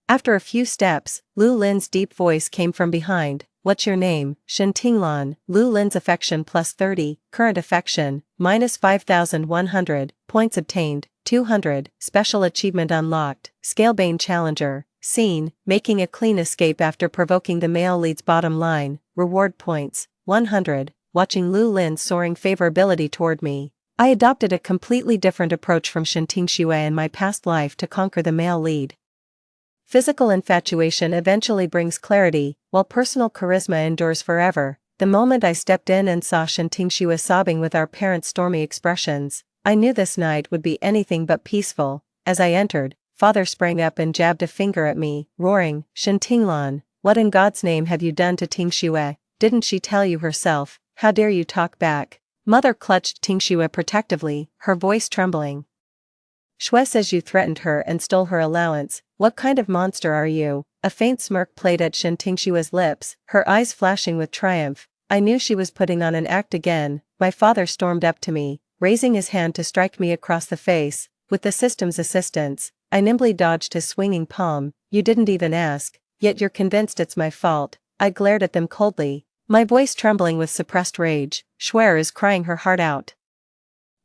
After a few steps, Lu Lin's deep voice came from behind. What's your name? Shen Tinglan. Lu Lin's affection +30, current affection, -5,100, points obtained, 200, special achievement unlocked, Scalebane Challenger, scene, making a clean escape after provoking the male lead's bottom line, reward points, 100, watching Lu Lin's soaring favorability toward me. I adopted a completely different approach from Shen Tingxue in my past life to conquer the male lead. Physical infatuation eventually brings clarity, while personal charisma endures forever. The moment I stepped in and saw Shen Tingxue sobbing with our parents' stormy expressions, I knew this night would be anything but peaceful. As I entered, father sprang up and jabbed a finger at me, roaring, Shen Tinglan, what in God's name have you done to Tingxue? Didn't she tell you herself? How dare you talk back? Mother clutched Tingxue protectively, her voice trembling. Shui says you threatened her and stole her allowance. What kind of monster are you? A faint smirk played at Shen Tingxue's lips, her eyes flashing with triumph. I knew she was putting on an act again. My father stormed up to me, raising his hand to strike me across the face. With the system's assistance, I nimbly dodged his swinging palm. You didn't even ask, yet you're convinced it's my fault. I glared at them coldly, my voice trembling with suppressed rage. Schwer is crying her heart out.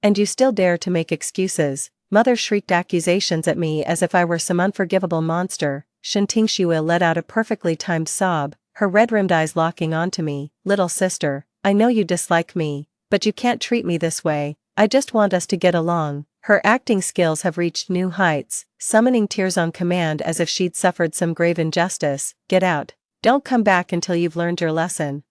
And you still dare to make excuses? Mother shrieked accusations at me as if I were some unforgivable monster. Shen Tingxue let out a perfectly timed sob, her red-rimmed eyes locking onto me. Little sister, I know you dislike me, but you can't treat me this way. I just want us to get along. Her acting skills have reached new heights, summoning tears on command as if she'd suffered some grave injustice. Get out. Don't come back until you've learned your lesson.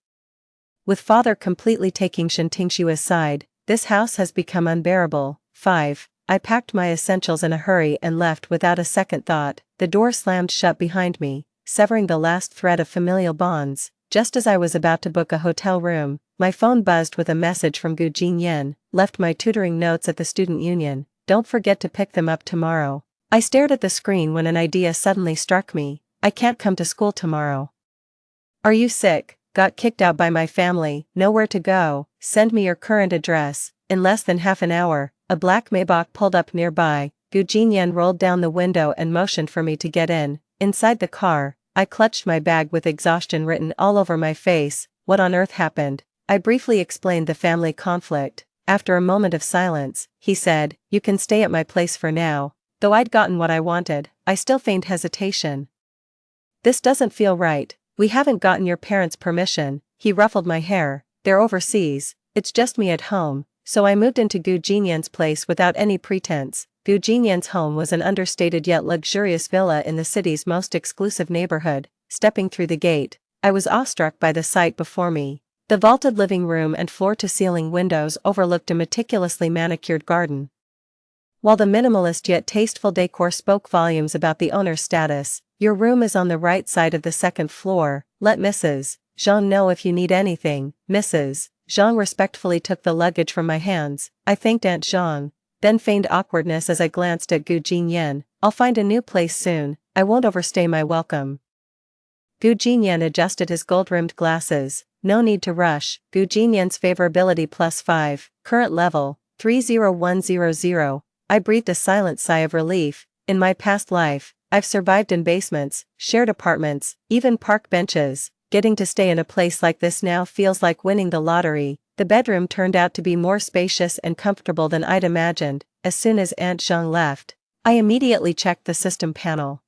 With father completely taking Shen Tingxue's side, this house has become unbearable. 5. I packed my essentials in a hurry and left without a second thought. The door slammed shut behind me, severing the last thread of familial bonds. Just as I was about to book a hotel room, my phone buzzed with a message from Gu Jinyan. Left my tutoring notes at the student union. Don't forget to pick them up tomorrow. I stared at the screen when an idea suddenly struck me. I can't come to school tomorrow. Are you sick? Got kicked out by my family, nowhere to go. Send me your current address. In less than half an hour, a black Maybach pulled up nearby. Gu Jinyan rolled down the window and motioned for me to get in. Inside the car, I clutched my bag with exhaustion written all over my face. What on earth happened? I briefly explained the family conflict. After a moment of silence, he said, you can stay at my place for now. Though I'd gotten what I wanted, I still feigned hesitation. This doesn't feel right. We haven't gotten your parents' permission. He ruffled my hair. They're overseas. It's just me at home. So I moved into Gu Jinyan's place without any pretense. Gu Jinyan's home was an understated yet luxurious villa in the city's most exclusive neighborhood. Stepping through the gate, I was awestruck by the sight before me. The vaulted living room and floor-to-ceiling windows overlooked a meticulously manicured garden. While the minimalist yet tasteful decor spoke volumes about the owner's status, "Your room is on the right side of the second floor. Let Mrs. Zhang know if you need anything." Mrs. Zhang respectfully took the luggage from my hands. I thanked Aunt Zhang, then feigned awkwardness as I glanced at Gu Jinyan. "I'll find a new place soon. I won't overstay my welcome." Gu Jinyan adjusted his gold-rimmed glasses. "No need to rush." Gu Jinyan's favorability +5, current level, 30100. I breathed a silent sigh of relief. In my past life, I've survived in basements, shared apartments, even park benches. Getting to stay in a place like this now feels like winning the lottery. The bedroom turned out to be more spacious and comfortable than I'd imagined. As soon as Aunt Zhang left, I immediately checked the system panel.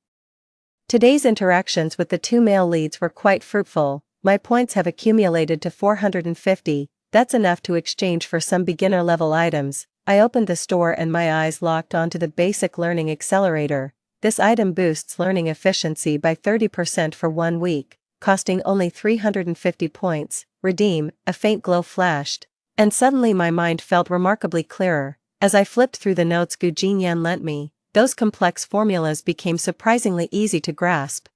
Today's interactions with the two male leads were quite fruitful. My points have accumulated to 450. That's enough to exchange for some beginner-level items. I opened the store and my eyes locked onto the Basic Learning Accelerator. This item boosts learning efficiency by 30% for 1 week, costing only 350 points. Redeem. A faint glow flashed, and suddenly my mind felt remarkably clearer. As I flipped through the notes Gu Jinyan lent me, those complex formulas became surprisingly easy to grasp.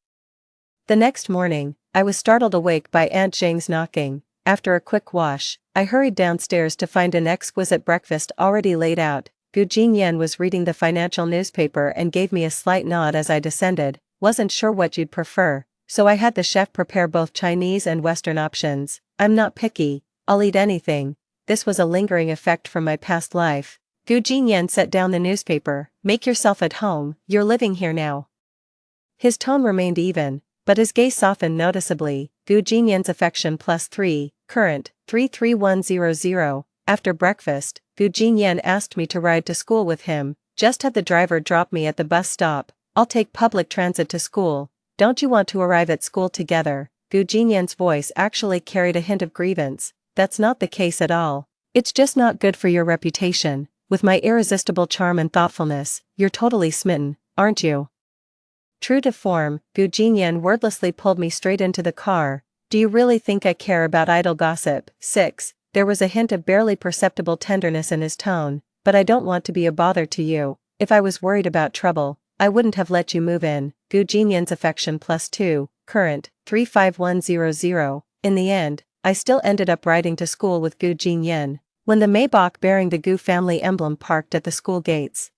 The next morning, I was startled awake by Aunt Zhang's knocking. After a quick wash, I hurried downstairs to find an exquisite breakfast already laid out. Gu Jinyan was reading the financial newspaper and gave me a slight nod as I descended. "Wasn't sure what you'd prefer, so I had the chef prepare both Chinese and Western options. I'm not picky, I'll eat anything." This was a lingering effect from my past life. Gu Jinyan set down the newspaper. "Make yourself at home, you're living here now." His tone remained even, but his gaze softened noticeably. Gu Jinyan's affection +3, current, 33100. After breakfast, Gu Jinyan asked me to ride to school with him. "Just have the driver drop me at the bus stop. I'll take public transit to school. Don't you want to arrive at school together?" Gu Jinyan's voice actually carried a hint of grievance. "That's not the case at all. It's just not good for your reputation. With my irresistible charm and thoughtfulness, you're totally smitten, aren't you?" True to form, Gu Jinyan wordlessly pulled me straight into the car. "Do you really think I care about idle gossip?" 6. There was a hint of barely perceptible tenderness in his tone. "But I don't want to be a bother to you. If I was worried about trouble, I wouldn't have let you move in." Gu Jinyan's affection +2, current, 35100. In the end, I still ended up riding to school with Gu Jinyan. When the Maybach bearing the Gu family emblem parked at the school gates,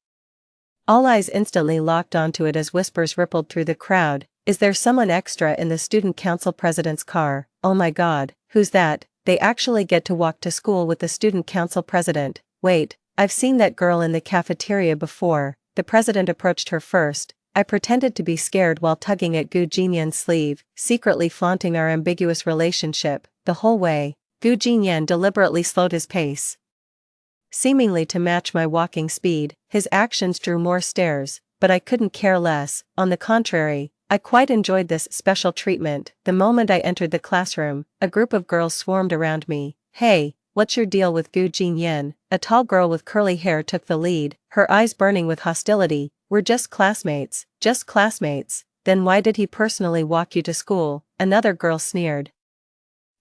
all eyes instantly locked onto it as whispers rippled through the crowd. "Is there someone extra in the student council president's car? Oh my god, who's that? They actually get to walk to school with the student council president. Wait, I've seen that girl in the cafeteria before." The president approached her first. I pretended to be scared while tugging at Gu Jinyan's sleeve, secretly flaunting our ambiguous relationship. The whole way, Gu Jinyan deliberately slowed his pace, seemingly to match my walking speed. His actions drew more stares, but I couldn't care less. On the contrary, I quite enjoyed this special treatment. The moment I entered the classroom, a group of girls swarmed around me. "Hey, what's your deal with Gu Jinyan?" A tall girl with curly hair took the lead, her eyes burning with hostility. "We're just classmates." "Just classmates? Then why did he personally walk you to school?" Another girl sneered.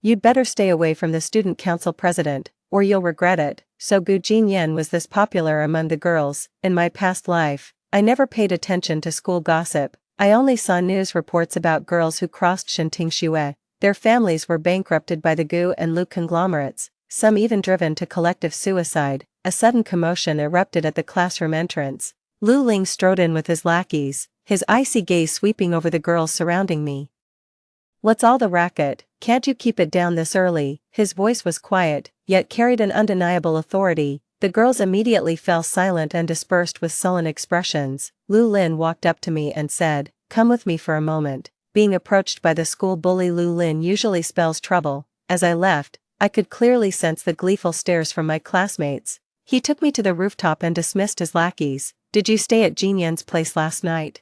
"You'd better stay away from the student council president, or you'll regret it." So Gu Jinyan was this popular among the girls. In my past life, I never paid attention to school gossip. I only saw news reports about girls who crossed Shintingxue. Their families were bankrupted by the Gu and Lu conglomerates, some even driven to collective suicide. A sudden commotion erupted at the classroom entrance. Lu Ling strode in with his lackeys, his icy gaze sweeping over the girls surrounding me. "What's all the racket? Can't you keep it down this early?" His voice was quiet, yet carried an undeniable authority. The girls immediately fell silent and dispersed with sullen expressions. Lu Lin walked up to me and said, "Come with me for a moment." Being approached by the school bully Lu Lin usually spells trouble. As I left, I could clearly sense the gleeful stares from my classmates. He took me to the rooftop and dismissed his lackeys. Did you stay at Jinyan's place last night?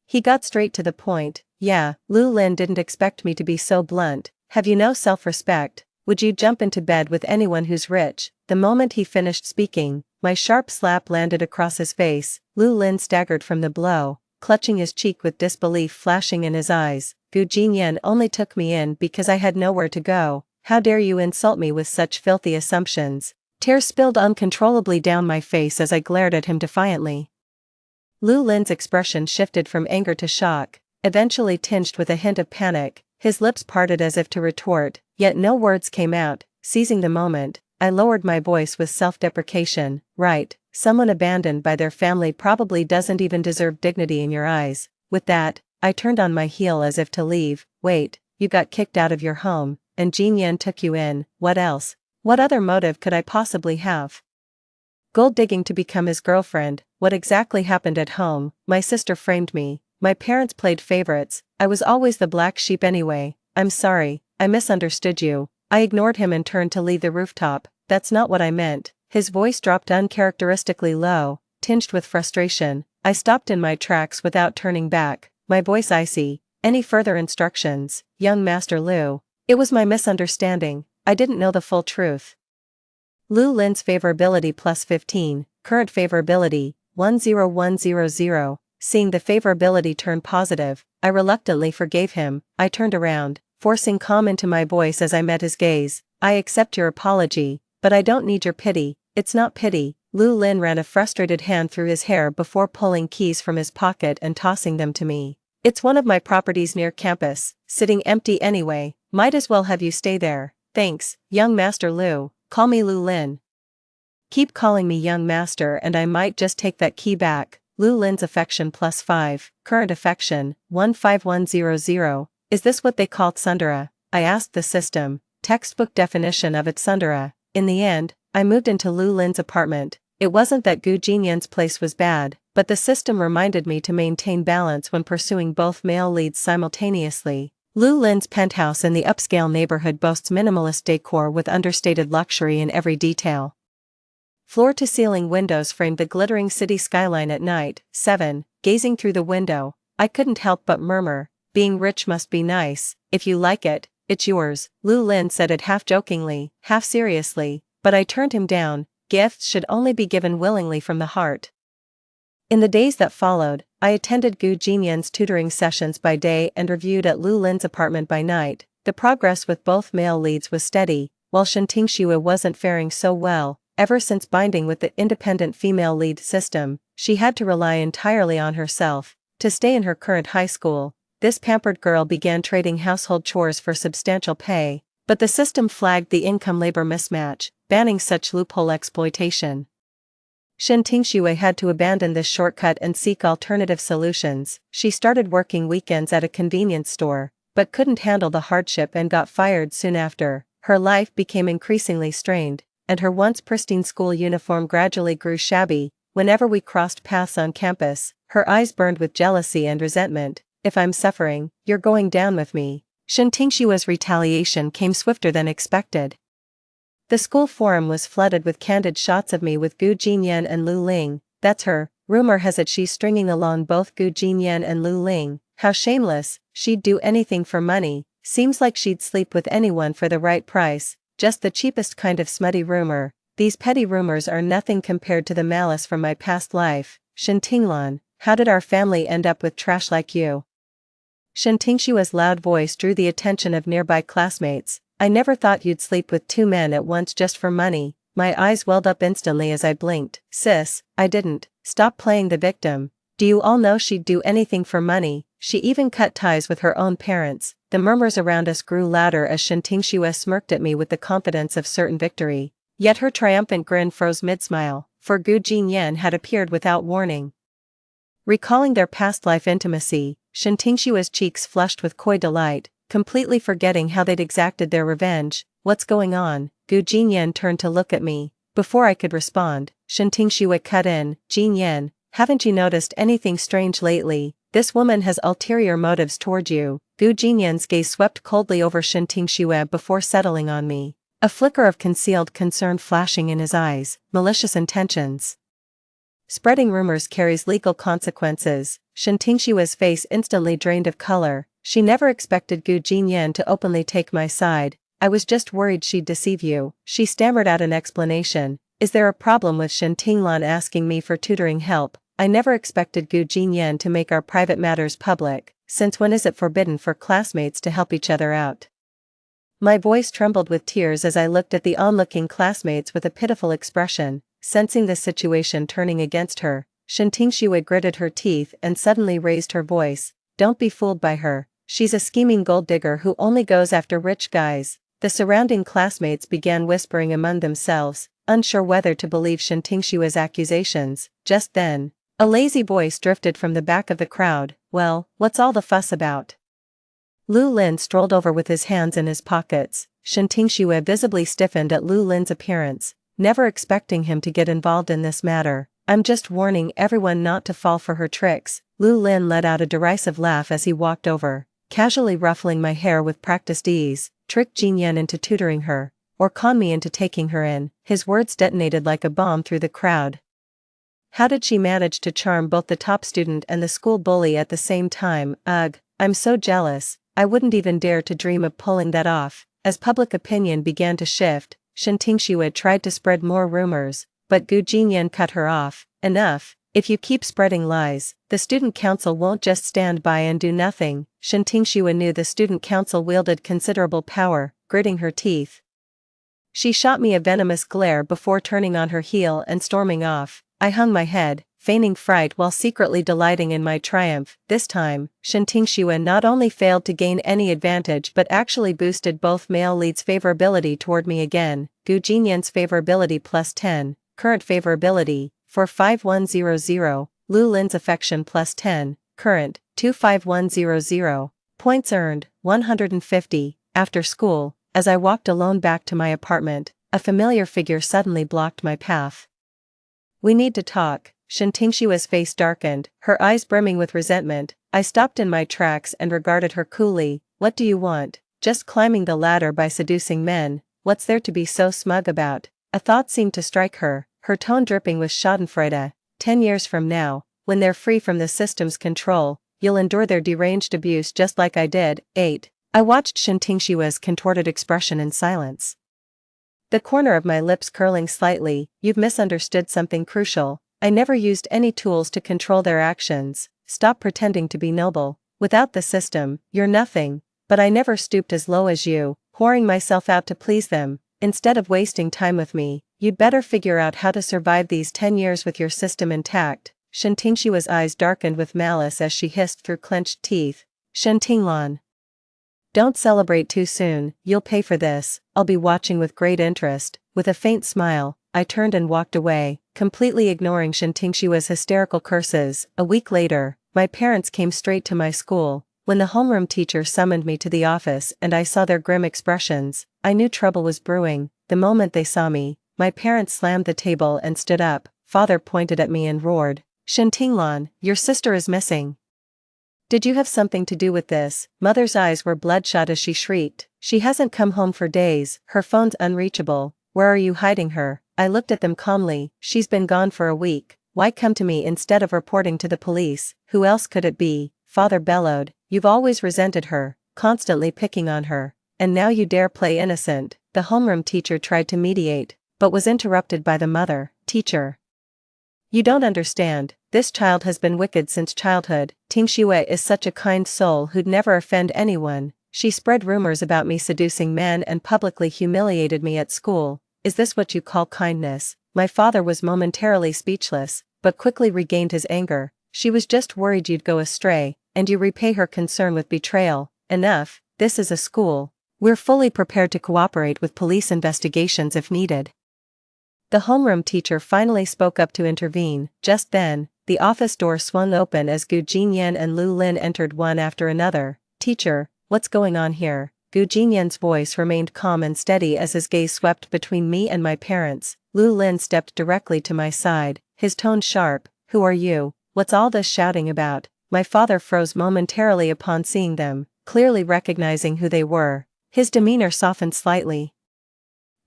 He got straight to the point. Yeah, Lu Lin didn't expect me to be so blunt. Have you no self-respect? Would you jump into bed with anyone who's rich? The moment he finished speaking, my sharp slap landed across his face. Lu Lin staggered from the blow, clutching his cheek with disbelief flashing in his eyes. Gu Jinyan only took me in because I had nowhere to go. How dare you insult me with such filthy assumptions? Tears spilled uncontrollably down my face as I glared at him defiantly. Lu Lin's expression shifted from anger to shock, eventually tinged with a hint of panic. His lips parted as if to retort, yet no words came out. Seizing the moment, I lowered my voice with self-deprecation. Right, someone abandoned by their family probably doesn't even deserve dignity in your eyes. With that, I turned on my heel as if to leave. Wait, you got kicked out of your home, and Jinyan took you in. What else? What other motive could I possibly have? Gold digging to become his girlfriend. What exactly happened at home? My sister framed me. My parents played favorites. I was always the black sheep anyway. I'm sorry, I misunderstood you. I ignored him and turned to leave the rooftop. That's not what I meant. His voice dropped uncharacteristically low, tinged with frustration. I stopped in my tracks without turning back, my voice icy. Any further instructions, young Master Lu? It was my misunderstanding. I didn't know the full truth. Lu Lin's favorability plus 15, current favorability, 10100. Seeing the favorability turn positive, I reluctantly forgave him. I turned around, forcing calm into my voice as I met his gaze. I accept your apology, but I don't need your pity. It's not pity. Lu Lin ran a frustrated hand through his hair before pulling keys from his pocket and tossing them to me. It's one of my properties near campus, sitting empty anyway. Might as well have you stay there. Thanks, young Master Lu. Call me Lu Lin. Keep calling me young master and I might just take that key back. Lu Lin's affection plus 5, current affection, 15100. Is this what they call tsundere? I asked the system, textbook definition of it tsundere. In the end, I moved into Lu Lin's apartment. It wasn't that Gu Jinyan's place was bad, but the system reminded me to maintain balance when pursuing both male leads simultaneously. Lu Lin's penthouse in the upscale neighborhood boasts minimalist decor with understated luxury in every detail. Floor-to-ceiling windows framed the glittering city skyline at night. 7. Gazing through the window, I couldn't help but murmur, being rich must be nice. If you like it, it's yours. Lu Lin said it half jokingly, half seriously, but I turned him down. Gifts should only be given willingly from the heart. In the days that followed, I attended Gu Jinyan's tutoring sessions by day and reviewed at Lu Lin's apartment by night. The progress with both male leads was steady, while Shentingxue wasn't faring so well. Ever since binding with the independent female lead system, she had to rely entirely on herself. To stay in her current high school, this pampered girl began trading household chores for substantial pay, but the system flagged the income-labor mismatch, banning such loophole exploitation. Shentingxue had to abandon this shortcut and seek alternative solutions. She started working weekends at a convenience store, but couldn't handle the hardship and got fired soon after. Her life became increasingly strained, and her once pristine school uniform gradually grew shabby. Whenever we crossed paths on campus, her eyes burned with jealousy and resentment. If I'm suffering, you're going down with me. Shentingxue's retaliation came swifter than expected. The school forum was flooded with candid shots of me with Gu Jinyan and Lu Ling. That's her. Rumor has it she's stringing along both Gu Jinyan and Lu Ling. How shameless. She'd do anything for money. Seems like she'd sleep with anyone for the right price. Just the cheapest kind of smutty rumor. These petty rumors are nothing compared to the malice from my past life. Shentinglan, how did our family end up with trash like you? Shentingxue's loud voice drew the attention of nearby classmates. I never thought you'd sleep with 2 men at once just for money. My eyes welled up instantly as I blinked. Sis, I didn't. Stop playing the victim. Do you all know she'd do anything for money? She even cut ties with her own parents. The murmurs around us grew louder as Shentingxue smirked at me with the confidence of certain victory. Yet her triumphant grin froze mid-smile, for Gu Jinyan had appeared without warning. Recalling their past life intimacy, Shentingxue's cheeks flushed with coy delight, completely forgetting how they'd exacted their revenge. What's going on? Gu Jinyan turned to look at me. Before I could respond, Shentingxue cut in. Jinyan, haven't you noticed anything strange lately? This woman has ulterior motives toward you. Gu Jinyan's gaze swept coldly over Shentingxue before settling on me, a flicker of concealed concern flashing in his eyes. Malicious intentions. Spreading rumors carries legal consequences. Shen Tingshua's face instantly drained of color. She never expected Gu Jinyan to openly take my side. I was just worried she'd deceive you. She stammered out an explanation. Is there a problem with Shen Tinglan asking me for tutoring help? I never expected Gu Jinyan to make our private matters public. Since when is it forbidden for classmates to help each other out? My voice trembled with tears as I looked at the onlooking classmates with a pitiful expression. Sensing the situation turning against her, Shen Tingxue gritted her teeth and suddenly raised her voice. Don't be fooled by her. She's a scheming gold digger who only goes after rich guys. The surrounding classmates began whispering among themselves, unsure whether to believe Shen Tingshua's accusations. Just then, a lazy voice drifted from the back of the crowd. Well, what's all the fuss about? Lu Lin strolled over with his hands in his pockets. Shen Tingxue visibly stiffened at Lu Lin's appearance, never expecting him to get involved in this matter. I'm just warning everyone not to fall for her tricks. Lu Lin let out a derisive laugh as he walked over, casually ruffling my hair with practiced ease. Trick Jinyan into tutoring her, or con me into taking her in. His words detonated like a bomb through the crowd. How did she manage to charm both the top student and the school bully at the same time? Ugh, I'm so jealous. I wouldn't even dare to dream of pulling that off. As public opinion began to shift, Shen Tingxue tried to spread more rumors, but Gu Jinyan cut her off. Enough. If you keep spreading lies, the student council won't just stand by and do nothing. Shen Tingxue knew the student council wielded considerable power. Gritting her teeth, she shot me a venomous glare before turning on her heel and storming off. I hung my head, feigning fright while secretly delighting in my triumph. This time, Shen Tingxue not only failed to gain any advantage but actually boosted both male leads' favorability toward me again. Gu Jinyan's favorability plus 10, current favorability, 45100, Lu Lin's affection plus 10, current, 25100, points earned, 150. After school, as I walked alone back to my apartment, a familiar figure suddenly blocked my path. We need to talk. Shen Tingshua's face darkened, her eyes brimming with resentment. I stopped in my tracks and regarded her coolly. What do you want? Just climbing the ladder by seducing men. What's there to be so smug about? A thought seemed to strike her, her tone dripping with schadenfreude. 10 years from now, when they're free from the system's control, you'll endure their deranged abuse just like I did. 8. I watched Shen Tingshua's contorted expression in silence, the corner of my lips curling slightly. You've misunderstood something crucial. I never used any tools to control their actions. Stop pretending to be noble. Without the system, you're nothing. But I never stooped as low as you, pouring myself out to please them. Instead of wasting time with me, you'd better figure out how to survive these 10 years with your system intact. Shen Tingshua's eyes darkened with malice as she hissed through clenched teeth. Shen Tinglan, don't celebrate too soon. You'll pay for this. I'll be watching with great interest. With a faint smile, I turned and walked away, completely ignoring Shen Tingshua's hysterical curses. A week later, my parents came straight to my school. When the homeroom teacher summoned me to the office and I saw their grim expressions, I knew trouble was brewing. The moment they saw me, my parents slammed the table and stood up. Father pointed at me and roared, Shen Tinglan, your sister is missing. Did you have something to do with this? Mother's eyes were bloodshot as she shrieked. She hasn't come home for days, her phone's unreachable. Where are you hiding her? I looked at them calmly. She's been gone for a week. Why come to me instead of reporting to the police? Who else could it be? Father bellowed. You've always resented her, constantly picking on her. And now you dare play innocent. The homeroom teacher tried to mediate, but was interrupted by the mother. Teacher, you don't understand. This child has been wicked since childhood. Tingxue is such a kind soul who'd never offend anyone. She spread rumors about me seducing men and publicly humiliated me at school. Is this what you call kindness? My father was momentarily speechless, but quickly regained his anger. She was just worried you'd go astray, and you repay her concern with betrayal. Enough, this is a school. We're fully prepared to cooperate with police investigations if needed. The homeroom teacher finally spoke up to intervene. Just then, the office door swung open as Gu Jinyan and Lu Lin entered one after another. Teacher, what's going on here? Gu Jinyan's voice remained calm and steady as his gaze swept between me and my parents. Lu Lin stepped directly to my side, his tone sharp. Who are you? What's all this shouting about? My father froze momentarily upon seeing them, clearly recognizing who they were. His demeanor softened slightly,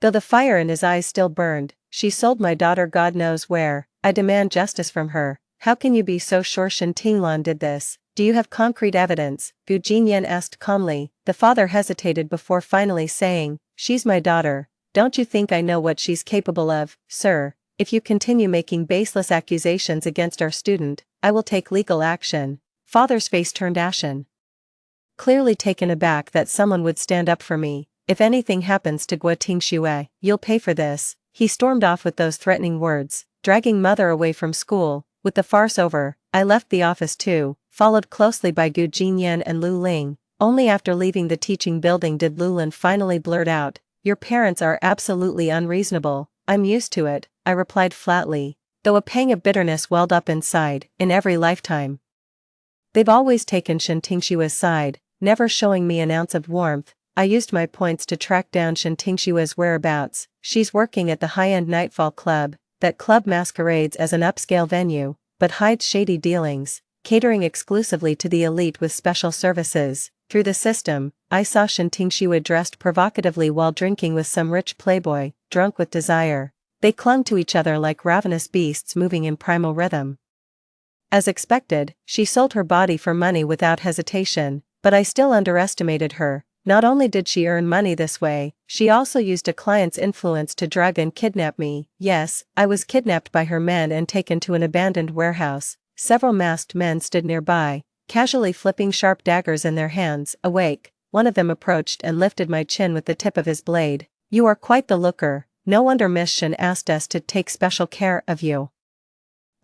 though the fire in his eyes still burned. She sold my daughter God knows where. I demand justice from her. How can you be so sure Shen Tinglan did this? Do you have concrete evidence? Gu Jinyan asked calmly. The father hesitated before finally saying, she's my daughter. Don't you think I know what she's capable of, sir? If you continue making baseless accusations against our student, I will take legal action. Father's face turned ashen. Clearly taken aback that someone would stand up for me. If anything happens to Guo Tingxue, you'll pay for this. He stormed off with those threatening words, dragging mother away from school. With the farce over, I left the office too, followed closely by Gu Jinyan and Lu Ling. Only after leaving the teaching building did Lu Lin finally blurt out, your parents are absolutely unreasonable. I'm used to it, I replied flatly, though a pang of bitterness welled up inside. In every lifetime, they've always taken Shen Tingshua's side, never showing me an ounce of warmth. I used my points to track down Shen Tingshua's whereabouts. She's working at the high-end Nightfall Club. That club masquerades as an upscale venue, but hides shady dealings, catering exclusively to the elite with special services. Through the system, I saw Shen Tingxue dressed provocatively while drinking with some rich playboy, drunk with desire. They clung to each other like ravenous beasts moving in primal rhythm. As expected, she sold her body for money without hesitation, but I still underestimated her. Not only did she earn money this way, she also used a client's influence to drug and kidnap me. Yes, I was kidnapped by her men and taken to an abandoned warehouse. Several masked men stood nearby, casually flipping sharp daggers in their hands. Awake, one of them approached and lifted my chin with the tip of his blade. You are quite the looker. No wonder Miss Shen asked us to take special care of you.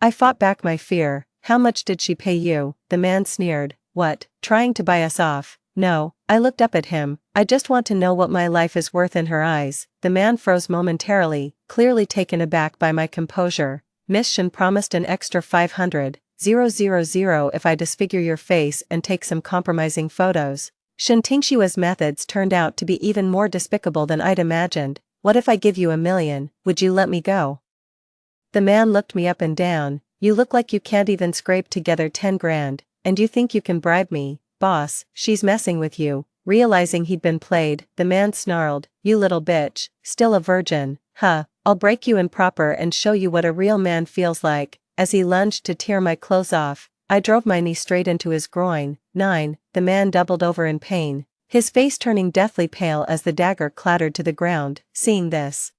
I fought back my fear. How much did she pay you? The man sneered. What, trying to buy us off? No, I looked up at him. I just want to know what my life is worth in her eyes. The man froze momentarily, clearly taken aback by my composure. Miss Shen promised an extra 500,000 if I disfigure your face and take some compromising photos. Shen Tingshua's methods turned out to be even more despicable than I'd imagined. What if I give you 1 million, would you let me go? The man looked me up and down. You look like you can't even scrape together 10 grand, and you think you can bribe me? Boss, she's messing with you. Realizing he'd been played, the man snarled, you little bitch, still a virgin, huh? I'll break you in proper and show you what a real man feels like. As he lunged to tear my clothes off, I drove my knee straight into his groin. 9, the man doubled over in pain, his face turning deathly pale as the dagger clattered to the ground. Seeing this,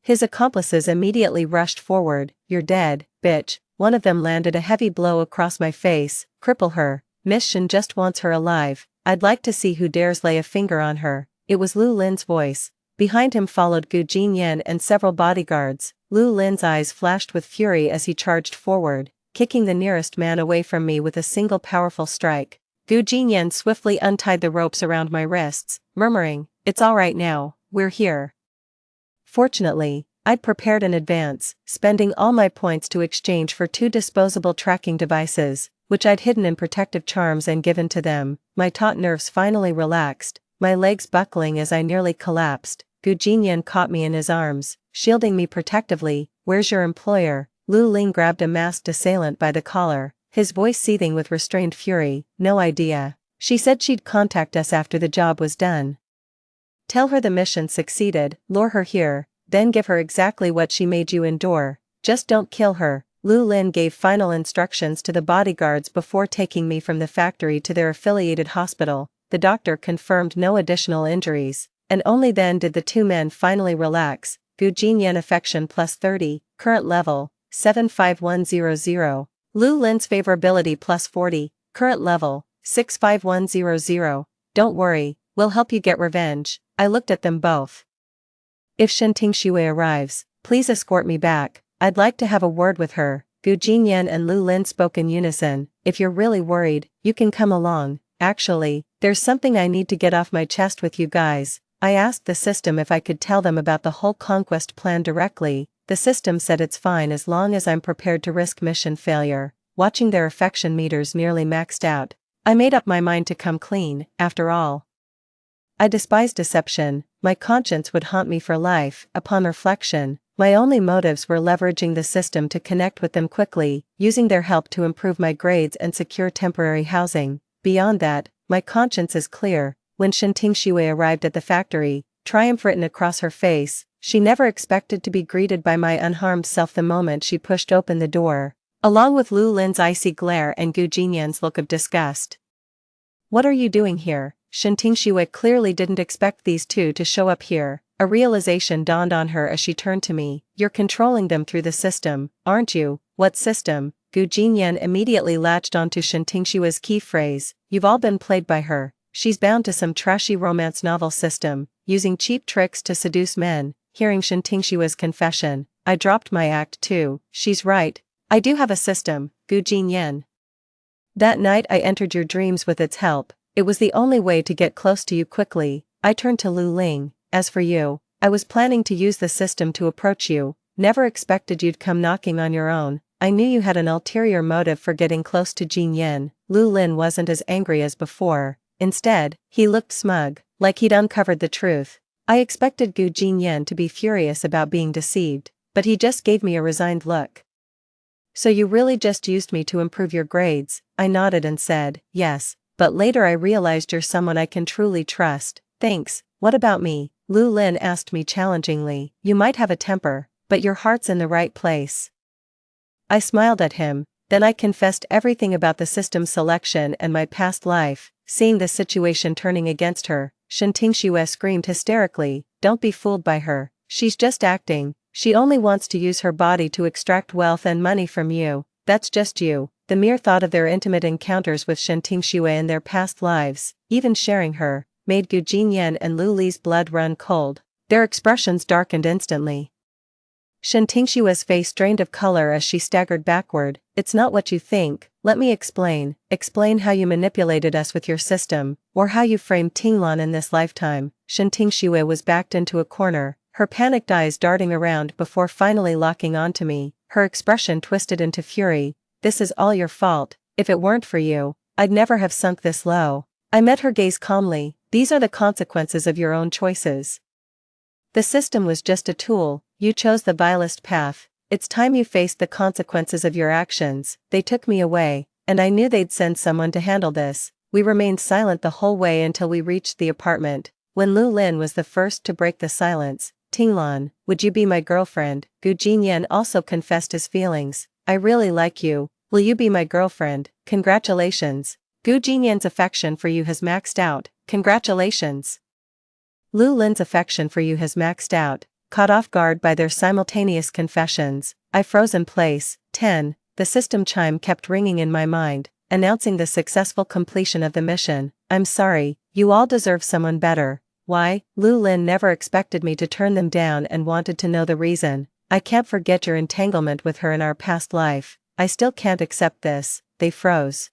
his accomplices immediately rushed forward. You're dead, bitch. One of them landed a heavy blow across my face. Cripple her. Miss Shen just wants her alive. I'd like to see who dares lay a finger on her. It was Lu Lin's voice. Behind him followed Gu Jinyan and several bodyguards. Lu Lin's eyes flashed with fury as he charged forward, kicking the nearest man away from me with a single powerful strike. Gu Jinyan swiftly untied the ropes around my wrists, murmuring, it's all right now, we're here. Fortunately, I'd prepared in advance, spending all my points to exchange for 2 disposable tracking devices, which I'd hidden in protective charms and given to them. My taut nerves finally relaxed, my legs buckling as I nearly collapsed. Gu Jinyan caught me in his arms, shielding me protectively. Where's your employer? Lu Ling grabbed a masked assailant by the collar, his voice seething with restrained fury. No idea. She said she'd contact us after the job was done. Tell her the mission succeeded, lure her here, then give her exactly what she made you endure. Just don't kill her. Lu Lin gave final instructions to the bodyguards before taking me from the factory to their affiliated hospital. The doctor confirmed no additional injuries, and only then did the 2 men finally relax. Gu Jinyan affection plus 30, current level, 75100. Lu Lin's favorability plus 40, current level, 65100. Don't worry, we'll help you get revenge. I looked at them both. If Shen Tingshui arrives, please escort me back. I'd like to have a word with her. Gu Jinyan and Lu Lin spoke in unison. If you're really worried, you can come along. Actually, there's something I need to get off my chest with you guys. I asked the system if I could tell them about the whole conquest plan directly. The system said it's fine as long as I'm prepared to risk mission failure. Watching their affection meters nearly maxed out, I made up my mind to come clean. After all, I despise deception. My conscience would haunt me for life. Upon reflection, my only motives were leveraging the system to connect with them quickly, using their help to improve my grades and secure temporary housing. Beyond that, my conscience is clear. When Shen Tingshui arrived at the factory, triumph written across her face. She never expected to be greeted by my unharmed self the moment she pushed open the door, along with Lu Lin's icy glare and Gu Jinyan's look of disgust. "What are you doing here?" Shenting Xue clearly didn't expect these two to show up here. A realization dawned on her as she turned to me. "You're controlling them through the system, aren't you?" "What system?" Gu Jinyan immediately latched onto Shenting Xue's key phrase. "You've all been played by her. She's bound to some trashy romance novel system, using cheap tricks to seduce men." Hearing Shenting Xue's confession, I dropped my act too. "She's right. I do have a system, Gu Jinyan. That night I entered your dreams with its help. It was the only way to get close to you quickly." I turned to Lu Ling. "As for you, I was planning to use the system to approach you. Never expected you'd come knocking on your own. I knew you had an ulterior motive for getting close to Jin Yin." Lu Lin wasn't as angry as before. Instead, he looked smug, like he'd uncovered the truth. I expected Gu Jinyan to be furious about being deceived, but he just gave me a resigned look. "So you really just used me to improve your grades?" I nodded and said, "Yes, but later I realized you're someone I can truly trust." "Thanks. What about me?" Lu Lin asked me challengingly. "You might have a temper, but your heart's in the right place." I smiled at him, then I confessed everything about the system selection and my past life. Seeing the situation turning against her, Shenting Xue screamed hysterically, "Don't be fooled by her. She's just acting. She only wants to use her body to extract wealth and money from you. That's just you." The mere thought of their intimate encounters with Shenting Xue in their past lives, even sharing her, made Gu Jinyan and Lu Li's blood run cold. Their expressions darkened instantly. Shenting Xue's face drained of color as she staggered backward. "It's not what you think. Let me explain. Explain how you manipulated us with your system, or how you framed Tinglan in this lifetime." Shenting Xue was backed into a corner, her panicked eyes darting around before finally locking onto me, her expression twisted into fury. "This is all your fault. If it weren't for you, I'd never have sunk this low." I met her gaze calmly. "These are the consequences of your own choices. The system was just a tool. You chose the vilest path. It's time you faced the consequences of your actions." They took me away, and I knew they'd send someone to handle this. We remained silent the whole way until we reached the apartment. When Lu Lin was the first to break the silence, "Tinglan, would you be my girlfriend?" Gu Jinyan also confessed his feelings. "I really like you. Will you be my girlfriend?" "Congratulations. Gu Jinyan's affection for you has maxed out." "Congratulations. Lu Lin's affection for you has maxed out." Caught off guard by their simultaneous confessions, I froze in place. 10. The system chime kept ringing in my mind, announcing the successful completion of the mission. "I'm sorry, you all deserve someone better." "Why?" Lu Lin never expected me to turn them down and wanted to know the reason. "I can't forget your entanglement with her in our past life. I still can't accept this." They froze,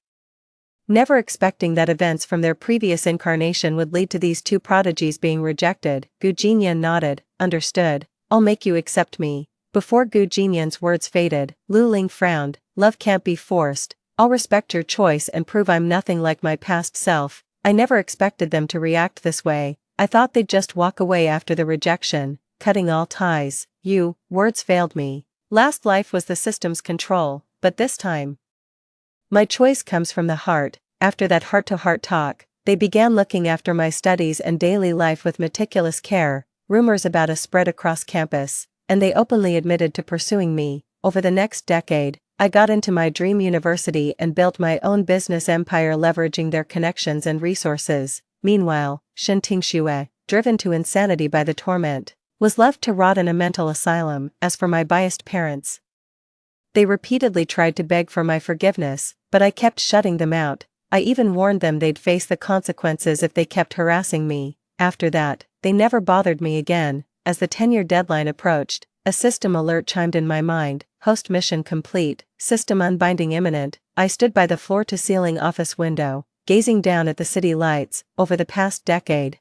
never expecting that events from their previous incarnation would lead to these two prodigies being rejected. Gu Jinyan nodded. "Understood. I'll make you accept me." Before Gu Jinyan's words faded, Lu Ling frowned. "Love can't be forced. I'll respect your choice and prove I'm nothing like my past self." I never expected them to react this way. I thought they'd just walk away after the rejection, cutting all ties. Words failed me. Last life was the system's control, but this time, my choice comes from the heart. After that heart-to-heart talk, they began looking after my studies and daily life with meticulous care. Rumors about us spread across campus, and they openly admitted to pursuing me. Over the next decade, I got into my dream university and built my own business empire leveraging their connections and resources. Meanwhile, Shenting Xue, driven to insanity by the torment, was left to rot in a mental asylum. As for my biased parents, they repeatedly tried to beg for my forgiveness, but I kept shutting them out. I even warned them they'd face the consequences if they kept harassing me. After that, they never bothered me again. As the 10-year deadline approached, a system alert chimed in my mind. "Host mission complete. System unbinding imminent." I stood by the floor-to-ceiling office window, gazing down at the city lights. Over the past decade,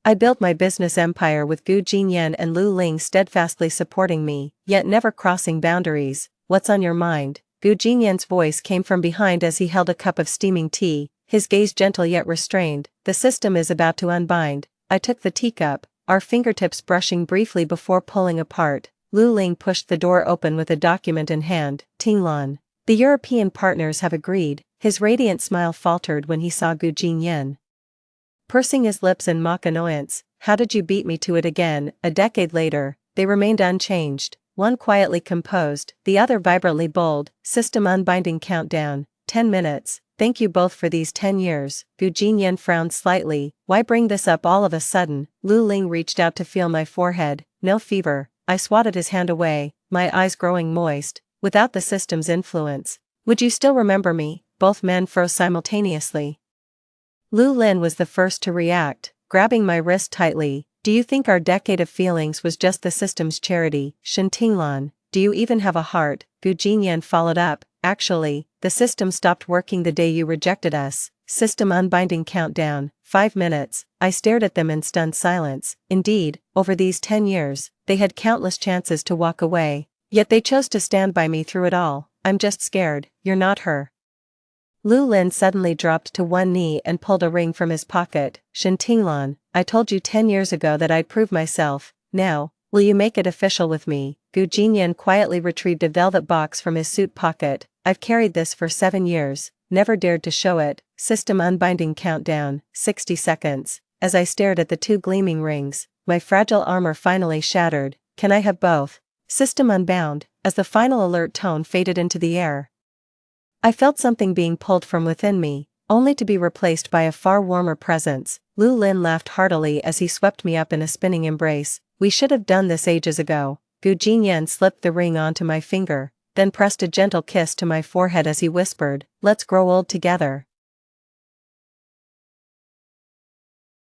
I built my business empire with Gu Jinyan and Lu Ling steadfastly supporting me, yet never crossing boundaries. "What's on your mind?" Gu Jinyan's voice came from behind as he held a cup of steaming tea, his gaze gentle yet restrained. "The system is about to unbind." I took the teacup, our fingertips brushing briefly before pulling apart. Lu Ling pushed the door open with a document in hand. "Tinglan, the European partners have agreed." His radiant smile faltered when he saw Gu Jinyan, pursing his lips in mock annoyance. how did you beat me to it again? A decade later, they remained unchanged, one quietly composed, the other vibrantly bold. System unbinding countdown, 10 minutes. Thank you both for these 10 years. Gu Jinyan frowned slightly. Why bring this up all of a sudden? Lu Ling reached out to feel my forehead. No fever. I swatted his hand away, my eyes growing moist. Without the system's influence, would you still remember me? Both men froze simultaneously. Lu Lin was the first to react, grabbing my wrist tightly. Do you think our decade of feelings was just the system's charity? Shen Tinglan, do you even have a heart? Gu Jinyan followed up. Actually, the system stopped working the day you rejected us. System unbinding countdown, 5 minutes. I stared at them in stunned silence. Indeed, over these 10 years, they had countless chances to walk away. Yet they chose to stand by me through it all. I'm just scared. You're not her. Lu Lin suddenly dropped to one knee and pulled a ring from his pocket. Shen Tinglan, I told you 10 years ago that I'd prove myself. Now, will you make it official with me? Gu Jinyan quietly retrieved a velvet box from his suit pocket. I've carried this for 7 years, never dared to show it. System unbinding countdown, 60 seconds. As I stared at the 2 gleaming rings, my fragile armor finally shattered. Can I have both? System unbound. As the final alert tone faded into the air, I felt something being pulled from within me, only to be replaced by a far warmer presence. Lu Lin laughed heartily as he swept me up in a spinning embrace. We should have done this ages ago. Gu Jinyan slipped the ring onto my finger, then pressed a gentle kiss to my forehead as he whispered, let's grow old together.